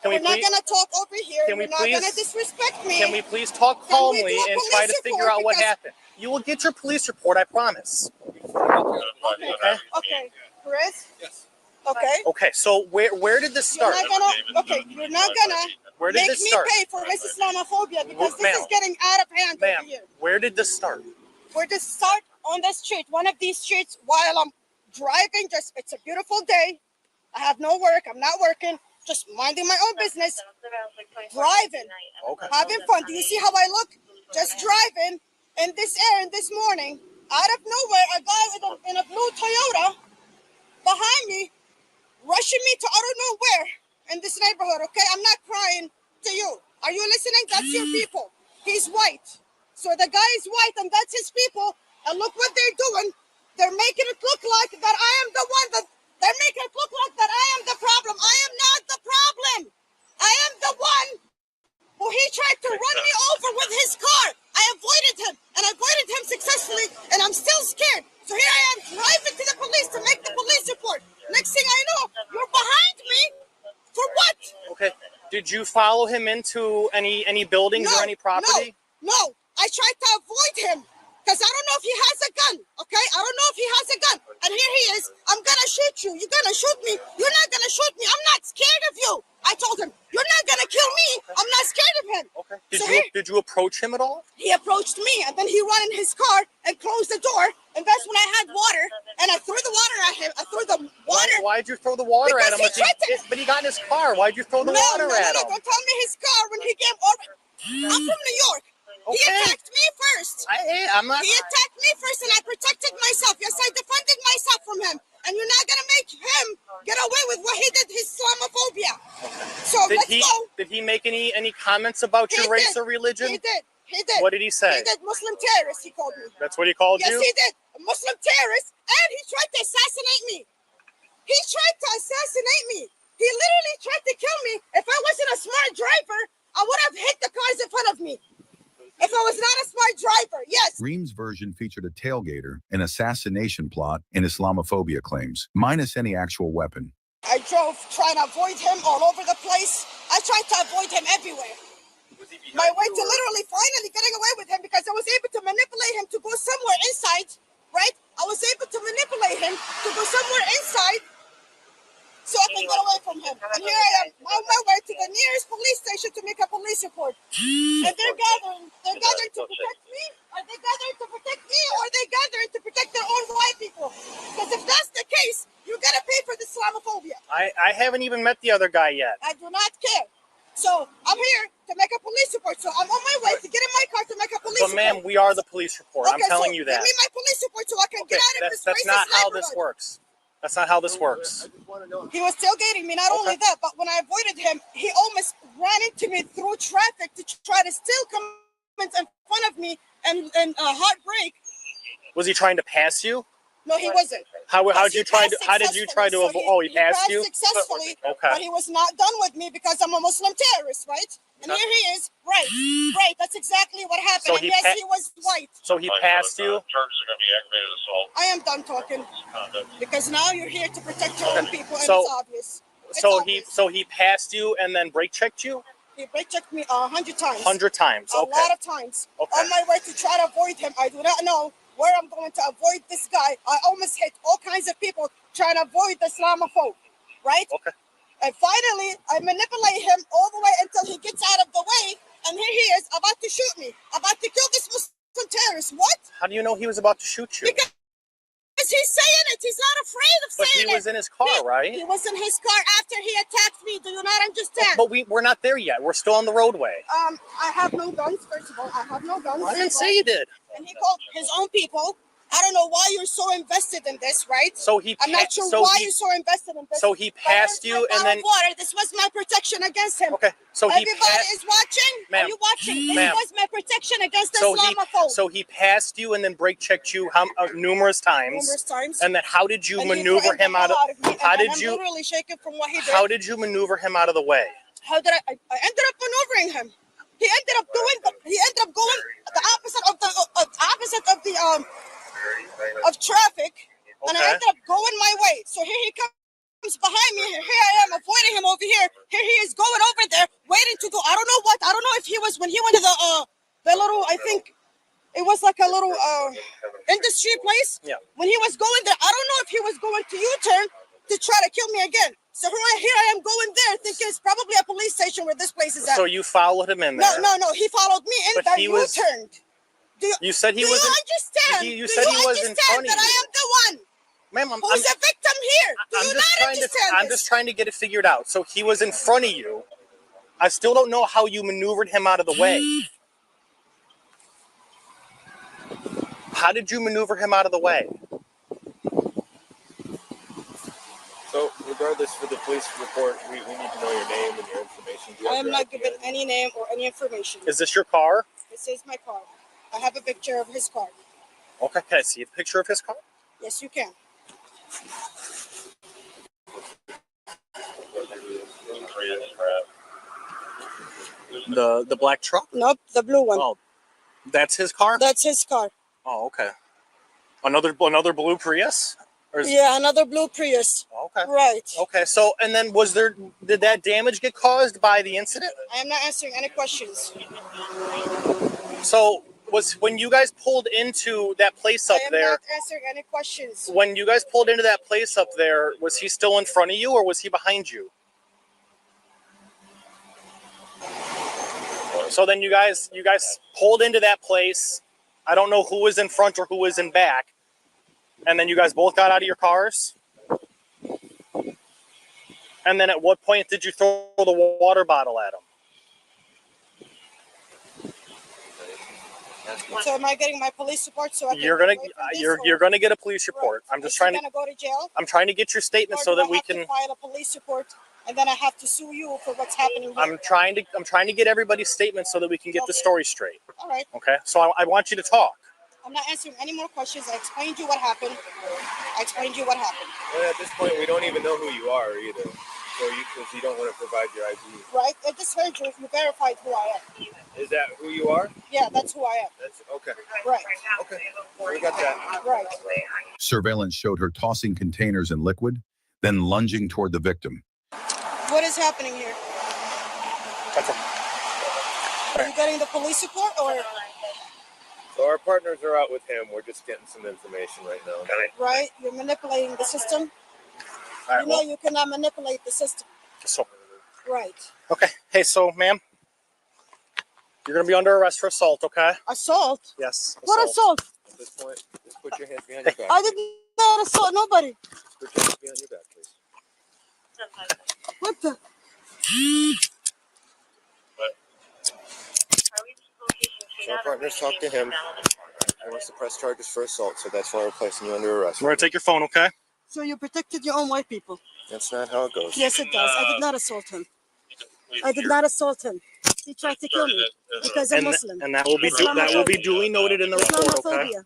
We're not going to talk over here. You're not going to disrespect me. Can we please talk calmly and try to figure out what happened? You will get your police report, I promise. Okay. Chris? Yes. Okay. Okay, so where did this start? You're not gonna make me pay for his Islamophobia because this is getting out of hand over here. Where did this start? Where did this start? On the street, one of these streets while I'm driving. It's a beautiful day. I have no work. I'm not working. Just minding my own business, driving, having fun. Do you see how I look? Just driving in this air this morning. Out of nowhere, a guy in a blue Toyota behind me, rushing me to I don't know where in this neighborhood, okay? I'm not crying to you. Are you listening? That's your people. He's white. So the guy is white and that's his people. And look what they're doing. They're making it look like that I am the one that... They're making it look like that I am the problem. I am not the problem. I am the one who he tried to run me over with his car. I avoided him, and I avoided him successfully, and I'm still scared. So here I am driving to the police to make the police report. Next thing I know, you're behind me. For what? Okay. Did you follow him into any buildings or any property? No. I tried to avoid him. Because I don't know if he has a gun, okay? I don't know if he has a gun. And here he is. I'm going to show gonna shoot me. You're not gonna shoot me. I'm not scared of you. I told him, you're not gonna kill me. I'm not scared of him. Okay. Did you approach him at all? He approached me, and then he ran in his car and closed the door. And that's when I had water, and I threw the water at him. I threw the water. Why'd you throw the water at him? But he got in his car. Why'd you throw the water at him? Don't tell me his car when he came over. I'm from New York. Okay. He attacked me first. I'm not. He attacked me first, and I protected myself. Yes, I defended myself from him. And you're not gonna make him get away with what he did, his Islamophobia. So let's go. Did he make any comments about your race or religion? He did. He did. What did he say? He did. Muslim terrorist, he called me. That's what he called you? Yes, he did. A Muslim terrorist, and he tried to assassinate me. He tried to assassinate me. He literally tried to kill me. If I wasn't a smart driver, I would have hit the cars in front of me. If I was not a smart driver, yes. Ream's version featured a tailgater, an assassination plot, and Islamophobia claims, minus any actual weapon. I drove trying to avoid him all over the place. I tried to avoid him everywhere. My way to literally finally getting away with him because I was able to manipulate him to go somewhere inside, right? I was able to manipulate him to go somewhere inside so I can get away from him. And here I am on my way to the nearest police station to make a police report. And they're gathering to protect me? Are they gathering to protect me, or are they gathering to protect their own white people? Because if that's the case, you gotta pay for the Islamophobia. I haven't even met the other guy yet. I do not care. So I'm here to make a police report. So I'm on my way to get in my car to make a police report. But ma'am, we are the police report. Okay, I'm telling you that. Give me my police report so I can get out of this That's racist not how neighborhood. this works. That's not how this works. He was tailgating me. Not only that, but when I avoided him, he almost ran into me through traffic to try to still come in front of me and heartbreak. Was he trying to pass you? No, he wasn't. How did you try to avoid? Oh, he passed you? Successfully, Okay. but he was not done with me because I'm a Muslim terrorist, right? And here he is, right. That's exactly what happened. So and yes, he was white. So he passed you? Charges are going to be aggravated assault. I am done talking because now you're here to protect your own people, and So- it's obvious. So he passed you and then brake checked you? He brake checked me 100 times. 100 times. A Okay. lot of times. Okay. On my way to try to avoid him, I do not know where I'm going to avoid this guy. I almost hit all kinds of people trying to avoid the Islamophobe, right? Okay. And finally, I manipulate him all the way until he gets out of the way, and here he is about to shoot me, about to kill this Muslim terrorist. What? How do you know he was about to shoot you? Because he's saying it. He's not afraid of But saying it. he was in his car, right? He was in his car after he attacked me. Do you not understand? But we're not there yet. We're still on the roadway. I have no guns, first of all. I have no guns. I didn't say you did. And he called his own people. I don't know why you're so invested in this, right? So he I'm not sure why you're so invested in this. So he passed you and then water. This was my protection against him. Okay. So he everybody is watching. Ma'am. Are you watching? This Ma'am. was my protection against the so Islamophobe. he passed you and then brake checked you numerous times. Numerous times. And then how did you And maneuver him out of me. how And did I'm you literally shaking from what he did. how did you maneuver him out of the way? How did I ended up maneuvering him. He ended up going the opposite of the of traffic, and I ended up going my way. So here he comes behind me. Here I am avoiding him over here. Here he is going over there, waiting to go. I don't know what. I don't know if he was when he went to the little. I think it was like a little industry place. Yeah. When he was going there, I don't know if he was going to U-turn to try to kill me again. So here I am going there, thinking it's probably a police station where this place is at. So you followed him in there. No. He followed me in But there. he was- U-turned. You said he Do was. you understand? You Do said you he was in understand front of that you. I am the one Ma'am, who's a victim here? Do you not understand I'm just trying to get it figured out. So he was in front of you. I still don't know how you maneuvered him out of the way. How did you maneuver him out of the way? So, regardless, for the police report, we need to know your name and your information. Do you I have am your not ID? giving any name or any information. Is this your car? This is my car. I have a picture of his car. Okay, can I see a picture of his car? Yes, you can. The black truck? Nope, the blue one. Oh, that's his car? That's his car. Oh, okay. Another blue Prius? Yeah, another blue Prius. Okay. Right. Okay, so, and then did that damage get caused by the incident? I am not answering any questions. So, Was when you guys pulled into that place up there. I am not answering any questions. When you guys pulled into that place up there, was he still in front of you or was he behind you? So then you guys pulled into that place. I don't know who was in front or who was in back. And then you guys both got out of your cars. And then at what point did you throw the water bottle at him? So am I getting my police report? So I can You're gonna get a police report. Right. I'm just trying to. Gonna go to jail? I'm trying to get your statement so that we can file a police report, and then I have to sue you for what's happening here. I'm trying to get everybody's statement so that we can get the story straight. All right. Okay. So I want you to talk. I'm not answering any more questions. I explained you what happened. And at this point, we don't even know who you are either. So because you don't want to provide your ID. Right. I just heard you. You verified who I am. Is that who you are? Yeah, that's who I am. That's okay. Right. Okay. We got that. Right. Surveillance showed her tossing containers in liquid, then lunging toward the victim. What is happening here? Are you getting the police report or? So our partners are out with him. We're just getting some information right now. Right. You're manipulating the system. Right, You cannot manipulate the system. So. Right. Okay. Hey, so ma'am, you're gonna be under arrest for assault. Okay. Assault? Yes. What assault? At this point, just put your hands behind your back. I did not assault nobody. Put your hands behind your back, please. What the? So our partners talk to him. He wants to press charges for assault, so that's why we're placing you under arrest. We're gonna take your phone, okay? So you protected your own white people? That's not how it goes. Yes, it does. I did not assault him. I did not assault him. He tried to kill me because I'm Muslim. And that will be duly noted in the report, okay? Islamophobia.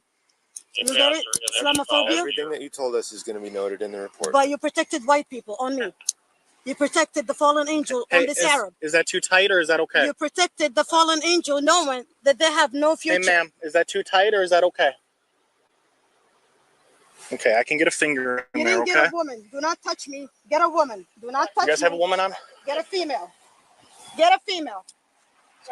You got it? Islamophobia? Everything that you told us is going to be noted in the report. But you protected white people on me. You protected the fallen angel on this Arab. Is that too tight or is that okay? You protected the fallen angel knowing that they have no future. Hey, ma'am, is that too tight or is that okay? Okay, I can get a finger in there, okay? Get a woman. Do not touch me. Get a woman. Do not touch me. You guys have a woman on? Get a female. Get a female.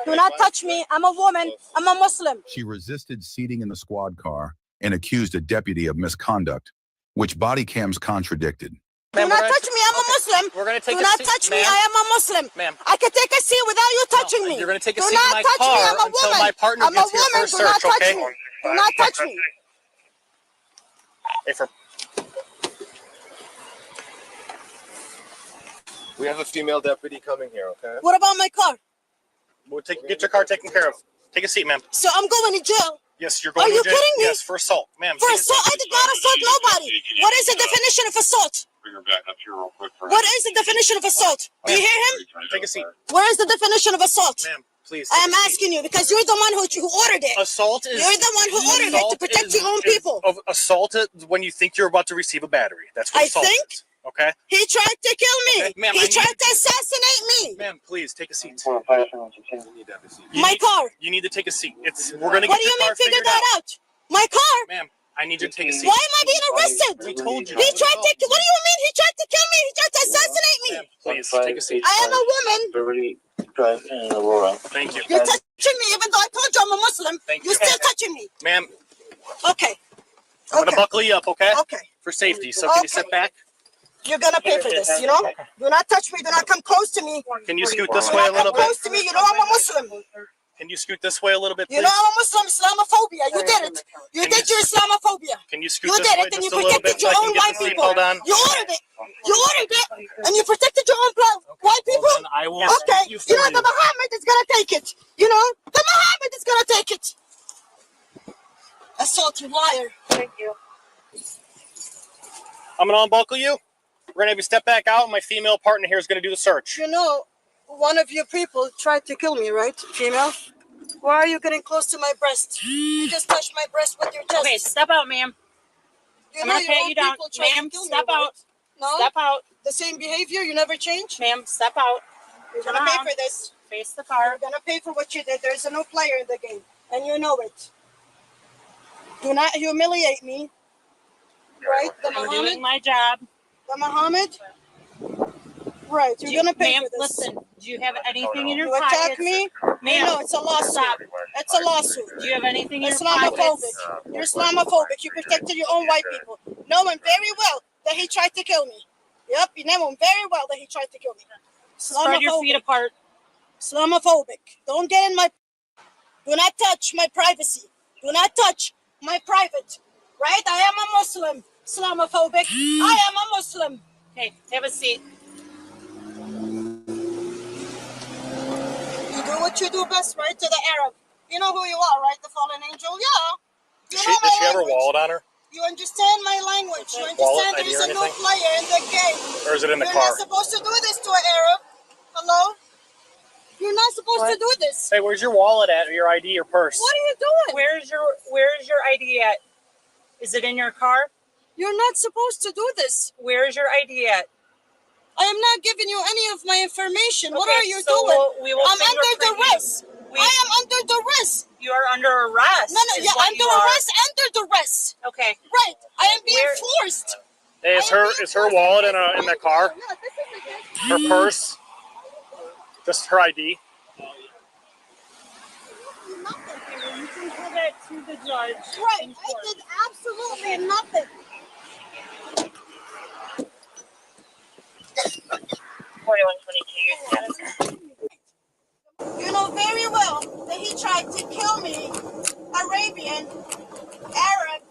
Do not touch me. I'm a woman. I'm a Muslim. She resisted seating in the squad car and accused a deputy of misconduct, which body cams contradicted. Do not touch me. I'm a Muslim. We're going to take Do not touch me. I am a Muslim. Ma'am. I can take a seat without you touching me. You're going to take a Do seat in my not touch me. car I'm a until woman. my partner I'm gets a here woman. for a Do not search, touch okay? me. Do not touch me. Hey, for We have a female deputy coming here, okay? What about my car? We'll get your car taken care of. Take a seat, ma'am. So I'm going to jail. Yes, you're going to jail. Are you kidding me? Yes, for assault, ma'am. For assault? I did not assault nobody. What is the definition of assault? Bring her back up here real quick. What is the definition of assault? Do you hear him? Take a seat. Where is the definition of assault? Ma'am, please. I am asking you because you're the one who ordered it. Assault is. You're the one who ordered it to protect your own people. Assault is when you think you're about to receive a battery. That's what assault is. Okay. He tried to kill me. Okay, ma'am, he tried to assassinate me. Ma'am, please take a seat. My car. You need to take a seat. We're gonna. What do you mean? Figure that out. My car. Ma'am, I need you to take a seat. Why am I being arrested? We told you. He tried to. What do you mean? He tried to kill me. He tried to assassinate me. Ma'am, please take a seat. I am a woman. Thank you. You're touching me, even though I told you I'm a Muslim. You're still touching me. Ma'am. Okay. I'm gonna buckle you up, okay? Okay. For safety. So can you sit back? You're gonna pay for this, you know? Do not touch me. Do not come close to me. Can you scoot this way a little bit? Come close to me. You know I'm a Muslim. Can you scoot this way a little bit, please? You know I'm a Muslim. Islamophobia. You did it. You did your Islamophobia. Can you scoot You this did way it, and you just a little bit protected so your I can own get white the people. seatbelt on? You ordered it. You ordered it, and you protected your own white people. Well, then I will okay. you You know the Muhammad is gonna take it. You know the Muhammad is gonna take it. Assault, you liar. Thank you. I'm gonna unbuckle you. We're gonna have you step back out, and my female partner here is gonna do the search. You know, one of your people tried to kill me, right? Female? Why are you getting close to my breast? You just touched my breast with your chest. Okay, step out, ma'am. You know your own people tried to Ma'am, kill me, step right? out. No? Step out. The same behavior? You never change? Ma'am, step out. You're gonna pay for this. Face the car. You're gonna pay for what you did. There's no player in the game, and you know it. Do not humiliate me. Right? The I'm Muhammad? doing my job. The Muhammad? Right, you're gonna pay for this. Listen, do you have anything in your You pockets? attack me, Ma'am, no, it's a lawsuit. Stop. It's a lawsuit. Do you have anything in your Islamophobic. pockets? You're Islamophobic. You protected your own white people. Knowing very well that he tried to kill me. Yep, you know very well that he tried to kill me. Spread your feet apart. Islamophobic. Don't get in my... Do not touch my privacy. Do not touch my private. Right? I am a Muslim. Islamophobic. I am a Muslim. Okay, have a seat. You do what you do best, right? To the Arab. You know who you are, right? The fallen angel? Yeah. Does she have her wallet on her? You understand my language. You Wallet, understand ID there's or a new anything? player in the game. Or is it in the You're car? not supposed to do this to an Arab. Hello? You're not supposed to do this. Hey, where's your wallet at, or your ID or purse? What are you doing? Where's your ID at? Is it in your car? You're not supposed to do this. Where's your ID at? I am not giving you any of my information. What Okay, are you so doing? we will I'm under fingerprint duress. you. I am under duress. You are under arrest. No, yeah, under arrest, under duress. Okay. Right. I am being forced. Hey, is her wallet in the car? Her purse? Just her ID? You can give it to the judge. Right. I did absolutely nothing. You know very well that he tried to kill me, Arabian, Arab.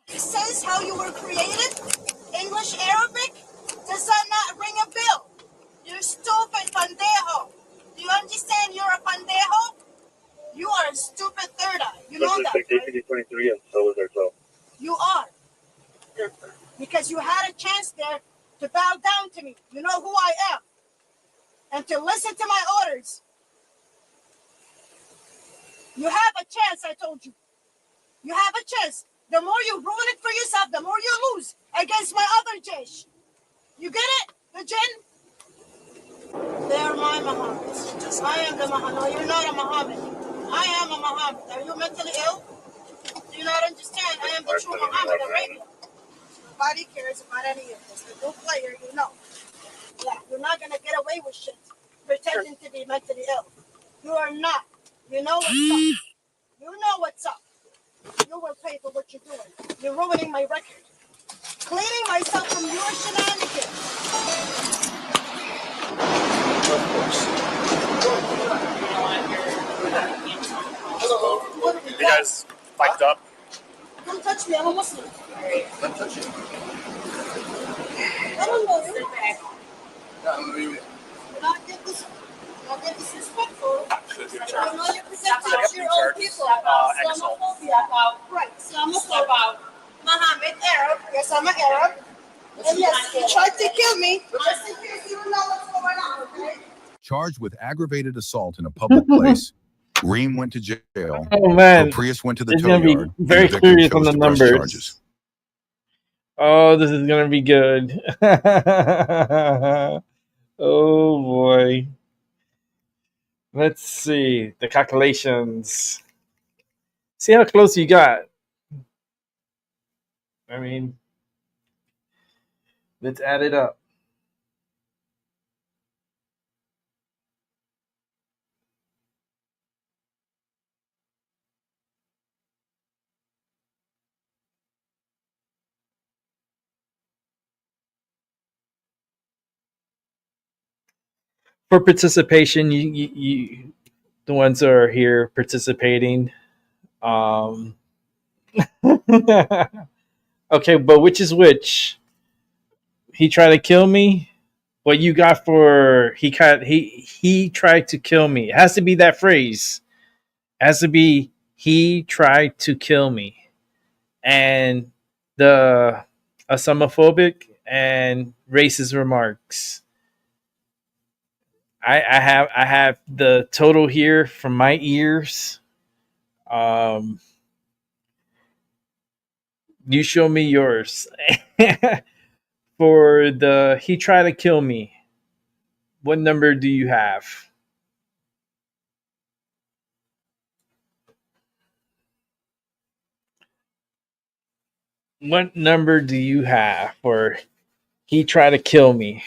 He says how you were created, English, Arabic. Does that not ring a bell? You're stupid, pandejo. Do you understand you're a pandejo? You are a stupid third eye. You know that, right? 23 and so is there 12. You are. Because you had a chance there to bow down to me. You know who I am. And to listen to my orders. You have a chance, I told you. You have a chance. The more you ruin it for yourself, the more you lose against my other Jesh. You get it? The jinn? They are my Muhammads. I am the Muhammad. No, you're not a Muhammad. I am a Muhammad. Are you mentally ill? Do you not understand? I am the true Muhammad Arabia. Nobody cares about any of this. The new player, you know. Yeah, you're not going to get away with shit. Pretending to be mentally ill. You are not. You know what's up. You know what's up. You will pay for what you're doing. You're ruining my record. Cleaning myself from your shenanigans. Of course. You guys mic'd up? Don't touch me. I'm a Muslim. Don't touch you. I don't know you. No, Not get disrespectful. I know you're Step protecting your own people. Islamophobia. Right. Islamophobia. Muhammad, Arab. Yes, I'm an Arab. And yes, he tried to kill me. Just in case you don't know what's going on, okay? Charged with aggravated assault in a public place, Reem went to jail. Oh man, Prius went to the it's tow gonna be yard. very and the victim curious on chose the to press numbers. charges. Oh, this is gonna be good. Oh boy. Let's see the calculations. See how close you got. I mean, let's add it up. For participation, you the ones that are here participating. Okay, but which is which? He tried to kill me. What you got for he tried to kill me? It has to be that phrase. It has to be he tried to kill me, and the Islamophobic and racist remarks. I have the total here from my ears. You show me yours. For the he tried to kill me. What number do you have? What number do you have for he tried to kill me?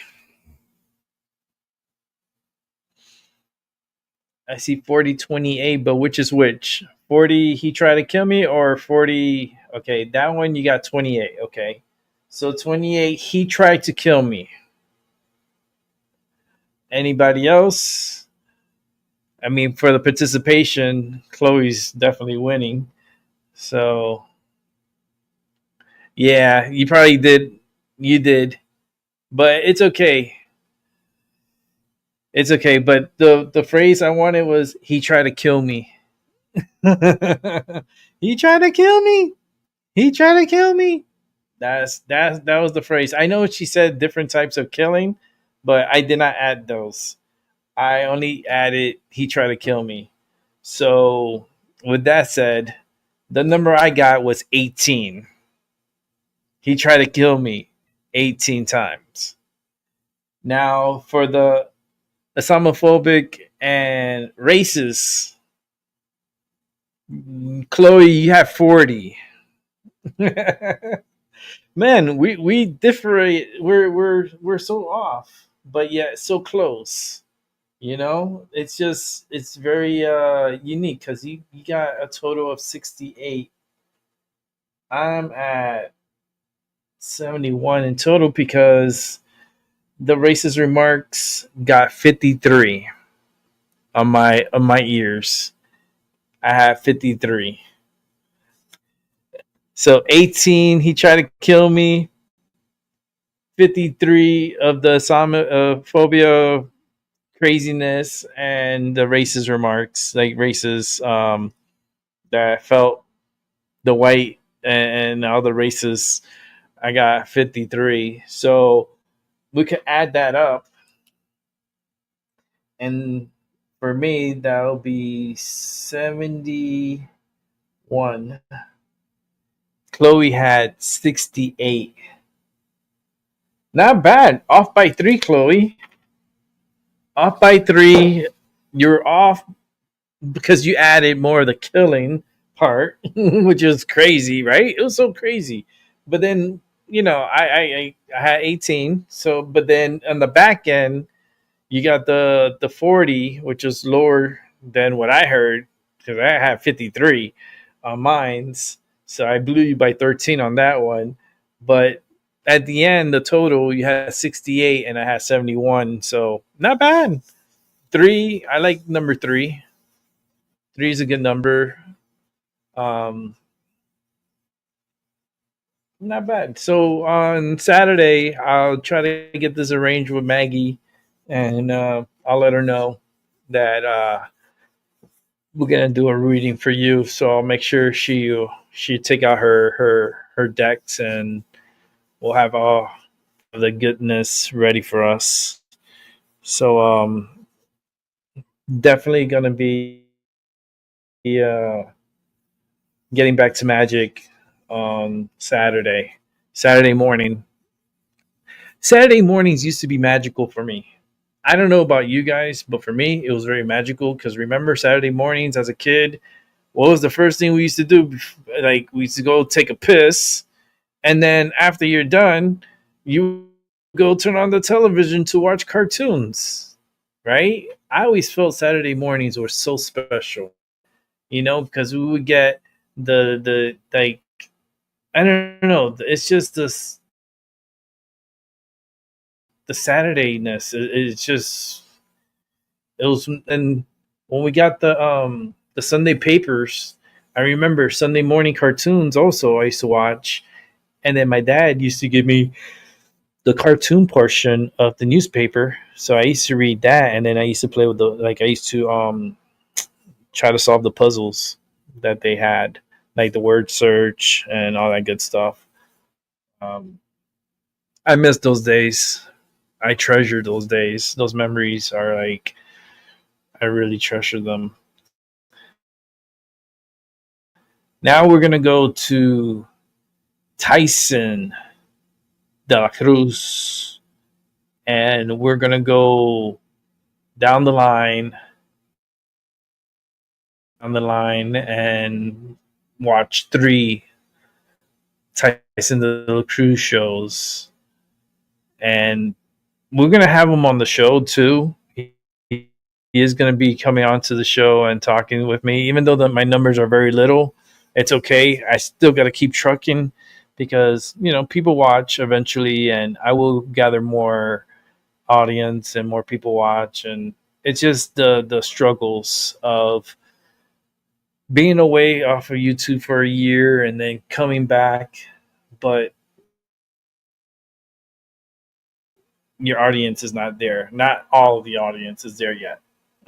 I see 4028, but which is which? 40, he tried to kill me, or 40? Okay, that one you got 28. Okay. So 28, he tried to kill me. Anybody else? I mean, for the participation, Chloe's definitely winning. So, yeah, you probably did. You did. But it's okay. It's okay. But the phrase I wanted was, he tried to kill me. He tried to kill me. He tried to kill me. That was the phrase. I know she said different types of killing, but I did not add those. I only added, he tried to kill me. So with that said, the number I got was 18. He tried to kill me 18 times. Now for the Islamophobic and racist, Chloe, you have 40. Man, we differ. We're so off, but yet so close. You know, it's very unique because you got a total of 68. I'm at 71 in total because the racist remarks got 53 on my ears. I have 53. So 18, he tried to kill me. 53 of the Islamophobia craziness and the racist remarks, like racist that I felt the white and all the races. I got 53. So we could add that up. And for me, that'll be 71. Chloe had 68. Not bad. Off by 3, Chloe. Off by 3. You're off because you added more of the killing part, which is crazy, right? It was so crazy. But then, I had 18. So, but then on the back end, you got the 40, which is lower than what I heard because I had 53 on mine's. So I blew you by 13 on that one. But at the end, the total, you had 68 and I had 71. So not bad. 3, I like number 3. 3 is a good number. Um, Not bad. So on Saturday, I'll try to get this arranged with Maggie, and I'll let her know that we're gonna do a reading for you. So I'll make sure she take out her decks, and we'll have all of the goodness ready for us. So definitely gonna be uh, getting back to Magic on Saturday morning. Saturday mornings used to be magical for me. I don't know about you guys, but for me, it was very magical because remember Saturday mornings as a kid, what was the first thing we used to do? Like, we used to go take a piss, and then after you're done, you go turn on the television to watch cartoons, right? I always felt Saturday mornings were so special, because we would get the like, I don't know, it's just this the Saturdayness. It's just, it was. And when we got the Sunday papers, I remember Sunday morning cartoons also I used to watch, and then my dad used to give me the cartoon portion of the newspaper, so I used to read that, and then I used to play with I used to try to solve the puzzles that they had, like the word search and all that good stuff. I miss those days. I treasure those days. Those memories are like, I really treasure them. Now we're gonna go to Tyson de la Cruz, and we're gonna go down the line, and watch 3 Tyson de la Cruz shows, and we're gonna have him on the show too. is going to be coming onto the show and talking with me. Even though my numbers are very little, it's okay. I still got to keep trucking because, people watch eventually, and I will gather more audience and more people watch. And it's just the struggles of being away off of YouTube for a year and then coming back, but your audience is not there. Not all of the audience is there yet.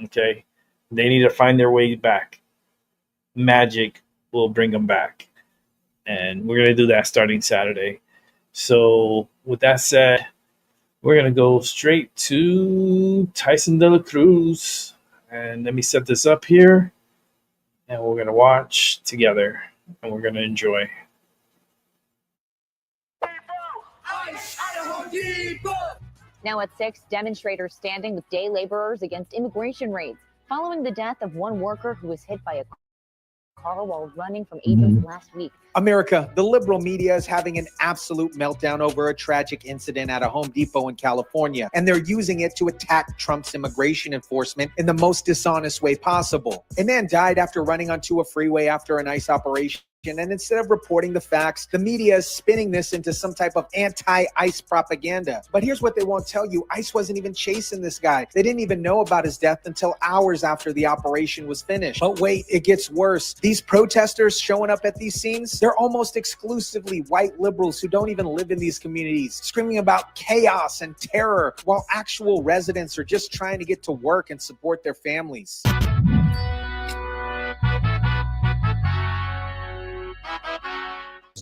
Okay. They need to find their way back. Magic will bring them back. And we're going to do that starting Saturday. So with that said, we're going to go straight to Tyson De La Cruz. And let me set this up here. And we're going to watch together. And we're going to enjoy. Now at 6, demonstrators standing with day laborers against immigration raids following the death of one worker who was hit by a car while running from agents last week. America, the liberal media is having an absolute meltdown over a tragic incident at a Home Depot in California, and they're using it to attack Trump's immigration enforcement in the most dishonest way possible. A man died after running onto a freeway after an ICE operation. And instead of reporting the facts, the media is spinning this into some type of anti-ICE propaganda. But here's what they won't tell you. ICE wasn't even chasing this guy. They didn't even know about his death until hours after the operation was finished. But wait, it gets worse. These protesters showing up at these scenes, they're almost exclusively white liberals who don't even live in these communities, screaming about chaos and terror, while actual residents are just trying to get to work and support their families.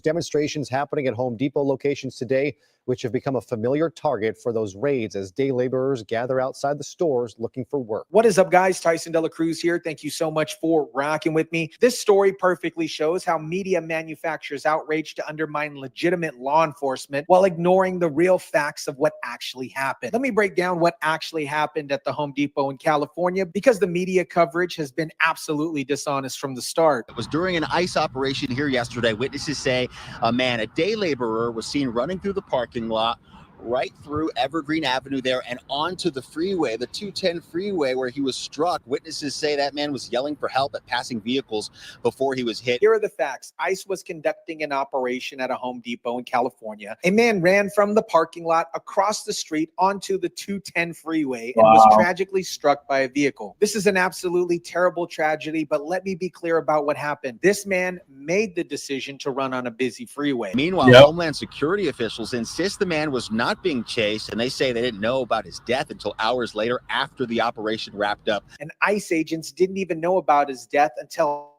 Demonstrations happening at Home Depot locations today, which have become a familiar target for those raids as day laborers gather outside the stores looking for work. What is up, guys? Tyson De La Cruz here. Thank you so much for rocking with me. This story perfectly shows how media manufactures outrage to undermine legitimate law enforcement while ignoring the real facts of what actually happened. Let me break down what actually happened at the Home Depot in California, because the media coverage has been absolutely dishonest from the start. It was during an ICE operation here yesterday. Witnesses say a day laborer, was seen running through the parking lot right through Evergreen Avenue there and onto the freeway, the 210 freeway, where he was struck. Witnesses say that man was yelling for help at passing vehicles before he was hit. Here are the facts. ICE was conducting an operation at a Home Depot in California. A man ran from the parking lot across the street onto the 210 freeway and was tragically struck by a vehicle. This is an absolutely terrible tragedy, but let me be clear about what happened. This man made the decision to run on a busy freeway. Meanwhile, Homeland Security officials insist the man was not being chased, and they say they didn't know about his death until hours later after the operation wrapped up. And ICE agents didn't even know about his death until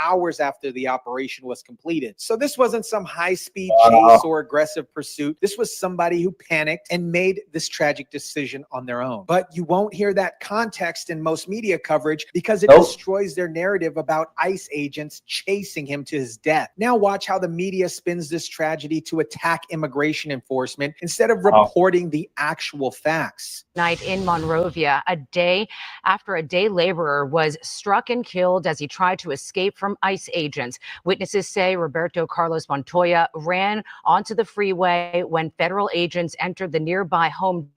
hours after the operation was completed. So this wasn't some high-speed chase or aggressive pursuit. This was somebody who panicked and made this tragic decision on their own. But you won't hear that context in most media coverage because it destroys their narrative about ICE agents chasing him to his death. Now watch how the media spins this tragedy to attack immigration enforcement instead of reporting the actual facts. Night in Monrovia, a day after a day laborer was struck and killed as he tried to escape from ICE agents. Witnesses say Roberto Carlos Montoya ran onto the freeway when federal agents entered the nearby Home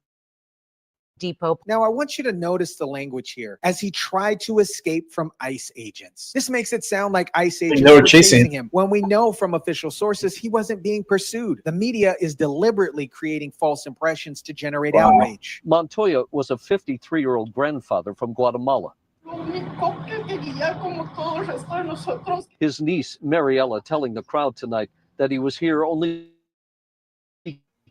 Depot. Now, I want you to notice the language here. As he tried to escape from ICE agents. This makes it sound like ICE agents were chasing him, when we know from official sources he wasn't being pursued. The media is deliberately creating false impressions to generate outrage. Montoya was a 53-year-old grandfather from Guatemala. His niece, Mariella, telling the crowd tonight that he was here only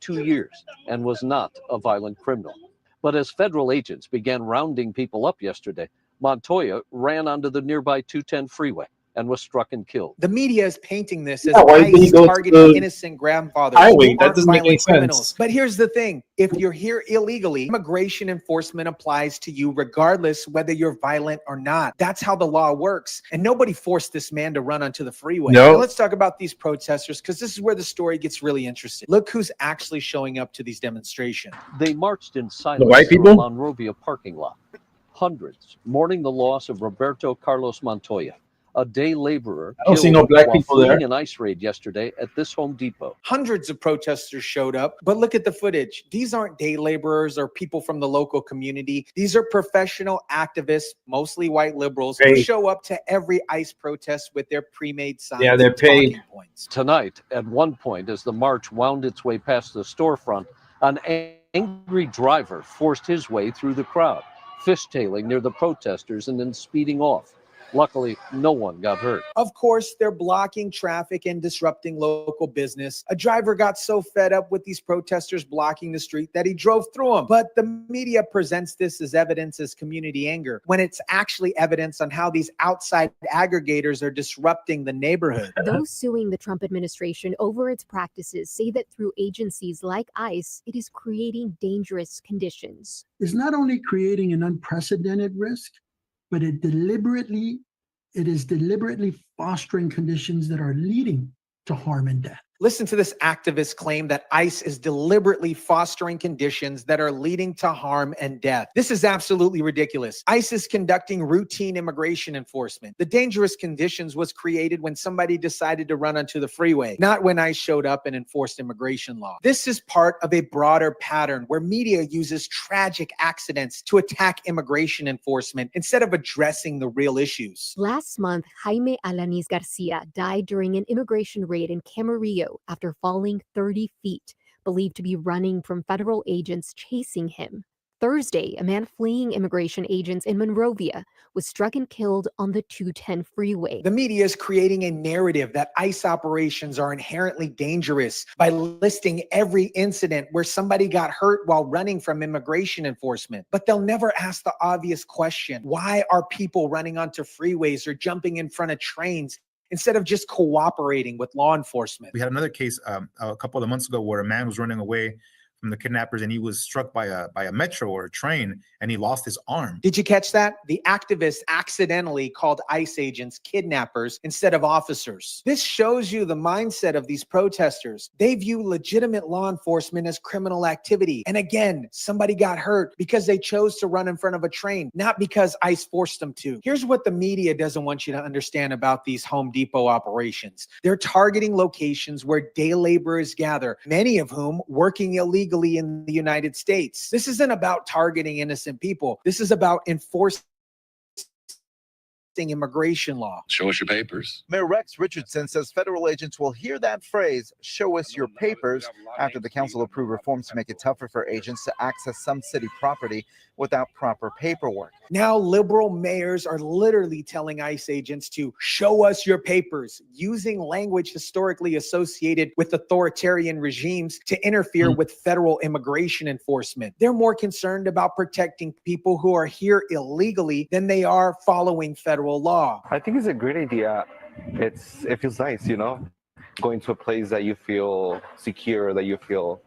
2 years and was not a violent criminal. But as federal agents began rounding people up yesterday, Montoya ran onto the nearby 210 freeway and was struck and killed. The media is painting this as ICE targeting innocent grandfathers who aren't violent criminals. But here's the thing. If you're here illegally, immigration enforcement applies to you regardless whether you're violent or not. That's how the law works. And nobody forced this man to run onto the freeway. Now let's talk about these protesters, because this is where the story gets really interesting. Look who's actually showing up to these demonstrations. They marched in silence through a Monrovia parking lot. Hundreds mourning the loss of Roberto Carlos Montoya, a day laborer I don't see killed no black while people there. fleeing an ICE raid yesterday at this Home Depot. Hundreds of protesters showed up, but look at the footage. These aren't day laborers or people from the local community. These are professional activists, mostly white liberals, who show up to every ICE protest with their pre-made signs Yeah, they're and paid. talking points. Tonight, at one point, as the march wound its way past the storefront, an angry driver forced his way through the crowd, fishtailing near the protesters and then speeding off. Luckily, no one got hurt. Of course, they're blocking traffic and disrupting local business. A driver got so fed up with these protesters blocking the street that he drove through them. But the media presents this as evidence as community anger, when it's actually evidence on how these outside aggregators are disrupting the neighborhood. Those suing the Trump administration over its practices say that through agencies like ICE, it is creating dangerous conditions. It's not only creating an unprecedented risk, but it is deliberately fostering conditions that are leading to harm and death. Listen to this activist claim that ICE is deliberately fostering conditions that are leading to harm and death. This is absolutely ridiculous. ICE is conducting routine immigration enforcement. The dangerous conditions was created when somebody decided to run onto the freeway, not when ICE showed up and enforced immigration law. This is part of a broader pattern where media uses tragic accidents to attack immigration enforcement instead of addressing the real issues. Last month, Jaime Alanis Garcia died during an immigration raid in Camarillo after falling 30 feet, believed to be running from federal agents chasing him. Thursday, a man fleeing immigration agents in Monrovia was struck and killed on the 210 freeway. The media is creating a narrative that ICE operations are inherently dangerous by listing every incident where somebody got hurt while running from immigration enforcement. But they'll never ask the obvious question: why are people running onto freeways or jumping in front of trains instead of just cooperating with law enforcement? We had another case a couple of months ago where a man was running away from the kidnappers and he was struck by a metro or a train and he lost his arm. Did you catch that? The activists accidentally called ICE agents kidnappers instead of officers. This shows you the mindset of these protesters. They view legitimate law enforcement as criminal activity. And again, somebody got hurt because they chose to run in front of a train, not because ICE forced them to. Here's what the media doesn't want you to understand about these Home Depot operations. They're targeting locations where day laborers gather, many of whom working illegally in the United States. This isn't about targeting innocent people. This is about enforcing immigration law. Show us your papers. Mayor Rex Richardson says federal agents will hear that phrase, show us your papers, after the council approved reforms to make it tougher for agents to access some city property without proper paperwork. Now, liberal mayors are literally telling ICE agents to show us your papers, using language historically associated with authoritarian regimes to interfere with federal immigration enforcement. They're more concerned about protecting people who are here illegally than they are following federal law. I think it's a great idea. It feels nice, going to a place that you feel secure, that you feel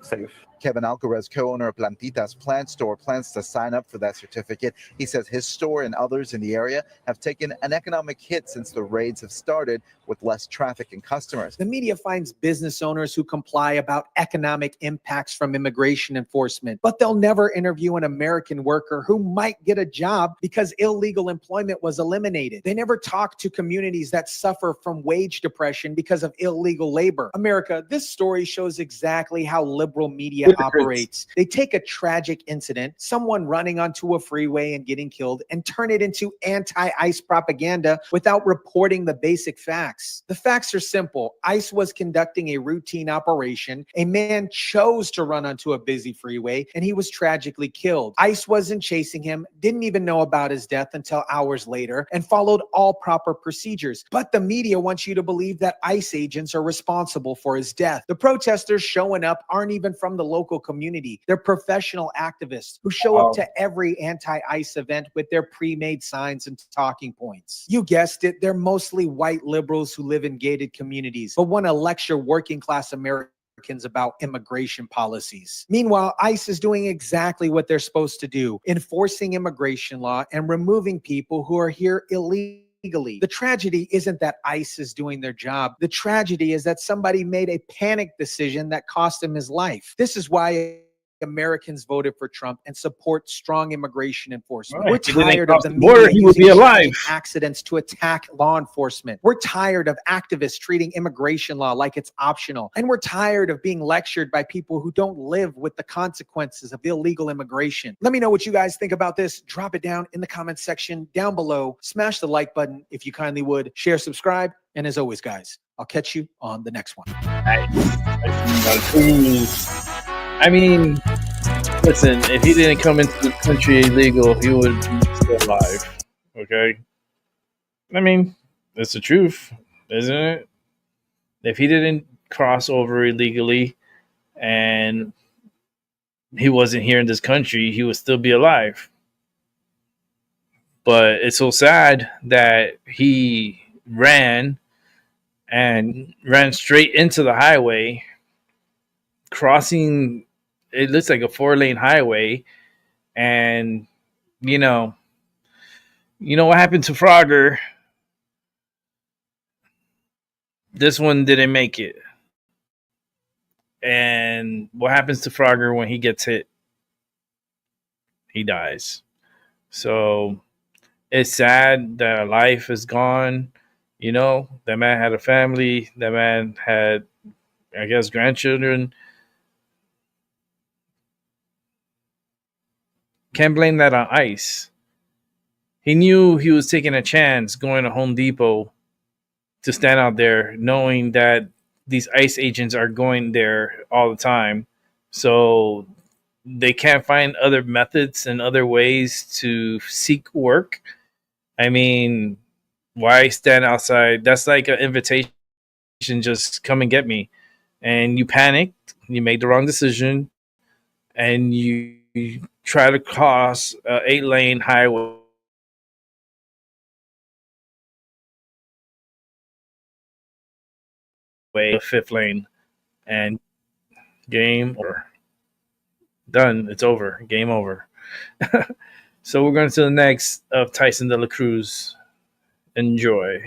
safe. Kevin Alcaraz, co-owner of Plantita's plant store, plans to sign up for that certificate. He says his store and others in the area have taken an economic hit since the raids have started, with less traffic and customers. The media finds business owners who comply about economic impacts from immigration enforcement, but they'll never interview an American worker who might get a job because illegal employment was eliminated. They never talk to communities that suffer from wage depression because of illegal labor. America, this story shows exactly how liberal media operates. They take a tragic incident, someone running onto a freeway and getting killed, and turn it into anti-ICE propaganda without reporting the basic facts. The facts are simple. ICE was conducting a routine operation. A man chose to run onto a busy freeway, and he was tragically killed. ICE wasn't chasing him, didn't even know about his death until hours later, and followed all proper procedures. But the media wants you to believe that ICE agents are responsible for his death. The protesters showing up aren't even from the local community. They're professional activists who show up to every anti-ICE event with their pre-made signs and talking points. You guessed it, they're mostly white liberals who live in gated communities, but want to lecture working class Americans about immigration policies. Meanwhile, ICE is doing exactly what they're supposed to do, enforcing immigration law and removing people who are here illegally. The tragedy isn't that ICE is doing their job. The tragedy is that somebody made a panic decision that cost him his life. This is why Americans voted for Trump and support strong immigration enforcement. Right. We're If he didn't tired of cross the the border, media he would be using alive. tragic accidents to attack law enforcement. We're tired of activists treating immigration law like it's optional. And we're tired of being lectured by people who don't live with the consequences of illegal immigration. Let me know what you guys think about this. Drop it down in the comments section down below. Smash the like button if you kindly would. Share, subscribe. And as always, guys, I'll catch you on the next one. I mean, listen, if he didn't come into the country illegal, he would be still alive. Okay? I mean, that's the truth, isn't it? If he didn't cross over illegally and he wasn't here in this country, he would still be alive. But it's so sad that he ran straight into the highway, crossing, it looks like a 4-lane highway. And, you know what happened to Frogger? This one didn't make it. And what happens to Frogger when he gets hit? He dies. So it's sad that a life is gone. That man had a family. That man had, I guess, grandchildren. Can't blame that on ICE. He knew he was taking a chance going to Home Depot to stand out there, knowing that these ICE agents are going there all the time. So they can't find other methods and other ways to seek work. I mean, why stand outside? That's like an invitation, just come and get me. And you panicked, you made the wrong decision, and you try to cross an 8-lane highway, a 5th lane, and game over. Done. It's over. Game over. So we're going to the next of Tyson De La Cruz. Enjoy.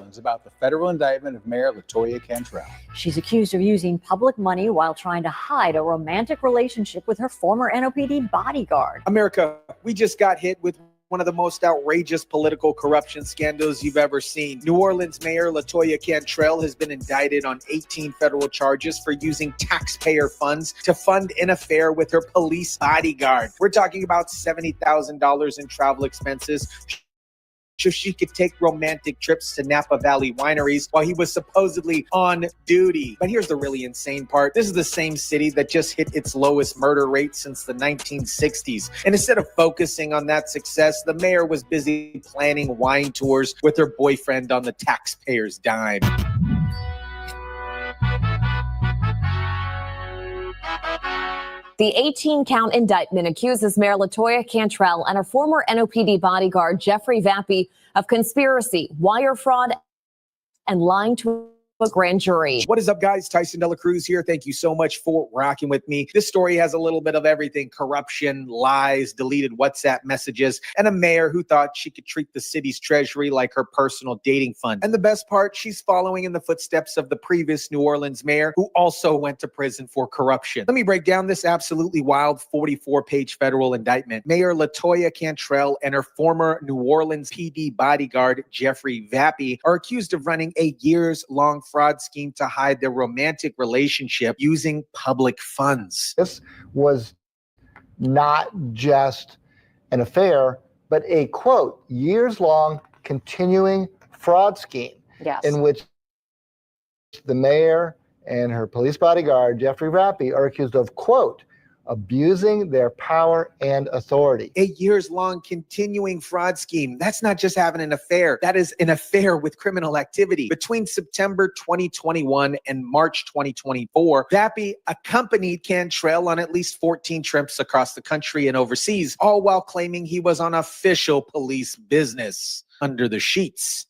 It's about the federal indictment of Mayor LaToya Cantrell. She's accused of using public money while trying to hide a romantic relationship with her former NOPD bodyguard. America, we just got hit with one of the most outrageous political corruption scandals you've ever seen. New Orleans Mayor LaToya Cantrell has been indicted on 18 federal charges for using taxpayer funds to fund an affair with her police bodyguard. We're talking about $70,000 in travel expenses so she could take romantic trips to Napa Valley wineries while he was supposedly on duty. But here's the really insane part. This is the same city that just hit its lowest murder rate since the 1960s. And instead of focusing on that success, the mayor was busy planning wine tours with her boyfriend on the taxpayer's dime. The 18-count indictment accuses Mayor LaToya Cantrell and her former NOPD bodyguard, Jeffrey Vappy, of conspiracy, wire fraud, and lying to a grand jury. What is up, guys? Tyson De La Cruz here. Thank you so much for rocking with me. This story has a little bit of everything: corruption, lies, deleted WhatsApp messages, and a mayor who thought she could treat the city's treasury like her personal dating fund. And the best part, she's following in the footsteps of the previous New Orleans mayor, who also went to prison for corruption. Let me break down this absolutely wild 44-page federal indictment. Mayor LaToya Cantrell and her former New Orleans PD bodyguard, Jeffrey Vappy, are accused of running a years-long fraud scheme to hide their romantic relationship using public funds. This was not just an affair, but a, quote, years-long continuing fraud scheme in which the mayor and her police bodyguard, Jeffrey Vappy, are accused of, quote, abusing their power and authority. A years-long continuing fraud scheme. That's not just having an affair. That is an affair with criminal activity. Between September 2021 and March 2024, Vappy accompanied Cantrell on at least 14 trips across the country and overseas, all while claiming he was on official police business under the sheets.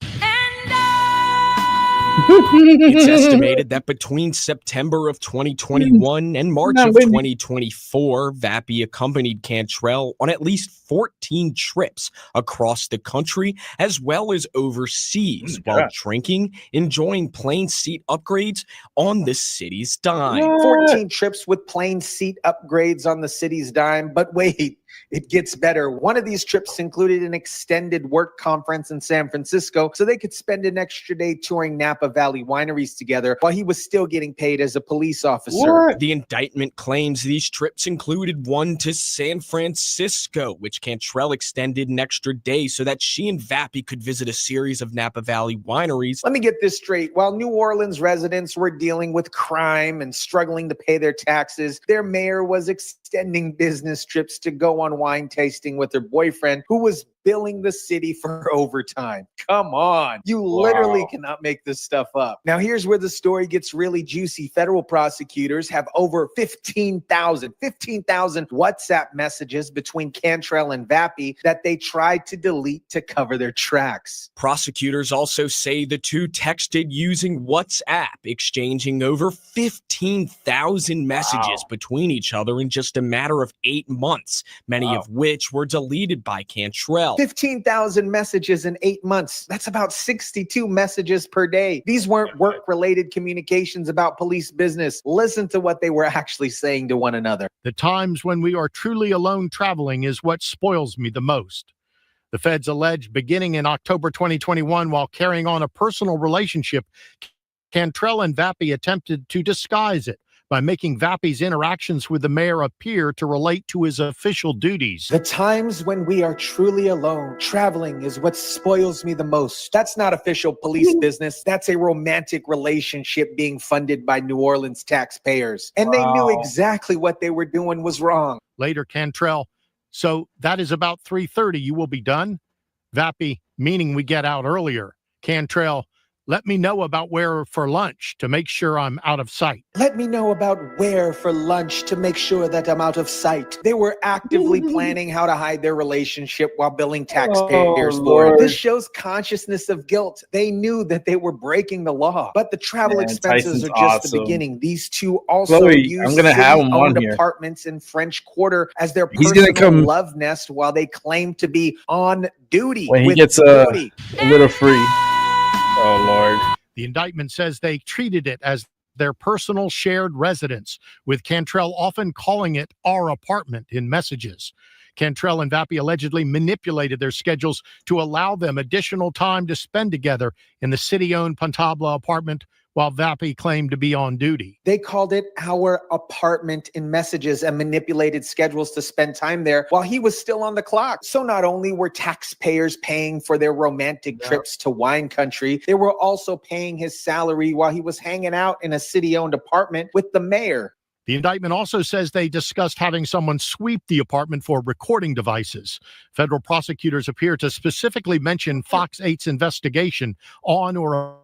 It's estimated that between September of 2021 and March of 2024, Vappy accompanied Cantrell on at least 14 trips across the country as well as overseas while drinking, enjoying plane seat upgrades on the city's dime. 14 trips with plane seat upgrades on the city's dime. But wait, it gets better. One of these trips included an extended work conference in San Francisco so they could spend an extra day touring Napa Valley wineries together while he was still getting paid as a police officer. The indictment claims these trips included one to San Francisco, which Cantrell extended an extra day so that she and Vappy could visit a series of Napa Valley wineries. Let me get this straight. While New Orleans residents were dealing with crime and struggling to pay their taxes, their mayor was extending business trips to go on wine tasting with her boyfriend, who was billing the city for overtime. Come on. You literally cannot make this stuff up. Now, here's where the story gets really juicy. Federal prosecutors have over 15,000 WhatsApp messages between Cantrell and Vappy that they tried to delete to cover their tracks. Prosecutors also say the two texted using WhatsApp, exchanging over 15,000 messages between each other in just a matter of 8 months, many of which were deleted by Cantrell. 15,000 messages in 8 months. That's about 62 messages per day. These weren't work-related communications about police business. Listen to what they were actually saying to one another. The times when we are truly alone traveling is what spoils me the most. The feds allege beginning in October 2021, while carrying on a personal relationship, Cantrell and Vappy attempted to disguise it by making Vappy's interactions with the mayor appear to relate to his official duties. The times when we are truly alone traveling is what spoils me the most. That's not official police business. That's a romantic relationship being funded by New Orleans taxpayers. And they knew exactly what they were doing was wrong. Later, Cantrell, so that is about 3:30. You will be done? Vappy, meaning we get out earlier. Cantrell, let me know about where for lunch to make sure I'm out of sight. Let me know about where for lunch to make sure that I'm out of sight. They were actively planning how to hide their relationship while billing taxpayers for it. This shows consciousness of guilt. They knew that they were breaking the law, but the travel expenses are just the beginning. These two also use city-owned apartments in French Quarter as their personal love nest while they claim to be on duty. When he gets a little free. Oh, Lord. The indictment says they treated it as their personal shared residence, with Cantrell often calling it our apartment in messages. Cantrell and Vappy allegedly manipulated their schedules to allow them additional time to spend together in the city-owned Pontabla apartment while Vappy claimed to be on duty. They called it our apartment in messages and manipulated schedules to spend time there while he was still on the clock. So not only were taxpayers paying for their romantic trips to wine country, they were also paying his salary while he was hanging out in a city-owned apartment with the mayor. The indictment also says they discussed having someone sweep the apartment for recording devices. Federal prosecutors appear to specifically mention Fox 8's investigation on or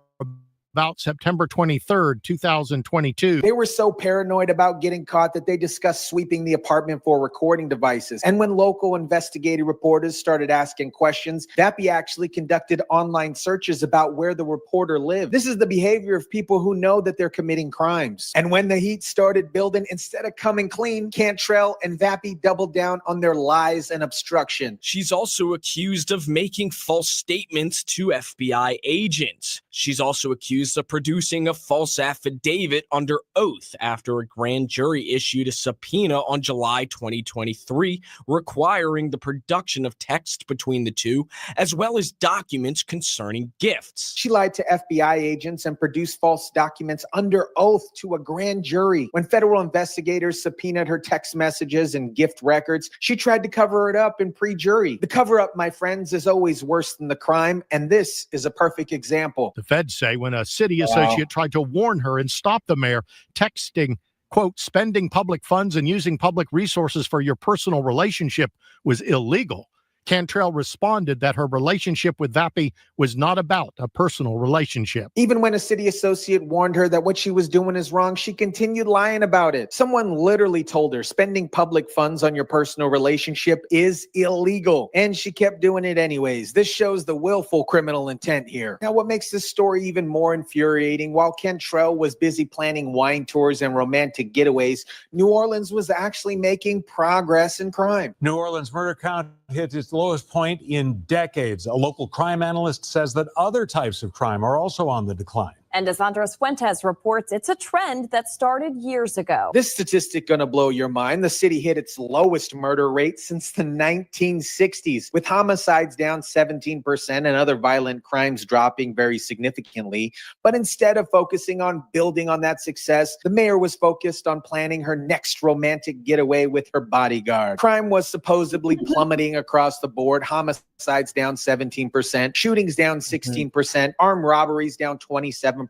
about September 23rd, 2022. They were so paranoid about getting caught that they discussed sweeping the apartment for recording devices. And when local investigative reporters started asking questions, Vappy actually conducted online searches about where the reporter lived. This is the behavior of people who know that they're committing crimes. And when the heat started building, instead of coming clean, Cantrell and Vappy doubled down on their lies and obstruction. She's also accused of making false statements to FBI agents. She's also accused of producing a false affidavit under oath after a grand jury issued a subpoena on July 2023 requiring the production of text between the two, as well as documents concerning gifts. She lied to FBI agents and produced false documents under oath to a grand jury. When federal investigators subpoenaed her text messages and gift records, she tried to cover it up in pre-jury. The cover-up, my friends, is always worse than the crime, and this is a perfect example. The feds say when a city associate tried to warn her and stop the mayor, texting, quote, spending public funds and using public resources for your personal relationship was illegal. Cantrell responded that her relationship with Vapi was not about a personal relationship. Even when a city associate warned her that what she was doing is wrong, she continued lying about it. Someone literally told her spending public funds on your personal relationship is illegal, and she kept doing it anyways. This shows the willful criminal intent here. Now, what makes this story even more infuriating, while Cantrell was busy planning wine tours and romantic getaways, New Orleans was actually making progress in crime. New Orleans murder count hit its lowest point in decades. A local crime analyst says that other types of crime are also on the decline. And as Andres Fuentes reports, it's a trend that started years ago. This statistic gonna blow your mind. The city hit its lowest murder rate since the 1960s, with homicides down 17% and other violent crimes dropping very significantly. But instead of focusing on building on that success, the mayor was focused on planning her next romantic getaway with her bodyguard. Crime was supposedly plummeting across the board. Homicides down 17%, shootings down 16%, armed robberies down 27%,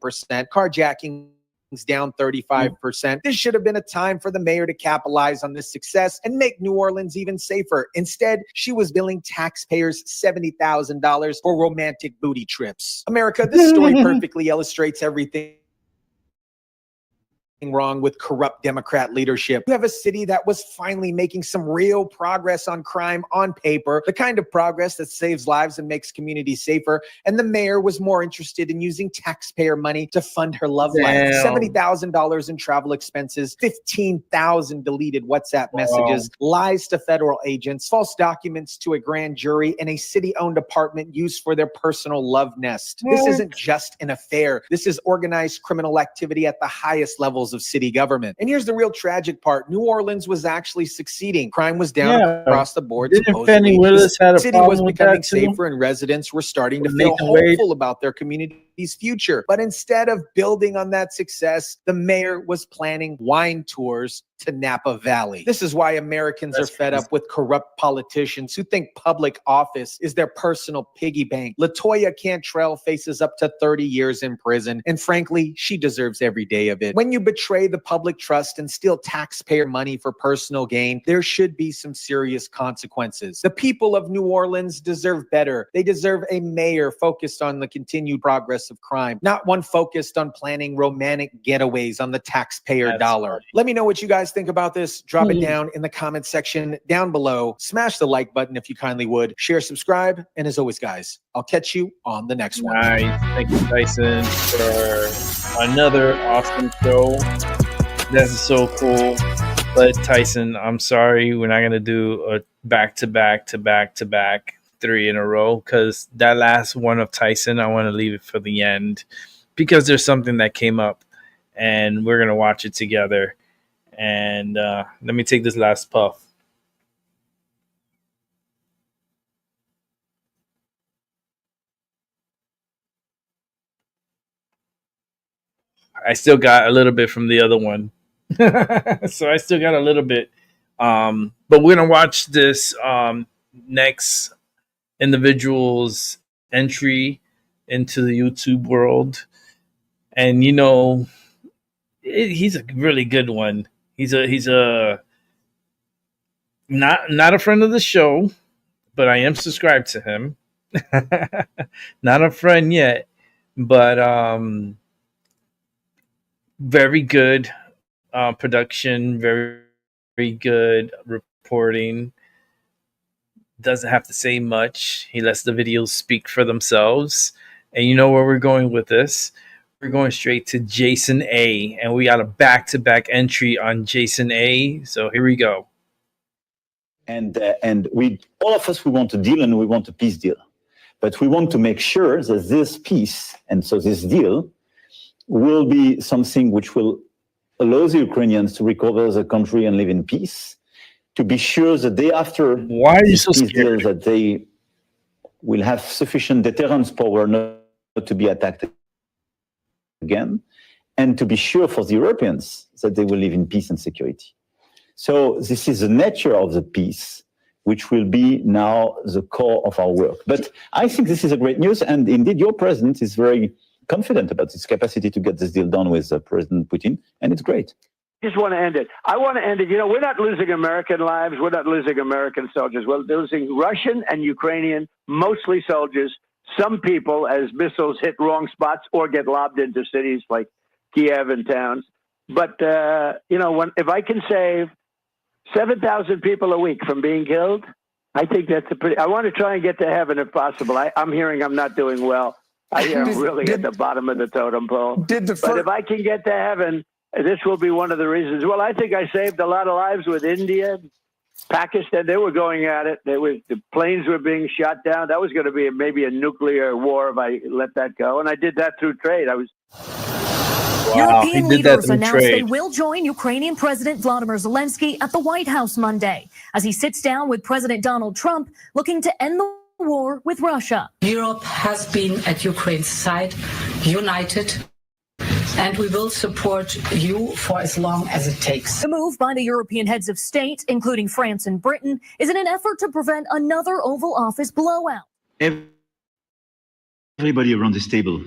carjacking down 35%. This should have been a time for the mayor to capitalize on this success and make New Orleans even safer. Instead, she was billing taxpayers $70,000 for romantic booty trips. America, this story perfectly illustrates everything wrong with corrupt Democrat leadership. You have a city that was finally making some real progress on crime on paper, the kind of progress that saves lives and makes communities safer. And the mayor was more interested in using taxpayer money to fund her love life. $70,000 in travel expenses, 15,000 deleted WhatsApp messages, lies to federal agents, false documents to a grand jury, and a city-owned apartment used for their personal love nest. This isn't just an affair. This is organized criminal activity at the highest levels of city government. And here's the real tragic part. New Orleans was actually succeeding. Crime was down across the board. Didn't Fannie Willis had a city problem was with becoming that too? safer and residents were starting to With feel Nathan hopeful Wade? about their community's future. But instead of building on that success, the mayor was planning wine tours to Napa Valley. This is why Americans are fed up with corrupt politicians who think public office is their personal piggy bank. LaToya Cantrell faces up to 30 years in prison, and frankly, she deserves every day of it. When you betray the public trust and steal taxpayer money for personal gain, there should be some serious consequences. The people of New Orleans deserve better. They deserve a mayor focused on the continued progress of crime, not one focused on planning romantic getaways on the taxpayer dollar. Let me know what you guys think about this. Drop it down in the comment section down below. Smash the like button if you kindly would. Share, subscribe, and as always, guys, I'll catch you on the next one. Nice. Thank you, Tyson, for another awesome show. That's so cool. But Tyson, I'm sorry, we're not gonna do a back-to-back 3 in a row, because that last one of Tyson, I want to leave it for the end, because there's something that came up, and we're gonna watch it together. And let me take this last puff. I still got a little bit from the other one. So I still got a little bit. But we're going to watch this next individual's entry into the YouTube world. And, you know, he's a really good one. He's a not a friend of the show, but I am subscribed to him. Not a friend yet, but very good production, very, very good reporting. Doesn't have to say much. He lets the videos speak for themselves. And you know where we're going with this? We're going straight to Jason A. And we got a back-to-back entry on Jason A. So here we go. And we, all of us, we want a deal and we want a peace deal. But we want to make sure that this peace, and so this deal, will be something which will allow the Ukrainians to recover the country and live in peace, to be sure that day after this peace deal that they will have sufficient deterrence power not to be attacked again, and to be sure for the Europeans that they will live in peace and security. So this is the nature of the peace, which will be now the core of our work. But I think this is a great news, and indeed your president is very confident about his capacity to get this deal done with President Putin, and it's great. just want to end it. I want to end it. You know, we're not losing American lives. We're not losing American soldiers. We're losing Russian and Ukrainian, mostly soldiers. Some people, as missiles hit wrong spots or get lobbed into cities like Kiev and towns. But, you know, if I can save 7,000 people a week from being killed, I think that's I want to try and get to heaven if possible. I'm hearing I'm not doing well. I hear I'm really at the bottom of the totem pole. But if I can get to heaven, this will be one of the reasons. Well, I think I saved a lot of lives with India, Pakistan. They were going at it. The planes were being shot down. That was going to be maybe a nuclear war if I let that go. And I did that through trade. European leaders announced they will join Ukrainian President Vladimir Zelensky at the White House Monday as he sits down with President Donald Trump, looking to end the war with Russia. Europe has been at Ukraine's side, united, and we will support you for as long as it takes. The move by the European heads of state, including France and Britain, is in an effort to prevent another Oval Office blowout. Everybody around this table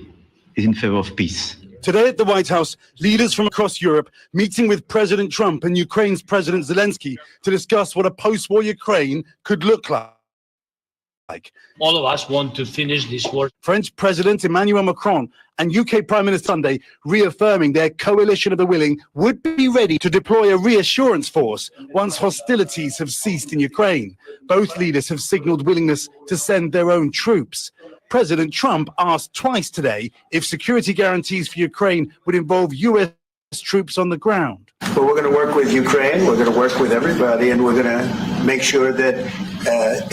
is in favor of peace. Today at the White House, leaders from across Europe meeting with President Trump and Ukraine's President Zelensky to discuss what a post-war Ukraine could look like. All of us want to finish this war. French President Emmanuel Macron and UK Prime Minister Sunday reaffirming their coalition of the willing would be ready to deploy a reassurance force once hostilities have ceased in Ukraine. Both leaders have signaled willingness to send their own troops. President Trump asked twice today if security guarantees for Ukraine would involve U.S. troops on the ground. But we're going to work with Ukraine, we're going to work with everybody, and we're going to make sure that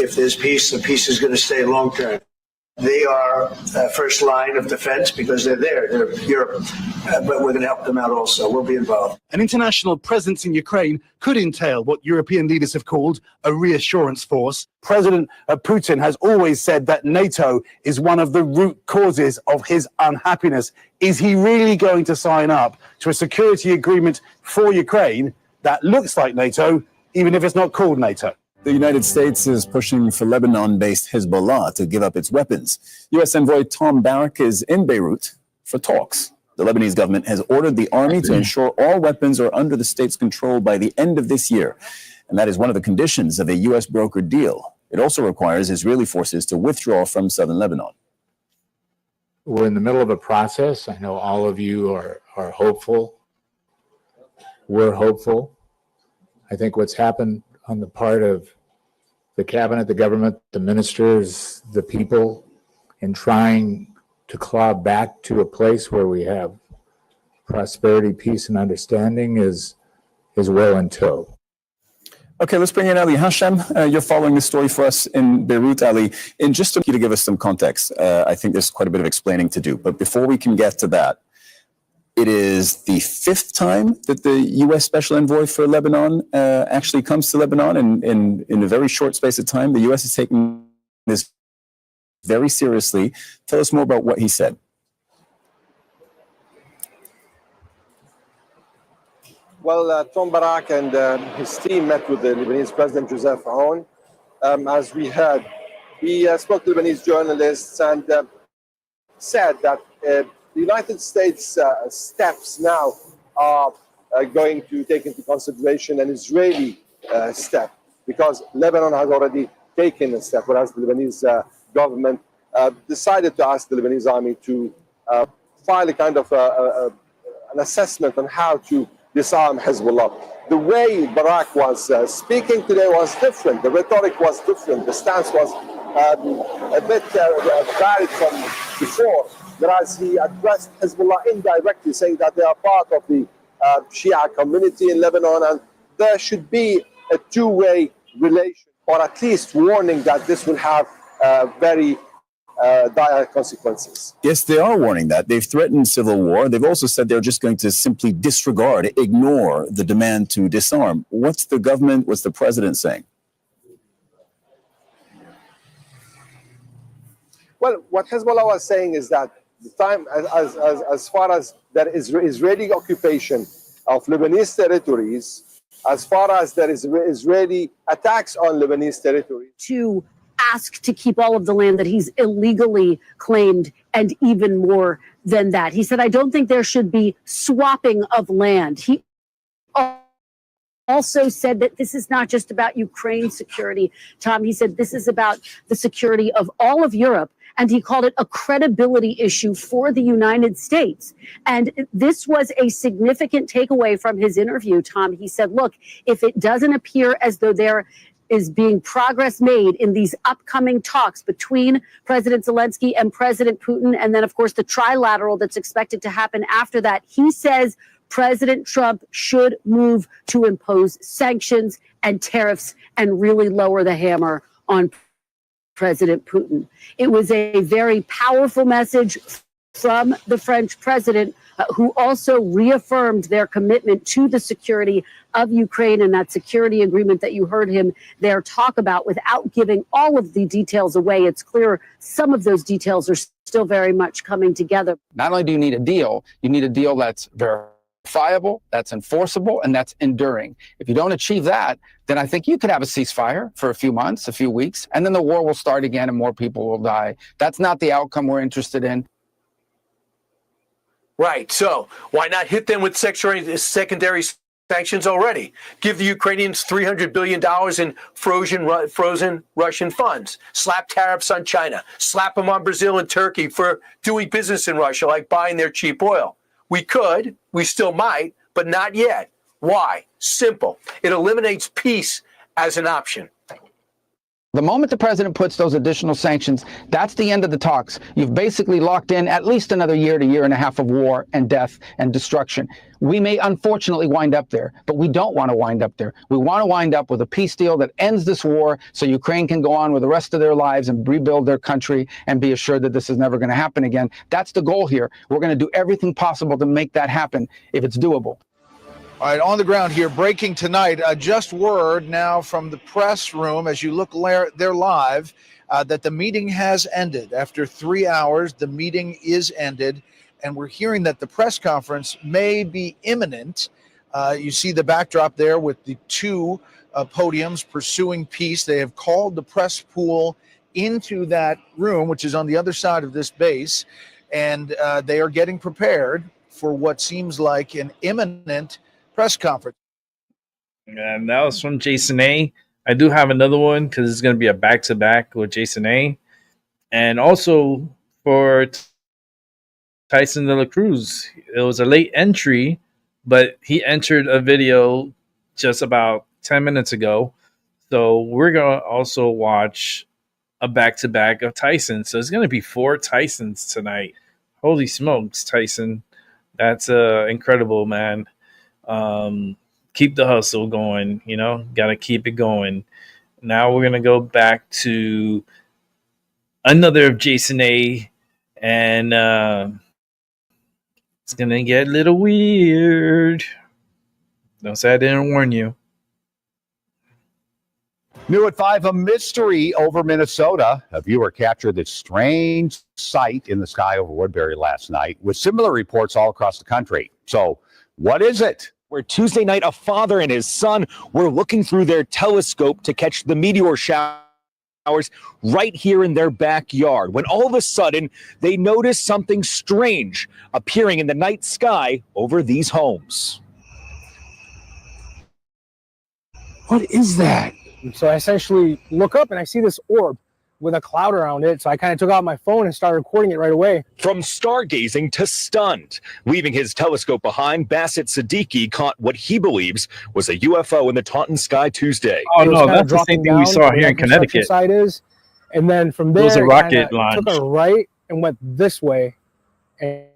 if there's peace, the peace is going to stay long term. They are first line of defense because they're there. They're Europe. But we're going to help them out also. We'll be involved. An international presence in Ukraine could entail what European leaders have called a reassurance force. President Putin has always said that NATO is one of the root causes of his unhappiness. Is he really going to sign up to a security agreement for Ukraine that looks like NATO, even if it's not called NATO? The United States is pushing for Lebanon-based Hezbollah to give up its weapons. U.S. envoy Tom Barrack is in Beirut for talks. The Lebanese government has ordered the army to ensure all weapons are under the state's control by the end of this year. And that is one of the conditions of a U.S. brokered deal. It also requires Israeli forces to withdraw from southern Lebanon. We're in the middle of a process. I know all of you are hopeful. We're hopeful. I think what's happened on the part of the cabinet, the government, the ministers, the people, in trying to claw back to a place where we have prosperity, peace, and understanding is well in tow. Okay, let's bring in Ali Hashem. You're following this story for us in Beirut, Ali. And just to give us some context, I think there's quite a bit of explaining to do. But before we can get to that, it is the 5th time that the U.S. Special Envoy for Lebanon actually comes to Lebanon. And in a very short space of time, the U.S. is taking this very seriously. Tell us more about what he said. Well, Tom Barak and his team met with the Lebanese President Joseph Aoun. As we heard, he spoke to Lebanese journalists and said that the United States steps now are going to take into consideration an Israeli step, because Lebanon has already taken a step, whereas the Lebanese government decided to ask the Lebanese army to file a kind of an assessment on how to disarm Hezbollah. The way Barak was speaking today was different. The rhetoric was different. The stance was a bit varied from before, whereas he addressed Hezbollah indirectly, saying that they are part of the Shia community in Lebanon, and there should be a two-way relation, or at least warning that this will have very dire consequences. Yes, they are warning that. They've threatened civil war. They've also said they're just going to simply disregard, ignore the demand to disarm. What's the government, what's the president saying? Well, what Hezbollah was saying is that the time, as far as there is Israeli occupation of Lebanese territories, as far as there is Israeli attacks on Lebanese territory, to ask to keep all of the land that he's illegally claimed, and even more than that. He said, I don't think there should be swapping of land. He also said that this is not just about Ukraine security, Tom. He said this is about the security of all of Europe. And he called it a credibility issue for the United States. And this was a significant takeaway from his interview, Tom. He said, look, if it doesn't appear as though there is being progress made in these upcoming talks between President Zelensky and President Putin, and then, of course, the trilateral that's expected to happen after that, he says President Trump should move to impose sanctions and tariffs and really lower the hammer on President Putin. It was a very powerful message from the French president, who also reaffirmed their commitment to the security of Ukraine and that security agreement that you heard him there talk about without giving all of the details away. It's clear some of those details are still very much coming together. Not only do you need a deal, you need a deal that's verifiable, that's enforceable, and that's enduring. If you don't achieve that, then I think you could have a ceasefire for a few months, a few weeks, and then the war will start again and more people will die. That's not the outcome we're interested in. Right. So why not hit them with secondary sanctions already? Give the Ukrainians $300 billion in frozen Russian funds. Slap tariffs on China. Slap them on Brazil and Turkey for doing business in Russia, like buying their cheap oil. We could, we still might, but not yet. Why? Simple. It eliminates peace as an option. The moment the president puts those additional sanctions, that's the end of the talks. You've basically locked in at least another year to year and a half of war and death and destruction. We may unfortunately wind up there, but we don't want to wind up there. We want to wind up with a peace deal that ends this war so Ukraine can go on with the rest of their lives and rebuild their country and be assured that this is never going to happen again. That's the goal here. We're going to do everything possible to make that happen if it's doable. All right, on the ground here, breaking tonight, just word now from the press room as you look there live, that the meeting has ended. After 3 hours, the meeting is ended, and we're hearing that the press conference may be imminent. You see the backdrop there with the two podiums pursuing peace. They have called the press pool into that room, which is on the other side of this base, and they are getting prepared for what seems like an imminent press conference. And that was from Jason A. I do have another one because it's going to be a back-to-back with Jason A. And also for Tyson De La Cruz. It was a late entry, but he entered a video just about 10 minutes ago. So we're going to also watch a back-to-back of Tyson. So it's going to be 4 Tysons tonight. Holy smokes, Tyson. That's incredible, man. Keep the hustle going, gotta keep it going. Now we're gonna go back to another of Jason A, and it's gonna get a little weird. Don't say I didn't warn you. New at 5, a mystery over Minnesota. A viewer captured this strange sight in the sky over Woodbury last night, with similar reports all across the country. So what is it? Where Tuesday night, a father and his son were looking through their telescope to catch the meteor showers right here in their backyard, when all of a sudden they noticed something strange appearing in the night sky over these homes. What is that? So I essentially look up and I see this orb with a cloud around it. So I kind of took out my phone and started recording it right away. From stargazing to stunned, leaving his telescope behind, Bassett Siddiqui caught what he believes was a UFO in the Taunton sky Tuesday. Oh no, that's the same thing we saw here in Connecticut. Side is, and then from there, it was a rocket launch. Took a right and went this way, and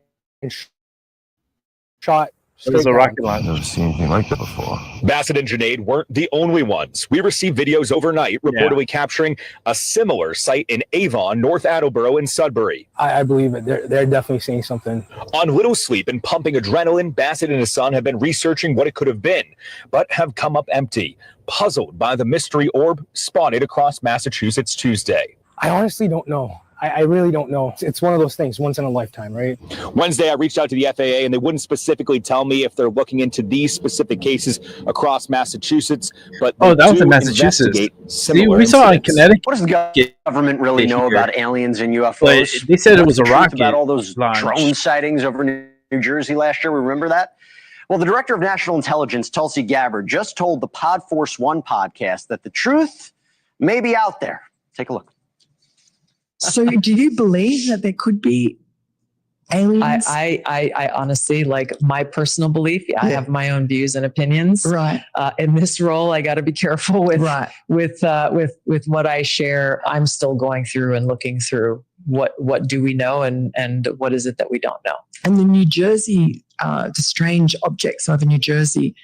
shot. It was a rocket launch. I've never seen anything like that before. Bassett and Junaid weren't the only ones. We received videos overnight reportedly capturing a similar site in Avon, North Attleboro, and Sudbury. I believe it. They're definitely seeing something. On little sleep and pumping adrenaline, Bassett and his son have been researching what it could have been, but have come up empty, puzzled by the mystery orb spotted across Massachusetts Tuesday. I honestly don't know. I really don't know. It's one of those things, once in a lifetime, right? Wednesday, I reached out to the FAA, and they wouldn't specifically tell me if they're looking into these specific cases across Massachusetts. But that was in Massachusetts. See, we saw in Connecticut. What does the government really know about aliens and UFOs? But they said it was a rocket. About all those launch. drone sightings over New Jersey last year. Remember that? Well, the director of national intelligence, Tulsi Gabbard, just told the Pod Force One podcast that the truth may be out there. Take a look. So do you believe that there could be aliens? I honestly, like my personal belief, I have my own views and opinions. Right. In this role, I got to be careful with what I share. I'm still going through and looking through what do we know and what is it that we don't know. And the New Jersey, the strange objects over New Jersey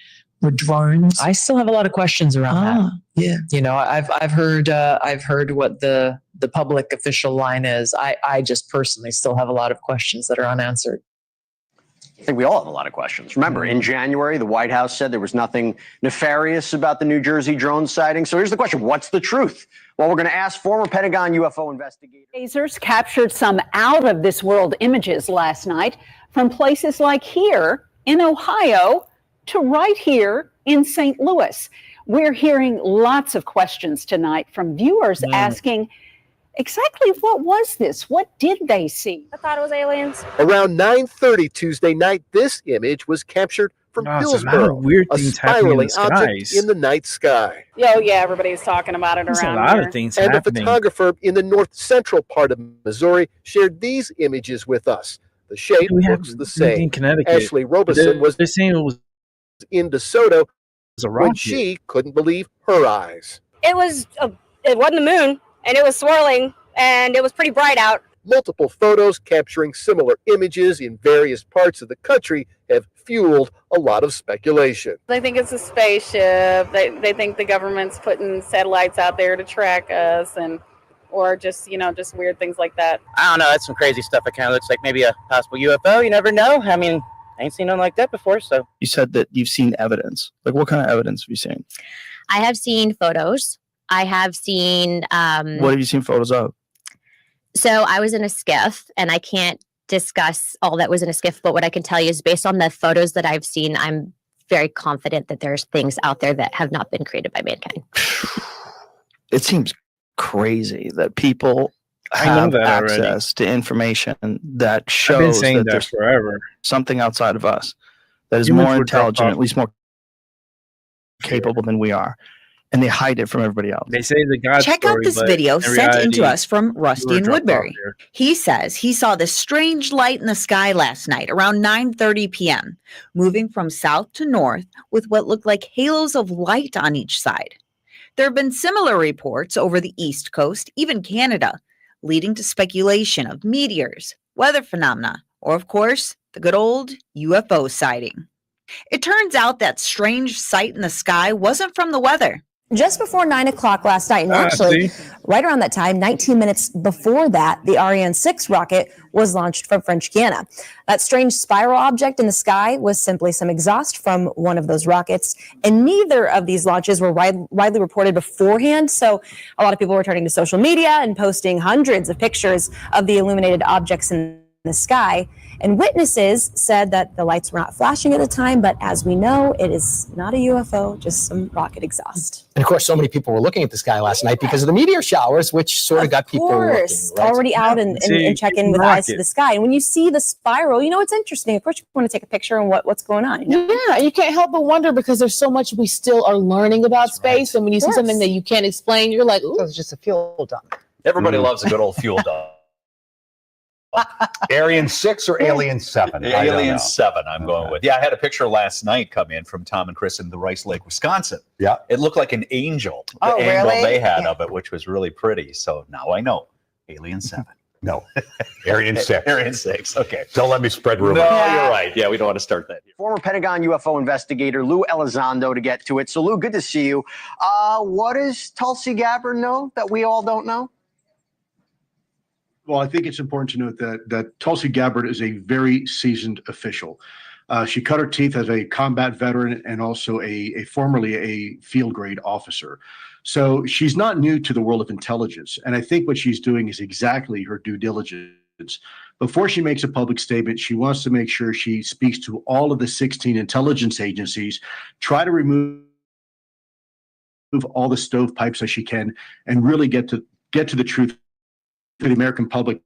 were drones. I still have a lot of questions around that. Yeah. You know, I've heard what the public official line is. I just personally still have a lot of questions that are unanswered. I think we all have a lot of questions. Remember, in January, the White House said there was nothing nefarious about the New Jersey drone sighting. So here's the question. What's the truth? Well, we're going to ask former Pentagon UFO investigator. Lasers captured some out-of-this-world images last night from places like here in Ohio to right here in St. Louis. We're hearing lots of questions tonight from viewers asking, exactly what was this? What did they see? I thought it was aliens. Around 9:30 Tuesday night, this image was captured from Hillsborough, weird a things happening in spiraling the object skies. in the night sky. Oh, yeah, everybody's talking about it There's around a lot here. of things And a happening. photographer in the north central part of Missouri shared these images with us. The shape We have looks the in same. Connecticut. Ashley Robeson was They're saying it was in DeSoto a when rocket. she couldn't believe her eyes. It wasn't the moon, and it was swirling, and it was pretty bright out. Multiple photos capturing similar images in various parts of the country have fueled a lot of speculation. They think it's a spaceship. They think the government's putting satellites out there to track us, or just weird things like that. I don't know. That's some crazy stuff. It kind of looks like maybe a possible UFO. You never know. I mean, I ain't seen nothing like that before. So You said that you've seen evidence. Like, what kind of evidence have you seen? I have seen photos. I have seen. What have you seen photos of? So I was in a skiff, and I can't discuss all that was in a skiff, but what I can tell you is based on the photos that I've seen, I'm very confident that there's things out there that have not been created by mankind. It seems crazy that people I know have that already. access to information that I've been shows saying that that there's forever. something outside of us that is Humans more were dropped intelligent, off. at least more capable than we are. And they hide it from everybody else. They say the God Check out story, this but video in sent reality, into us from we Rusty were in dropped off Woodbury. here. He says he saw this strange light in the sky last night around 9:30 p.m., moving from south to north with what looked like halos of light on each side. There have been similar reports over the East Coast, even Canada, leading to speculation of meteors, weather phenomena, or of course, the good old UFO sighting. It turns out that strange sight in the sky wasn't from the weather. Just before 9 o'clock last night, and actually right around that time, 19 minutes before that, the Ariane 6 rocket was launched from French Guiana. That strange spiral object in the sky was simply some exhaust from one of those rockets, and neither of these launches were widely reported beforehand, so a lot of people were turning to social media and posting hundreds of pictures of the illuminated objects in the sky. And witnesses said that the lights were not flashing at the time, but as we know, it is not a UFO, just some rocket exhaust. And of course, so many people were looking at the sky last night because of the meteor showers, which sort of got people Of looking. course, Right? already out and checking with eyes to the sky. And when you see the spiral, it's interesting. Of course, you want to take a picture and what's going on. Yeah, you can't help but wonder because there's so much we still are learning about space. And when you see something that you can't explain, you're like, ooh. It's just a fuel dump. Everybody loves a good old fuel dump. Arian 6 or Alien 7? Alien 7, I'm going with. Yeah, I had a picture last night come in from Tom and Chris in the Rice Lake, Wisconsin. Yeah. It looked like an angel, the Oh, angle really? they had Yeah. of it, which was really pretty. So now I know. Alien 7. No. Arian 6. Arian 6, okay. Don't let me spread rumors. No, you're right. Yeah, we don't want to start that. Former Pentagon UFO investigator Lou Elizondo to get to it. So, Lou, good to see you. What does Tulsi Gabbard know that we all don't know? Well, I think it's important to note that Tulsi Gabbard is a very seasoned official. She cut her teeth as a combat veteran and also formerly a field grade officer. So she's not new to the world of intelligence. And I think what she's doing is exactly her due diligence. Before she makes a public statement, she wants to make sure she speaks to all of the 16 intelligence agencies, try to remove all the stovepipes as she can, and really get to the truth to the American public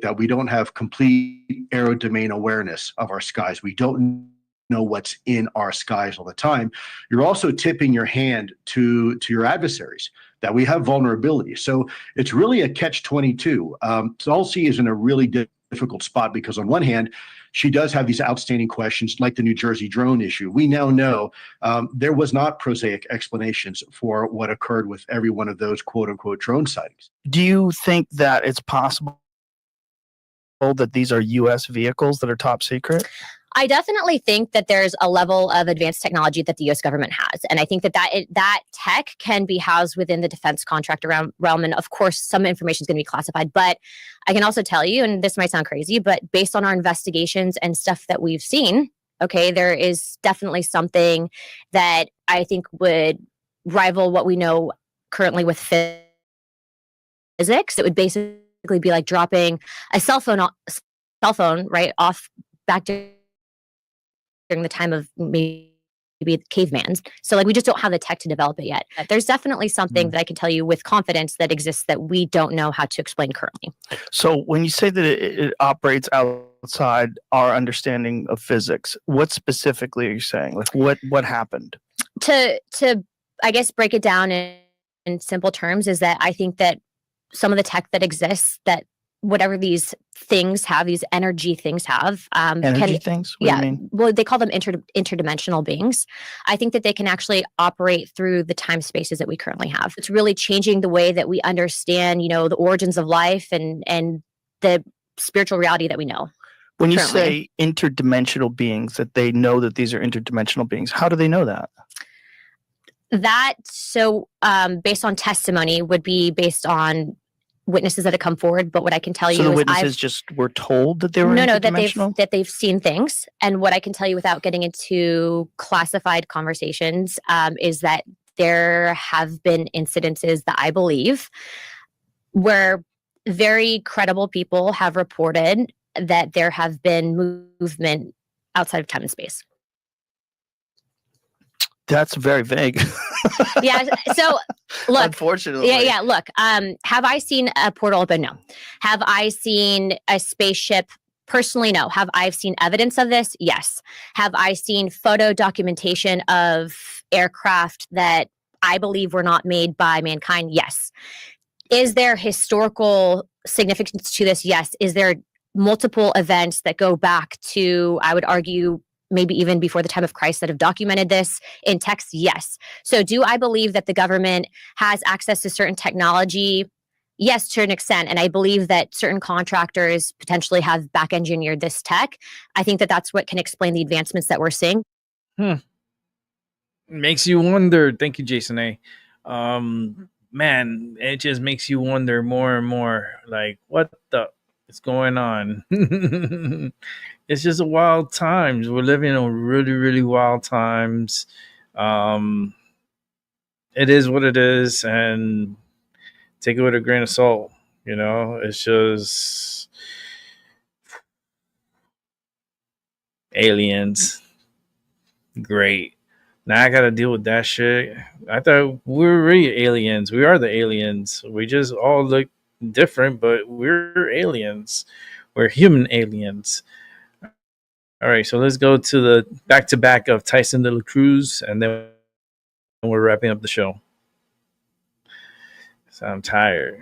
that we don't have complete aerodomain awareness of our skies. We don't know what's in our skies all the time. You're also tipping your hand to your adversaries that we have vulnerability. So it's really a catch-22. Tulsi is in a really difficult spot because on one hand, she does have these outstanding questions like the New Jersey drone issue. We now know there was not prosaic explanations for what occurred with every one of those quote-unquote drone sightings. Do you think that it's possible that these are U.S. vehicles that are top secret? I definitely think that there's a level of advanced technology that the U.S. government has. And I think that tech can be housed within the defense contractor realm. And of course, some information is going to be classified. But I can also tell you, and this might sound crazy, but based on our investigations and stuff that we've seen, okay, there is definitely something that I think would rival what we know currently with physics. It would basically be like dropping a cell phone right off back to during the time of maybe cavemans. So like we just don't have the tech to develop it yet. There's definitely something that I can tell you with confidence that exists that we don't know how to explain currently. So when you say that it operates outside our understanding of physics, what specifically are you saying? Like what happened? To I guess break it down in simple terms is that I think that some of the tech that exists, that whatever these things have, these energy things have. Energy things? What do you mean? Well, they call them interdimensional beings. I think that they can actually operate through the time spaces that we currently have. It's really changing the way that we understand, the origins of life and the spiritual reality that we know. When you say interdimensional beings, that they know that these are interdimensional beings, how do they know that? Based on testimony would be based on witnesses that have come forward, but what I can tell you is the witnesses just were told that they were interdimensional? that they've seen things. And what I can tell you without getting into classified conversations is that there have been incidences that I believe where very credible people have reported that there have been movement outside of time and space. That's very vague. Yeah. So look, unfortunately. Yeah. Look, have I seen a portal open? No. Have I seen a spaceship? Personally, no. Have I seen evidence of this? Yes. Have I seen photo documentation of aircraft that I believe were not made by mankind? Yes. Is there historical significance to this? Yes. Is there multiple events that go back to, I would argue, maybe even before the time of Christ that have documented this in text? Yes. So do I believe that the government has access to certain technology? Yes, to an extent. And I believe that certain contractors potentially have back engineered this tech. I think that that's what can explain the advancements that we're seeing. Makes you wonder. Thank you, Jason A. Man, it just makes you wonder more and more, like, what the is going on? It's just a wild times. We're living in really, really wild times. It is what it is, and take it with a grain of salt. It's just aliens. Great. Now I got to deal with that shit. I thought we were really aliens. We are the aliens. We just all look different, but we're aliens. We're human aliens. All right, so let's go to the back-to-back of Tyson de la Cruz, and then we're wrapping up the show. So I'm tired.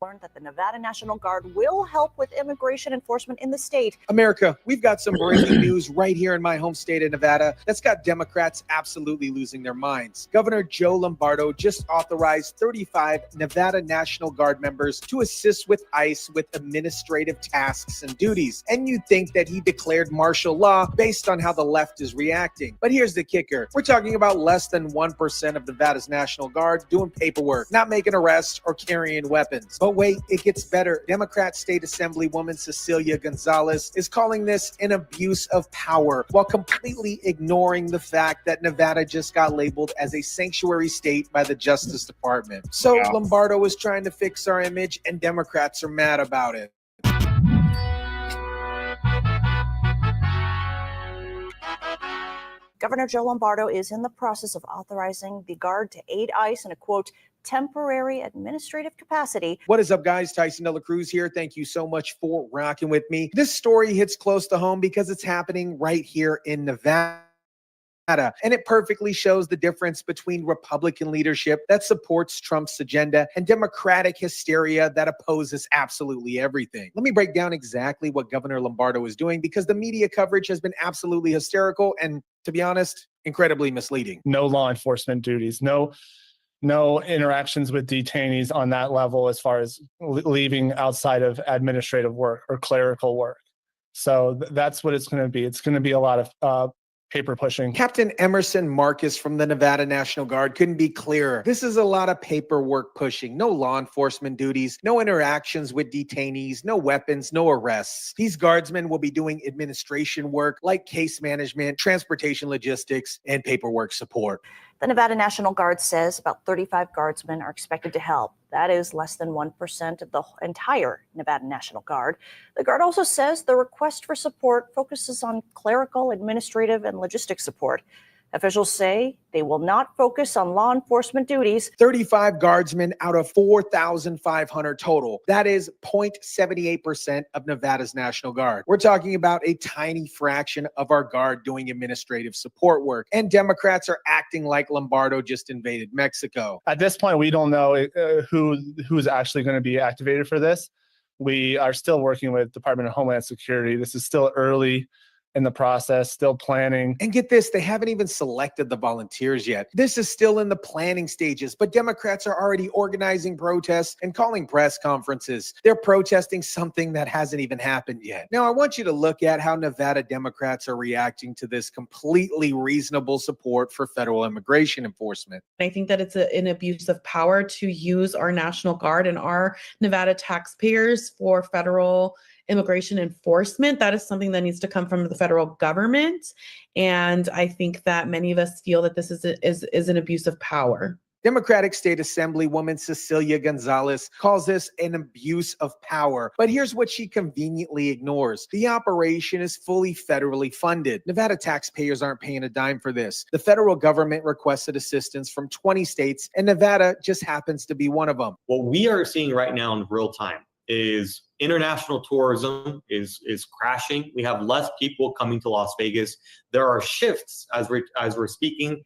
Learned that the Nevada National Guard will help with immigration enforcement in the state. America, we've got some breaking news right here in my home state of Nevada that's got Democrats absolutely losing their minds. Governor Joe Lombardo just authorized 35 Nevada National Guard members to assist with ICE with administrative tasks and duties. And you'd think that he declared martial law based on how the left is reacting. But here's the kicker. We're talking about less than 1% of Nevada's National Guard doing paperwork, not making arrests or carrying weapons. But wait, it gets better. Democrat State Assemblywoman Cecilia Gonzalez is calling this an abuse of power while completely ignoring the fact that Nevada just got labeled as a sanctuary state by the Justice Department. So Lombardo is trying to fix our image, and Democrats are mad about it. Governor Joe Lombardo is in the process of authorizing the Guard to aid ICE in a, quote, temporary administrative capacity. What is up, guys? Tyson De La Cruz here. Thank you so much for rocking with me. This story hits close to home because it's happening right here in Nevada. And it perfectly shows the difference between Republican leadership that supports Trump's agenda and Democratic hysteria that opposes absolutely everything. Let me break down exactly what Governor Lombardo is doing, because the media coverage has been absolutely hysterical and, to be honest, incredibly misleading. No law enforcement duties, no interactions with detainees on that level as far as leaving outside of administrative work or clerical work. So that's what it's going to be. It's going to be a lot of paper pushing. Captain Emerson Marcus from the Nevada National Guard couldn't be clearer. This is a lot of paperwork pushing, no law enforcement duties, no interactions with detainees, no weapons, no arrests. These guardsmen will be doing administration work like case management, transportation logistics, and paperwork support. The Nevada National Guard says about 35 guardsmen are expected to help. That is less than 1% of the entire Nevada National Guard. The Guard also says the request for support focuses on clerical, administrative, and logistic support. Officials say they will not focus on law enforcement duties. 35 guardsmen out of 4,500 total. That is 0.78% of Nevada's National Guard. We're talking about a tiny fraction of our Guard doing administrative support work. And Democrats are acting like Lombardo just invaded Mexico. At this point, we don't know who's actually going to be activated for this. We are still working with Department of Homeland Security. This is still early in the process, still planning. And get this, they haven't even selected the volunteers yet. This is still in the planning stages, but Democrats are already organizing protests and calling press conferences. They're protesting something that hasn't even happened yet. Now, I want you to look at how Nevada Democrats are reacting to this completely reasonable support for federal immigration enforcement. I think that it's an abuse of power to use our National Guard and our Nevada taxpayers for federal immigration enforcement. That is something that needs to come from the federal government. And I think that many of us feel that this is an abuse of power. Democratic State Assemblywoman Cecilia Gonzalez calls this an abuse of power. But here's what she conveniently ignores. The operation is fully federally funded. Nevada taxpayers aren't paying a dime for this. The federal government requested assistance from 20 states, and Nevada just happens to be one of them. What we are seeing right now in real time is international tourism is crashing. We have less people coming to Las Vegas. There are shifts as we're speaking,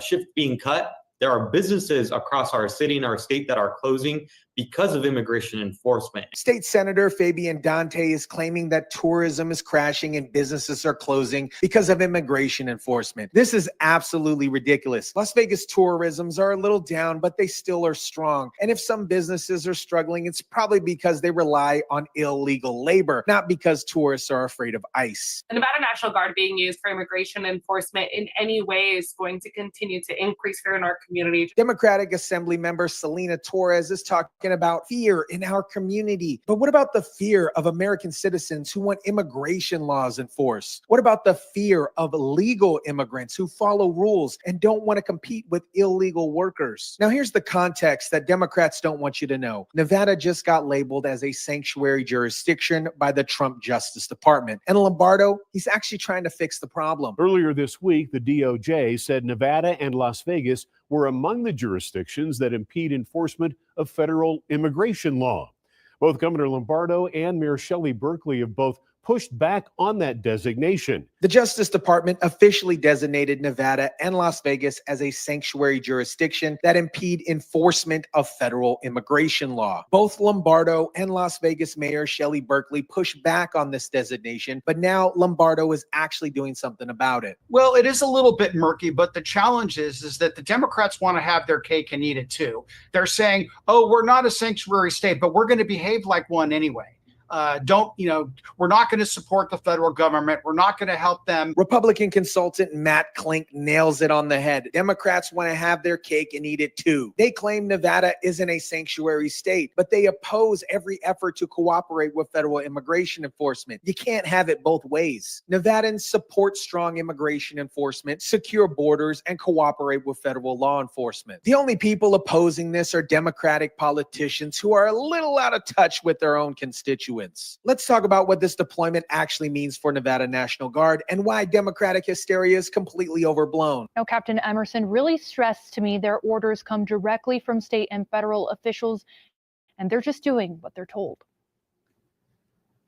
shift being cut. There are businesses across our city and our state that are closing because of immigration enforcement. State Senator Fabian Dante is claiming that tourism is crashing and businesses are closing because of immigration enforcement. This is absolutely ridiculous. Las Vegas tourisms are a little down, but they still are strong. And if some businesses are struggling, it's probably because they rely on illegal labor, not because tourists are afraid of ICE. The Nevada National Guard being used for immigration enforcement in any way is going to continue to increase fear in our community. Democratic Assembly member Selena Torres is talking about fear in our community. But what about the fear of American citizens who want immigration laws enforced? What about the fear of legal immigrants who follow rules and don't want to compete with illegal workers? Now, here's the context that Democrats don't want you to know. Nevada just got labeled as a sanctuary jurisdiction by the Trump Justice Department. And Lombardo, he's actually trying to fix the problem. Earlier this week, the DOJ said Nevada and Las Vegas were among the jurisdictions that impede enforcement of federal immigration law. Both Governor Lombardo and Mayor Shelley Berkeley have both pushed back on that designation. The Justice Department officially designated Nevada and Las Vegas as a sanctuary jurisdiction that impede enforcement of federal immigration law. Both Lombardo and Las Vegas Mayor Shelley Berkeley pushed back on this designation, but now Lombardo is actually doing something about it. Well, it is a little bit murky, but the challenge is that the Democrats want to have their cake and eat it too. They're saying, oh, we're not a sanctuary state, but we're going to behave like one anyway. We're not going to support the federal government. We're not going to help them. Republican consultant Matt Klink nails it on the head. Democrats want to have their cake and eat it too. They claim Nevada isn't a sanctuary state, but they oppose every effort to cooperate with federal immigration enforcement. You can't have it both ways. Nevadans support strong immigration enforcement, secure borders, and cooperate with federal law enforcement. The only people opposing this are Democratic politicians who are a little out of touch with their own constituents. influence. Let's talk about what this deployment actually means for Nevada National Guard and why Democratic hysteria is completely overblown. Now, Captain Emerson really stressed to me their orders come directly from state and federal officials, and they're just doing what they're told.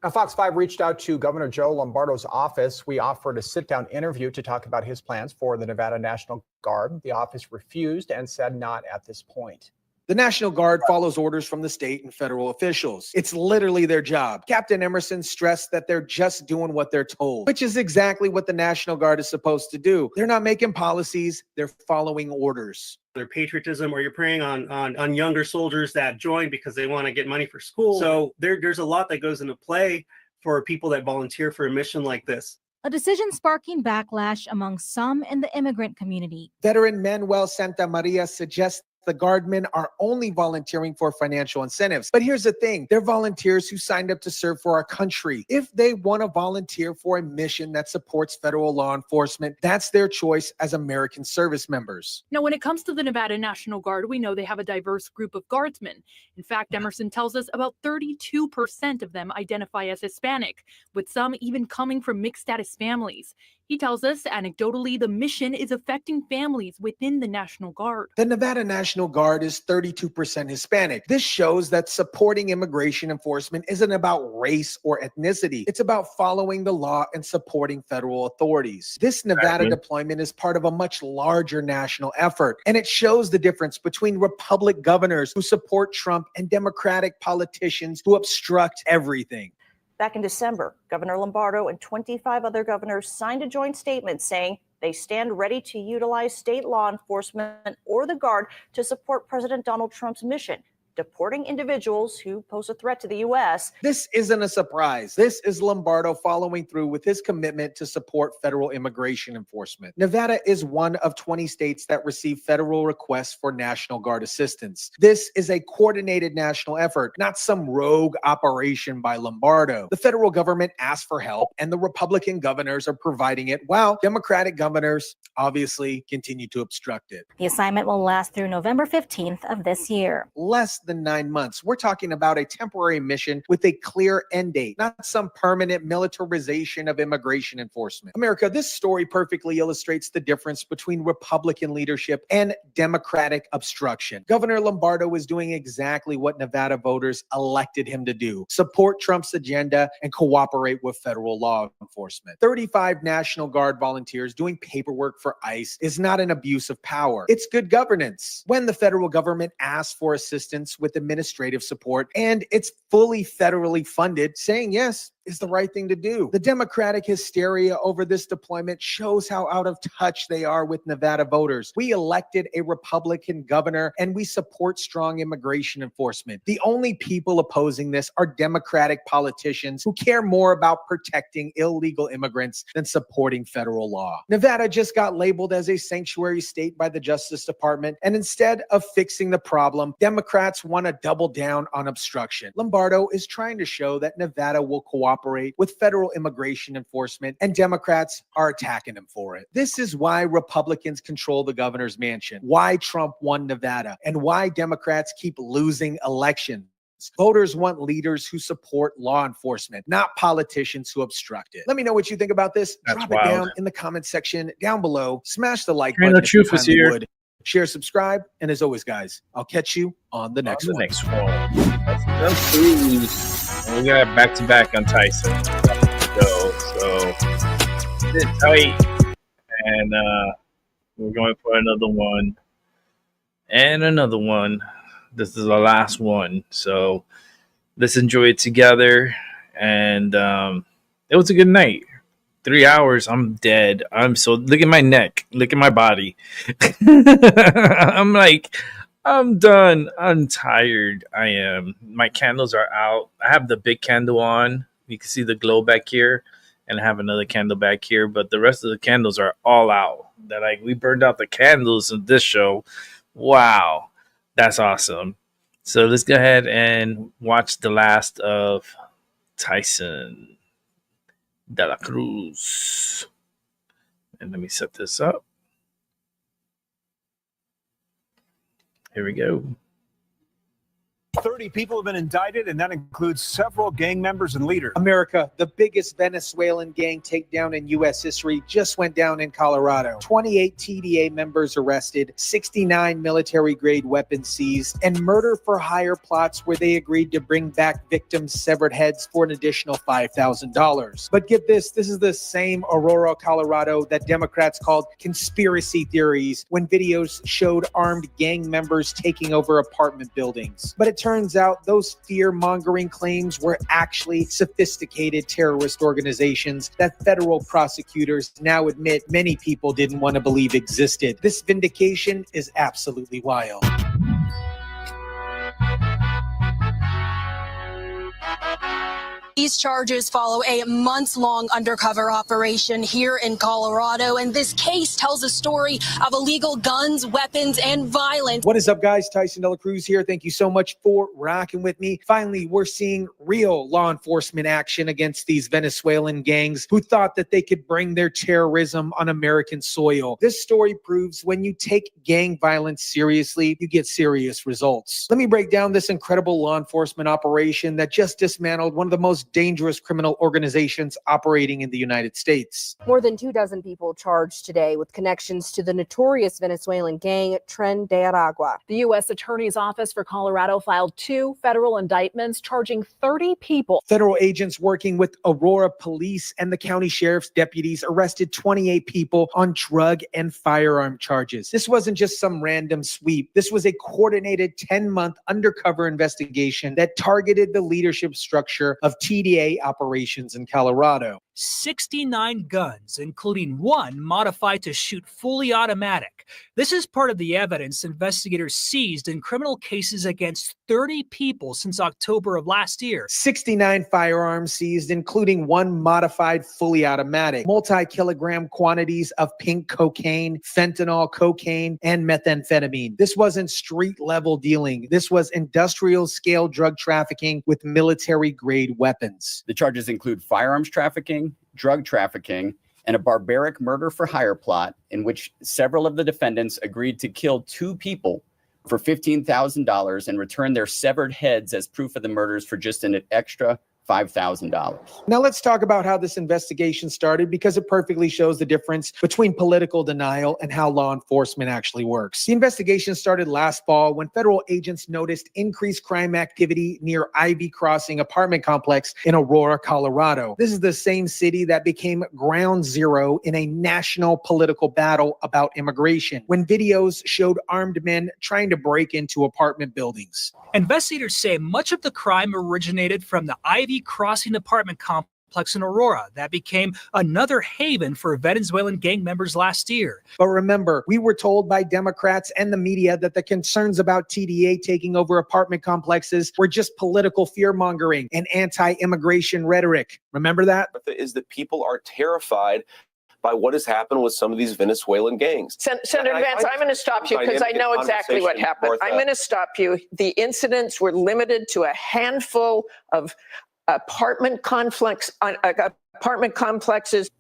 Now, Fox 5 reached out to Governor Joe Lombardo's office. We offered a sit-down interview to talk about his plans for the Nevada National Guard. The office refused and said not at this point. The National Guard follows orders from the state and federal officials. It's literally their job. Captain Emerson stressed that they're just doing what they're told, which is exactly what the National Guard is supposed to do. They're not making policies, they're following orders. Their patriotism, or you're preying on younger soldiers that join because they want to get money for school. So there's a lot that goes into play for people that volunteer for a mission like this. A decision sparking backlash among some in the immigrant community. Veteran Manuel Santamaria suggests the guardmen are only volunteering for financial incentives. But here's the thing, they're volunteers who signed up to serve for our country. If they want to volunteer for a mission that supports federal law enforcement, that's their choice as American service members. Now, when it comes to the Nevada National Guard, we know they have a diverse group of guardsmen. In fact, Emerson tells us about 32% of them identify as Hispanic, with some even coming from mixed status families. He tells us, anecdotally, the mission is affecting families within the National Guard. The Nevada National Guard is 32% Hispanic. This shows that supporting immigration enforcement isn't about race or ethnicity. It's about following the law and supporting federal authorities. This Nevada deployment is part of a much larger national effort, and it shows the difference between Republican governors who support Trump and Democratic politicians who obstruct everything. Back in December, Governor Lombardo and 25 other governors signed a joint statement saying they stand ready to utilize state law enforcement or the Guard to support President Donald Trump's mission, deporting individuals who pose a threat to the U.S. This isn't a surprise. This is Lombardo following through with his commitment to support federal immigration enforcement. Nevada is one of 20 states that receive federal requests for National Guard assistance. This is a coordinated national effort, not some rogue operation by Lombardo. The federal government asked for help, and the Republican governors are providing it, while Democratic governors obviously continue to obstruct it. The assignment will last through November 15th of this year. Less than 9 months. We're talking about a temporary mission with a clear end date, not some permanent militarization of immigration enforcement. America, this story perfectly illustrates the difference between Republican leadership and Democratic obstruction. Governor Lombardo is doing exactly what Nevada voters elected him to do: support Trump's agenda and cooperate with federal law enforcement. 35 National Guard volunteers doing paperwork for ICE is not an abuse of power. It's good governance. When the federal government asks for assistance with administrative support and it's fully federally funded, saying yes is the right thing to do. The Democratic hysteria over this deployment shows how out of touch they are with Nevada voters. We elected a Republican governor and we support strong immigration enforcement. The only people opposing this are Democratic politicians who care more about protecting illegal immigrants than supporting federal law. Nevada just got labeled as a sanctuary state by the Justice Department, and instead of fixing the problem, Democrats want to double down on obstruction. Lombardo is trying to show that Nevada will cooperate with federal immigration enforcement, and Democrats are attacking him for it. This is why Republicans control the governor's mansion, why Trump won Nevada, and why Democrats keep losing elections. Voters want leaders who support law enforcement, not politicians who obstruct it. Let me know what you think about this. Drop it down in the comment section down below. Smash the like button if you kindly would. Share, subscribe, and as always, guys, I'll catch you on the next one. We got back-to-back on Tyson. So sit tight, and we're going for another one and another one. This is the last one, so let's enjoy it together. And it was a good night. 3 hours, I'm dead. Look at my neck, look at my body. I'm like, I'm done. I'm tired. I am. My candles are out. I have the big candle on. You can see the glow back here, and I have another candle back here. But the rest of the candles are all out. We burned out the candles in this show. Wow, that's awesome. So let's go ahead and watch the last of Tyson de la Cruz. And let me set this up. Here we go. 30 people have been indicted, and that includes several gang members and leaders. America, the biggest Venezuelan gang takedown in U.S. history, just went down in Colorado. 28 TDA members arrested, 69 military-grade weapons seized, and murder-for-hire plots where they agreed to bring back victims' severed heads for an additional $5,000. But get this is the same Aurora, Colorado that Democrats called conspiracy theories when videos showed armed gang members taking over apartment buildings. But it turns out those fear-mongering claims were actually sophisticated terrorist organizations that federal prosecutors now admit many people didn't want to believe existed. This vindication is absolutely wild. These charges follow a months-long undercover operation here in Colorado, and this case tells a story of illegal guns, weapons, and violence. What is up, guys? Tyson Dela Cruz here. Thank you so much for rocking with me. Finally, we're seeing real law enforcement action against these Venezuelan gangs who thought that they could bring their terrorism on American soil. This story proves when you take gang violence seriously, you get serious results. Let me break down this incredible law enforcement operation that just dismantled one of the most dangerous criminal organizations operating in the United States. More than 24 people charged today with connections to the notorious Venezuelan gang Tren de Aragua. The U.S. Attorney's Office for Colorado filed 2 federal indictments charging 30 people. Federal agents working with Aurora Police and the county sheriff's deputies arrested 28 people on drug and firearm charges. This wasn't just some random sweep. This was a coordinated 10-month undercover investigation that targeted the leadership structure of TDA operations in Colorado. 69 guns, including one modified to shoot fully automatic. This is part of the evidence investigators seized in criminal cases against 30 people since October of last year. 69 firearms seized, including one modified fully automatic, multi-kilogram quantities of pink cocaine, fentanyl, cocaine, and methamphetamine. This wasn't street-level dealing. This was industrial-scale drug trafficking with military-grade weapons. The charges include firearms trafficking, drug trafficking, and a barbaric murder-for-hire plot in which several of the defendants agreed to kill 2 people for $15,000 and return their severed heads as proof of the murders for just an extra $5,000. Now let's talk about how this investigation started, because it perfectly shows the difference between political denial and how law enforcement actually works. The investigation started last fall when federal agents noticed increased crime activity near Ivy Crossing apartment complex in Aurora, Colorado. This is the same city that became ground zero in a national political battle about immigration, when videos showed armed men trying to break into apartment buildings. Investigators say much of the crime originated from the Ivy Crossing apartment complex in Aurora that became another haven for Venezuelan gang members last year. But remember, we were told by Democrats and the media that the concerns about TDA taking over apartment complexes were just political fear-mongering and anti-immigration rhetoric. Remember that? Is that people are terrified by what has happened with some of these Venezuelan gangs. Senator Vance, I'm going to stop you because I know exactly what happened. I'm going to stp you. The incidents were limited to a handful of apartment complexes.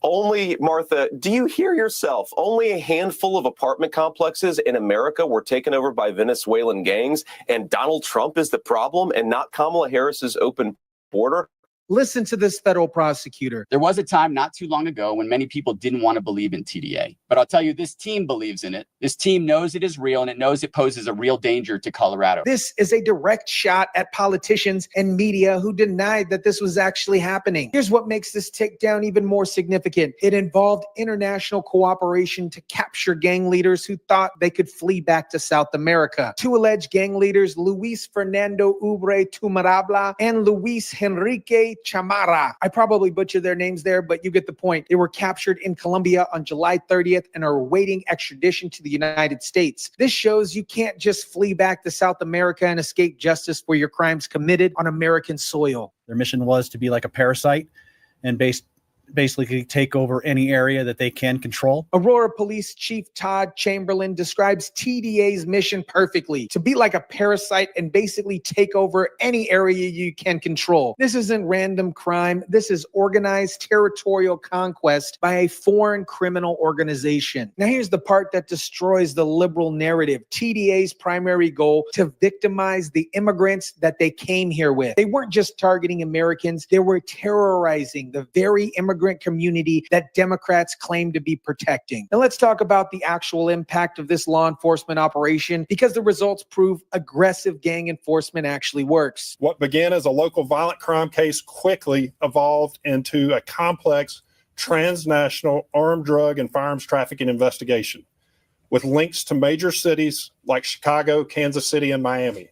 Only, Martha, do you hear yourself? Only a handful of apartment complexes in America were taken over by Venezuelan gangs, and Donald Trump is the problem and not Kamala Harris's open border? Listen to this federal prosecutor. There was a time not too long ago when many people didn't want to believe in TDA. But I'll tell you, this team believes in it. This team knows it is real, and it knows it poses a real danger to Colorado. This is a direct shot at politicians and media who denied that this was actually happening. Here's what makes this takedown even more significant. It involved international cooperation to capture gang leaders who thought they could flee back to South America. 2 alleged gang leaders, Luis Fernando Ubre Tumarabla and Luis Henrique Chamara. I probably butchered their names there, but you get the point. They were captured in Colombia on July 30th and are awaiting extradition to the United States. This shows you can't just flee back to South America and escape justice for your crimes committed on American soil. Their mission was to be like a parasite and basically take over any area that they can control. Aurora Police Chief Todd Chamberlain describes TDA's mission perfectly: to be like a parasite and basically take over any area you can control. This isn't random crime. This is organized territorial conquest by a foreign criminal organization. Now, here's the part that destroys the liberal narrative. TDA's primary goal: to victimize the immigrants that they came here with. They weren't just targeting Americans, they were terrorizing the very immigrant community that Democrats claim to be protecting. Now let's talk about the actual impact of this law enforcement operation, because the results prove aggressive gang enforcement actually works. What began as a local violent crime case quickly evolved into a complex transnational armed drug and firearms trafficking investigation with links to major cities like Chicago, Kansas City, and Miami,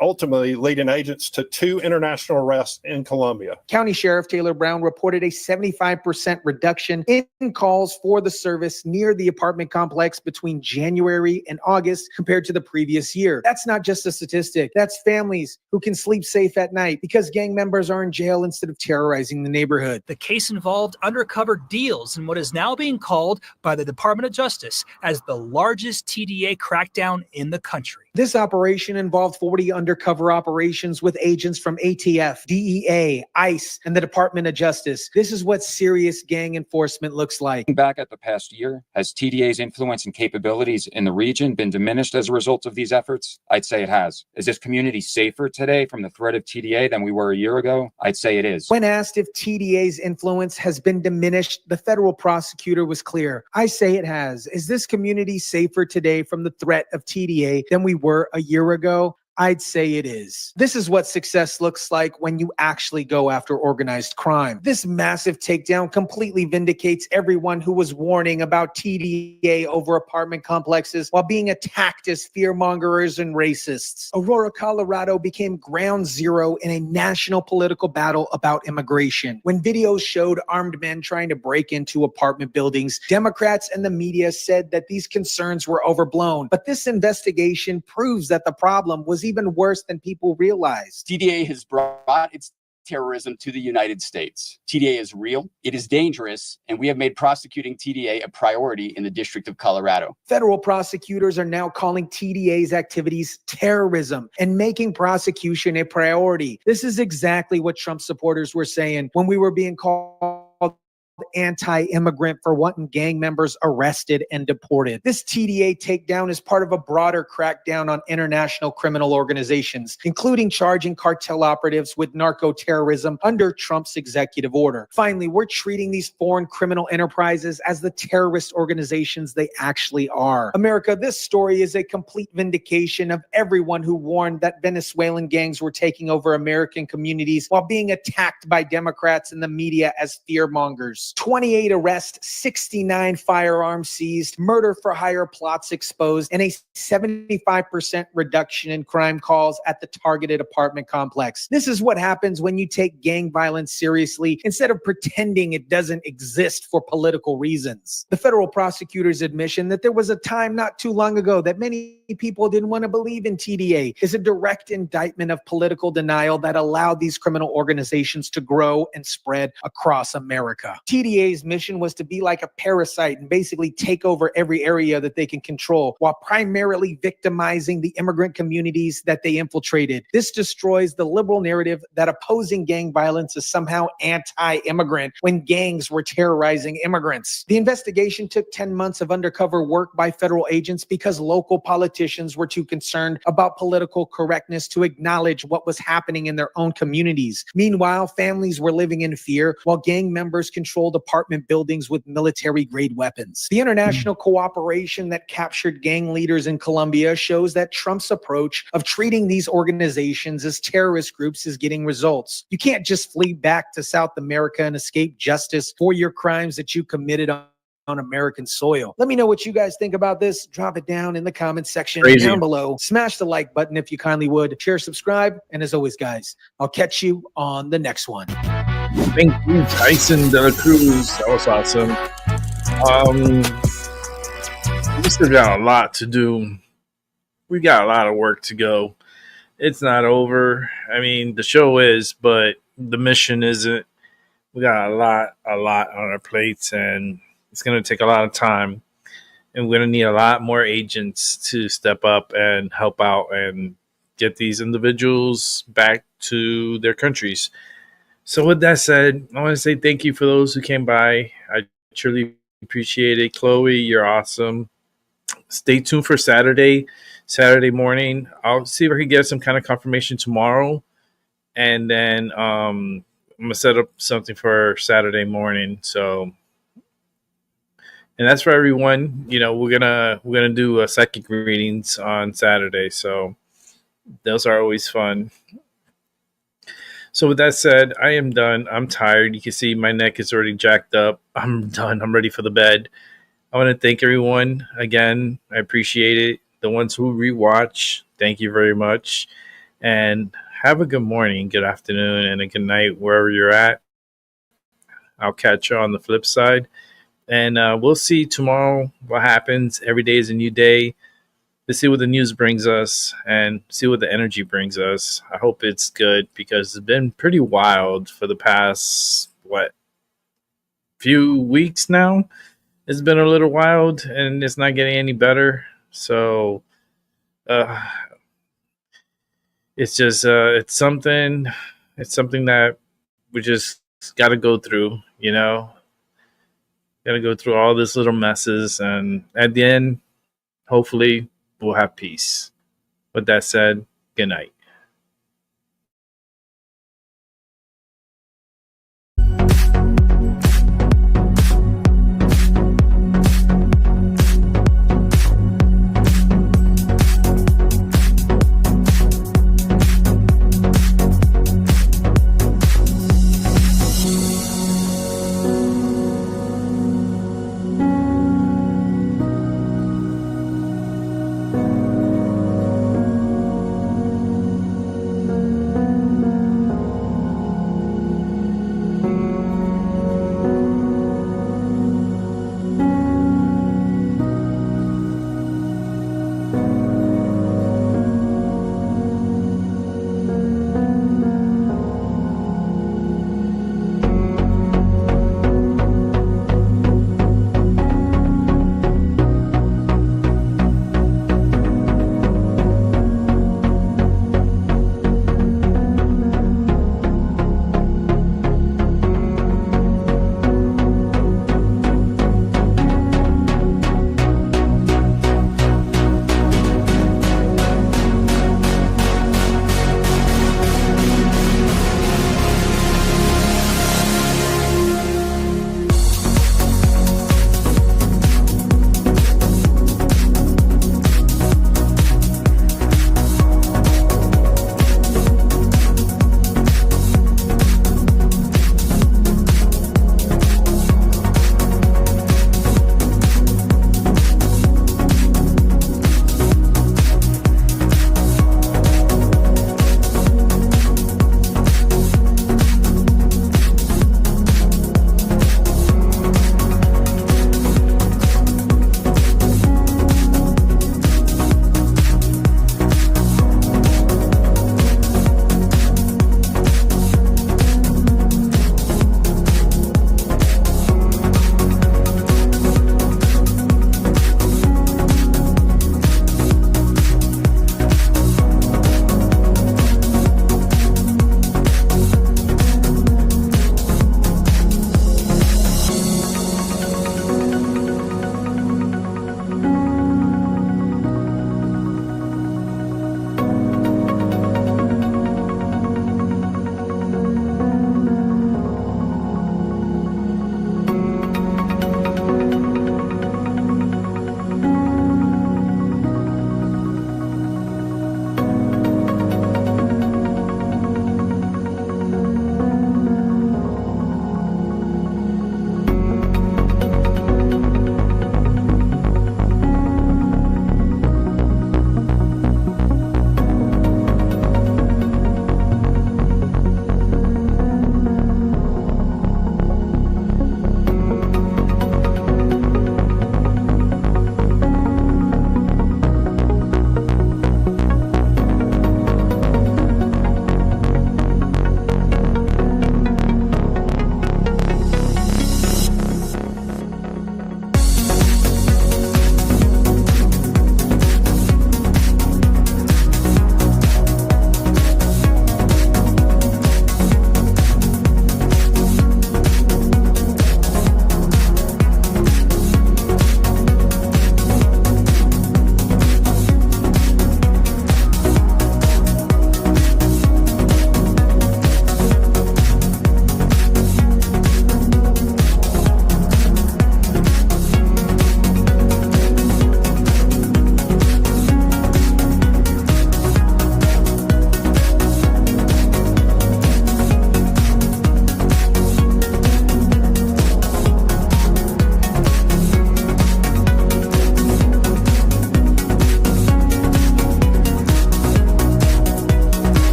ultimately leading agents to 2 international arrests in Colombia. County Sheriff Taylor Brown reported a 75% reduction in calls for the service near the apartment complex between January and August compared to the previous year. That's not just a statistic. That's families who can sleep safe at night because gang members are in jail instead of terrorizing the neighborhood. The case involved undercover deals in what is now being called by the Department of Justice as the largest TDA crackdown in the country. This operation involved 40 undercover operations with agents from ATF, DEA, ICE, and the Department of Justice. This is what serious gang enforcement looks like. Back at the past year, has TDA's influence and capabilities in the region been diminished as a result of these efforts? I'd say it has. Is this community safer today from the threat of TDA than we were a year ago? I'd say it is. When asked if TDA's influence has been diminished, the federal prosecutor was clear. I say it has. Is this community safer today from the threat of TDA than we were a year ago? I'd say it is. This is what success looks like when you actually go after organized crime. This massive takedown completely vindicates everyone who was warning about TDA over apartment complexes while being attacked as fearmongers and racists. Aurora, Colorado became ground zero in a national political battle about immigration. When videos showed armed men trying to break into apartment buildings, Democrats and the media said that these concerns were overblown. But this investigation proves that the problem was even worse than people realized. TDA has brought its terrorism to the United States. TDA is real, it is dangerous, and we have made prosecuting TDA a priority in the District of Colorado. Federal prosecutors are now calling TDA's activities terrorism and making prosecution a priority. This is exactly what Trump supporters were saying when we were being called anti-immigrant for wanting gang members arrested and deported. This TDA takedown is part of a broader crackdown on international criminal organizations, including charging cartel operatives with narco-terrorism under Trump's executive order. Finally, we're treating these foreign criminal enterprises as the terrorist organizations they actually are. America, this story is a complete vindication of everyone who warned that Venezuelan gangs were taking over American communities while being attacked by Democrats and the media as fearmongers. 28 arrests, 69 firearms seized, murder for hire plots exposed, and a 75% reduction in crime calls at the targeted apartment complex. This is what happens when you take gang violence seriously instead of pretending it doesn't exist for political reasons. The federal prosecutor's admission that there was a time not too long ago that many people didn't want to believe in TDA is a direct indictment of political denial that allowed these criminal organizations to grow and spread across America. TDA's mission was to be like a parasite and basically take over every area that they can control while primarily victimizing the immigrant communities that they infiltrated. This destroys the liberal narrative that opposing gang violence is somehow anti-immigrant when gangs were terrorizing immigrants. The investigation took 10 months of undercover work by federal agents because local politicians were too concerned about political correctness to acknowledge what was happening in their own communities. Meanwhile, families were living in fear while gang members controlled apartment buildings with military-grade weapons. The international cooperation that captured gang leaders in Colombia shows that Trump's approach of treating these organizations as terrorist groups is getting results. You can't just flee back to South America and escape justice for your crimes that you committed on American soil. Let me know what you guys think about this. Drop it down in the comments section down below. Smash the like button if you kindly would. Share, subscribe, and as always, guys, I'll catch you on the next one. Thank you, Tyson De La Cruz. That was awesome. We still got a lot to do. We got a lot of work to go. It's not over. I mean, the show is, but the mission isn't. We got a lot on our plates, and it's going to take a lot of time. And we're going to need a lot more agents to step up and help out and get these individuals back to their countries. So with that said, I want to say thank you for those who came by. I truly appreciate it. Chloe, you're awesome. Stay tuned for Saturday morning. I'll see if I can get some kind of confirmation tomorrow, and then I'm gonna set up something for Saturday morning. So, and that's for everyone. You know, we're gonna do psychic readings on Saturday, so those are always fun. So with that said, I am done. I'm tired. You can see my neck is already jacked up. I'm done. I'm ready for the bed. I want to thank everyone again. I appreciate it. The ones who rewatch, thank you very much. And have a good morning, good afternoon, and a good night wherever you're at. I'll catch you on the flip side. And we'll see tomorrow what happens. Every day is a new day. Let's see what the news brings us and see what the energy brings us. I hope it's good because it's been pretty wild for the past, few weeks now. It's been a little wild and it's not getting any better. So it's just it's something that we just got to go through, got to go through all these little messes, and at the end hopefully we'll have peace. With that said, good night.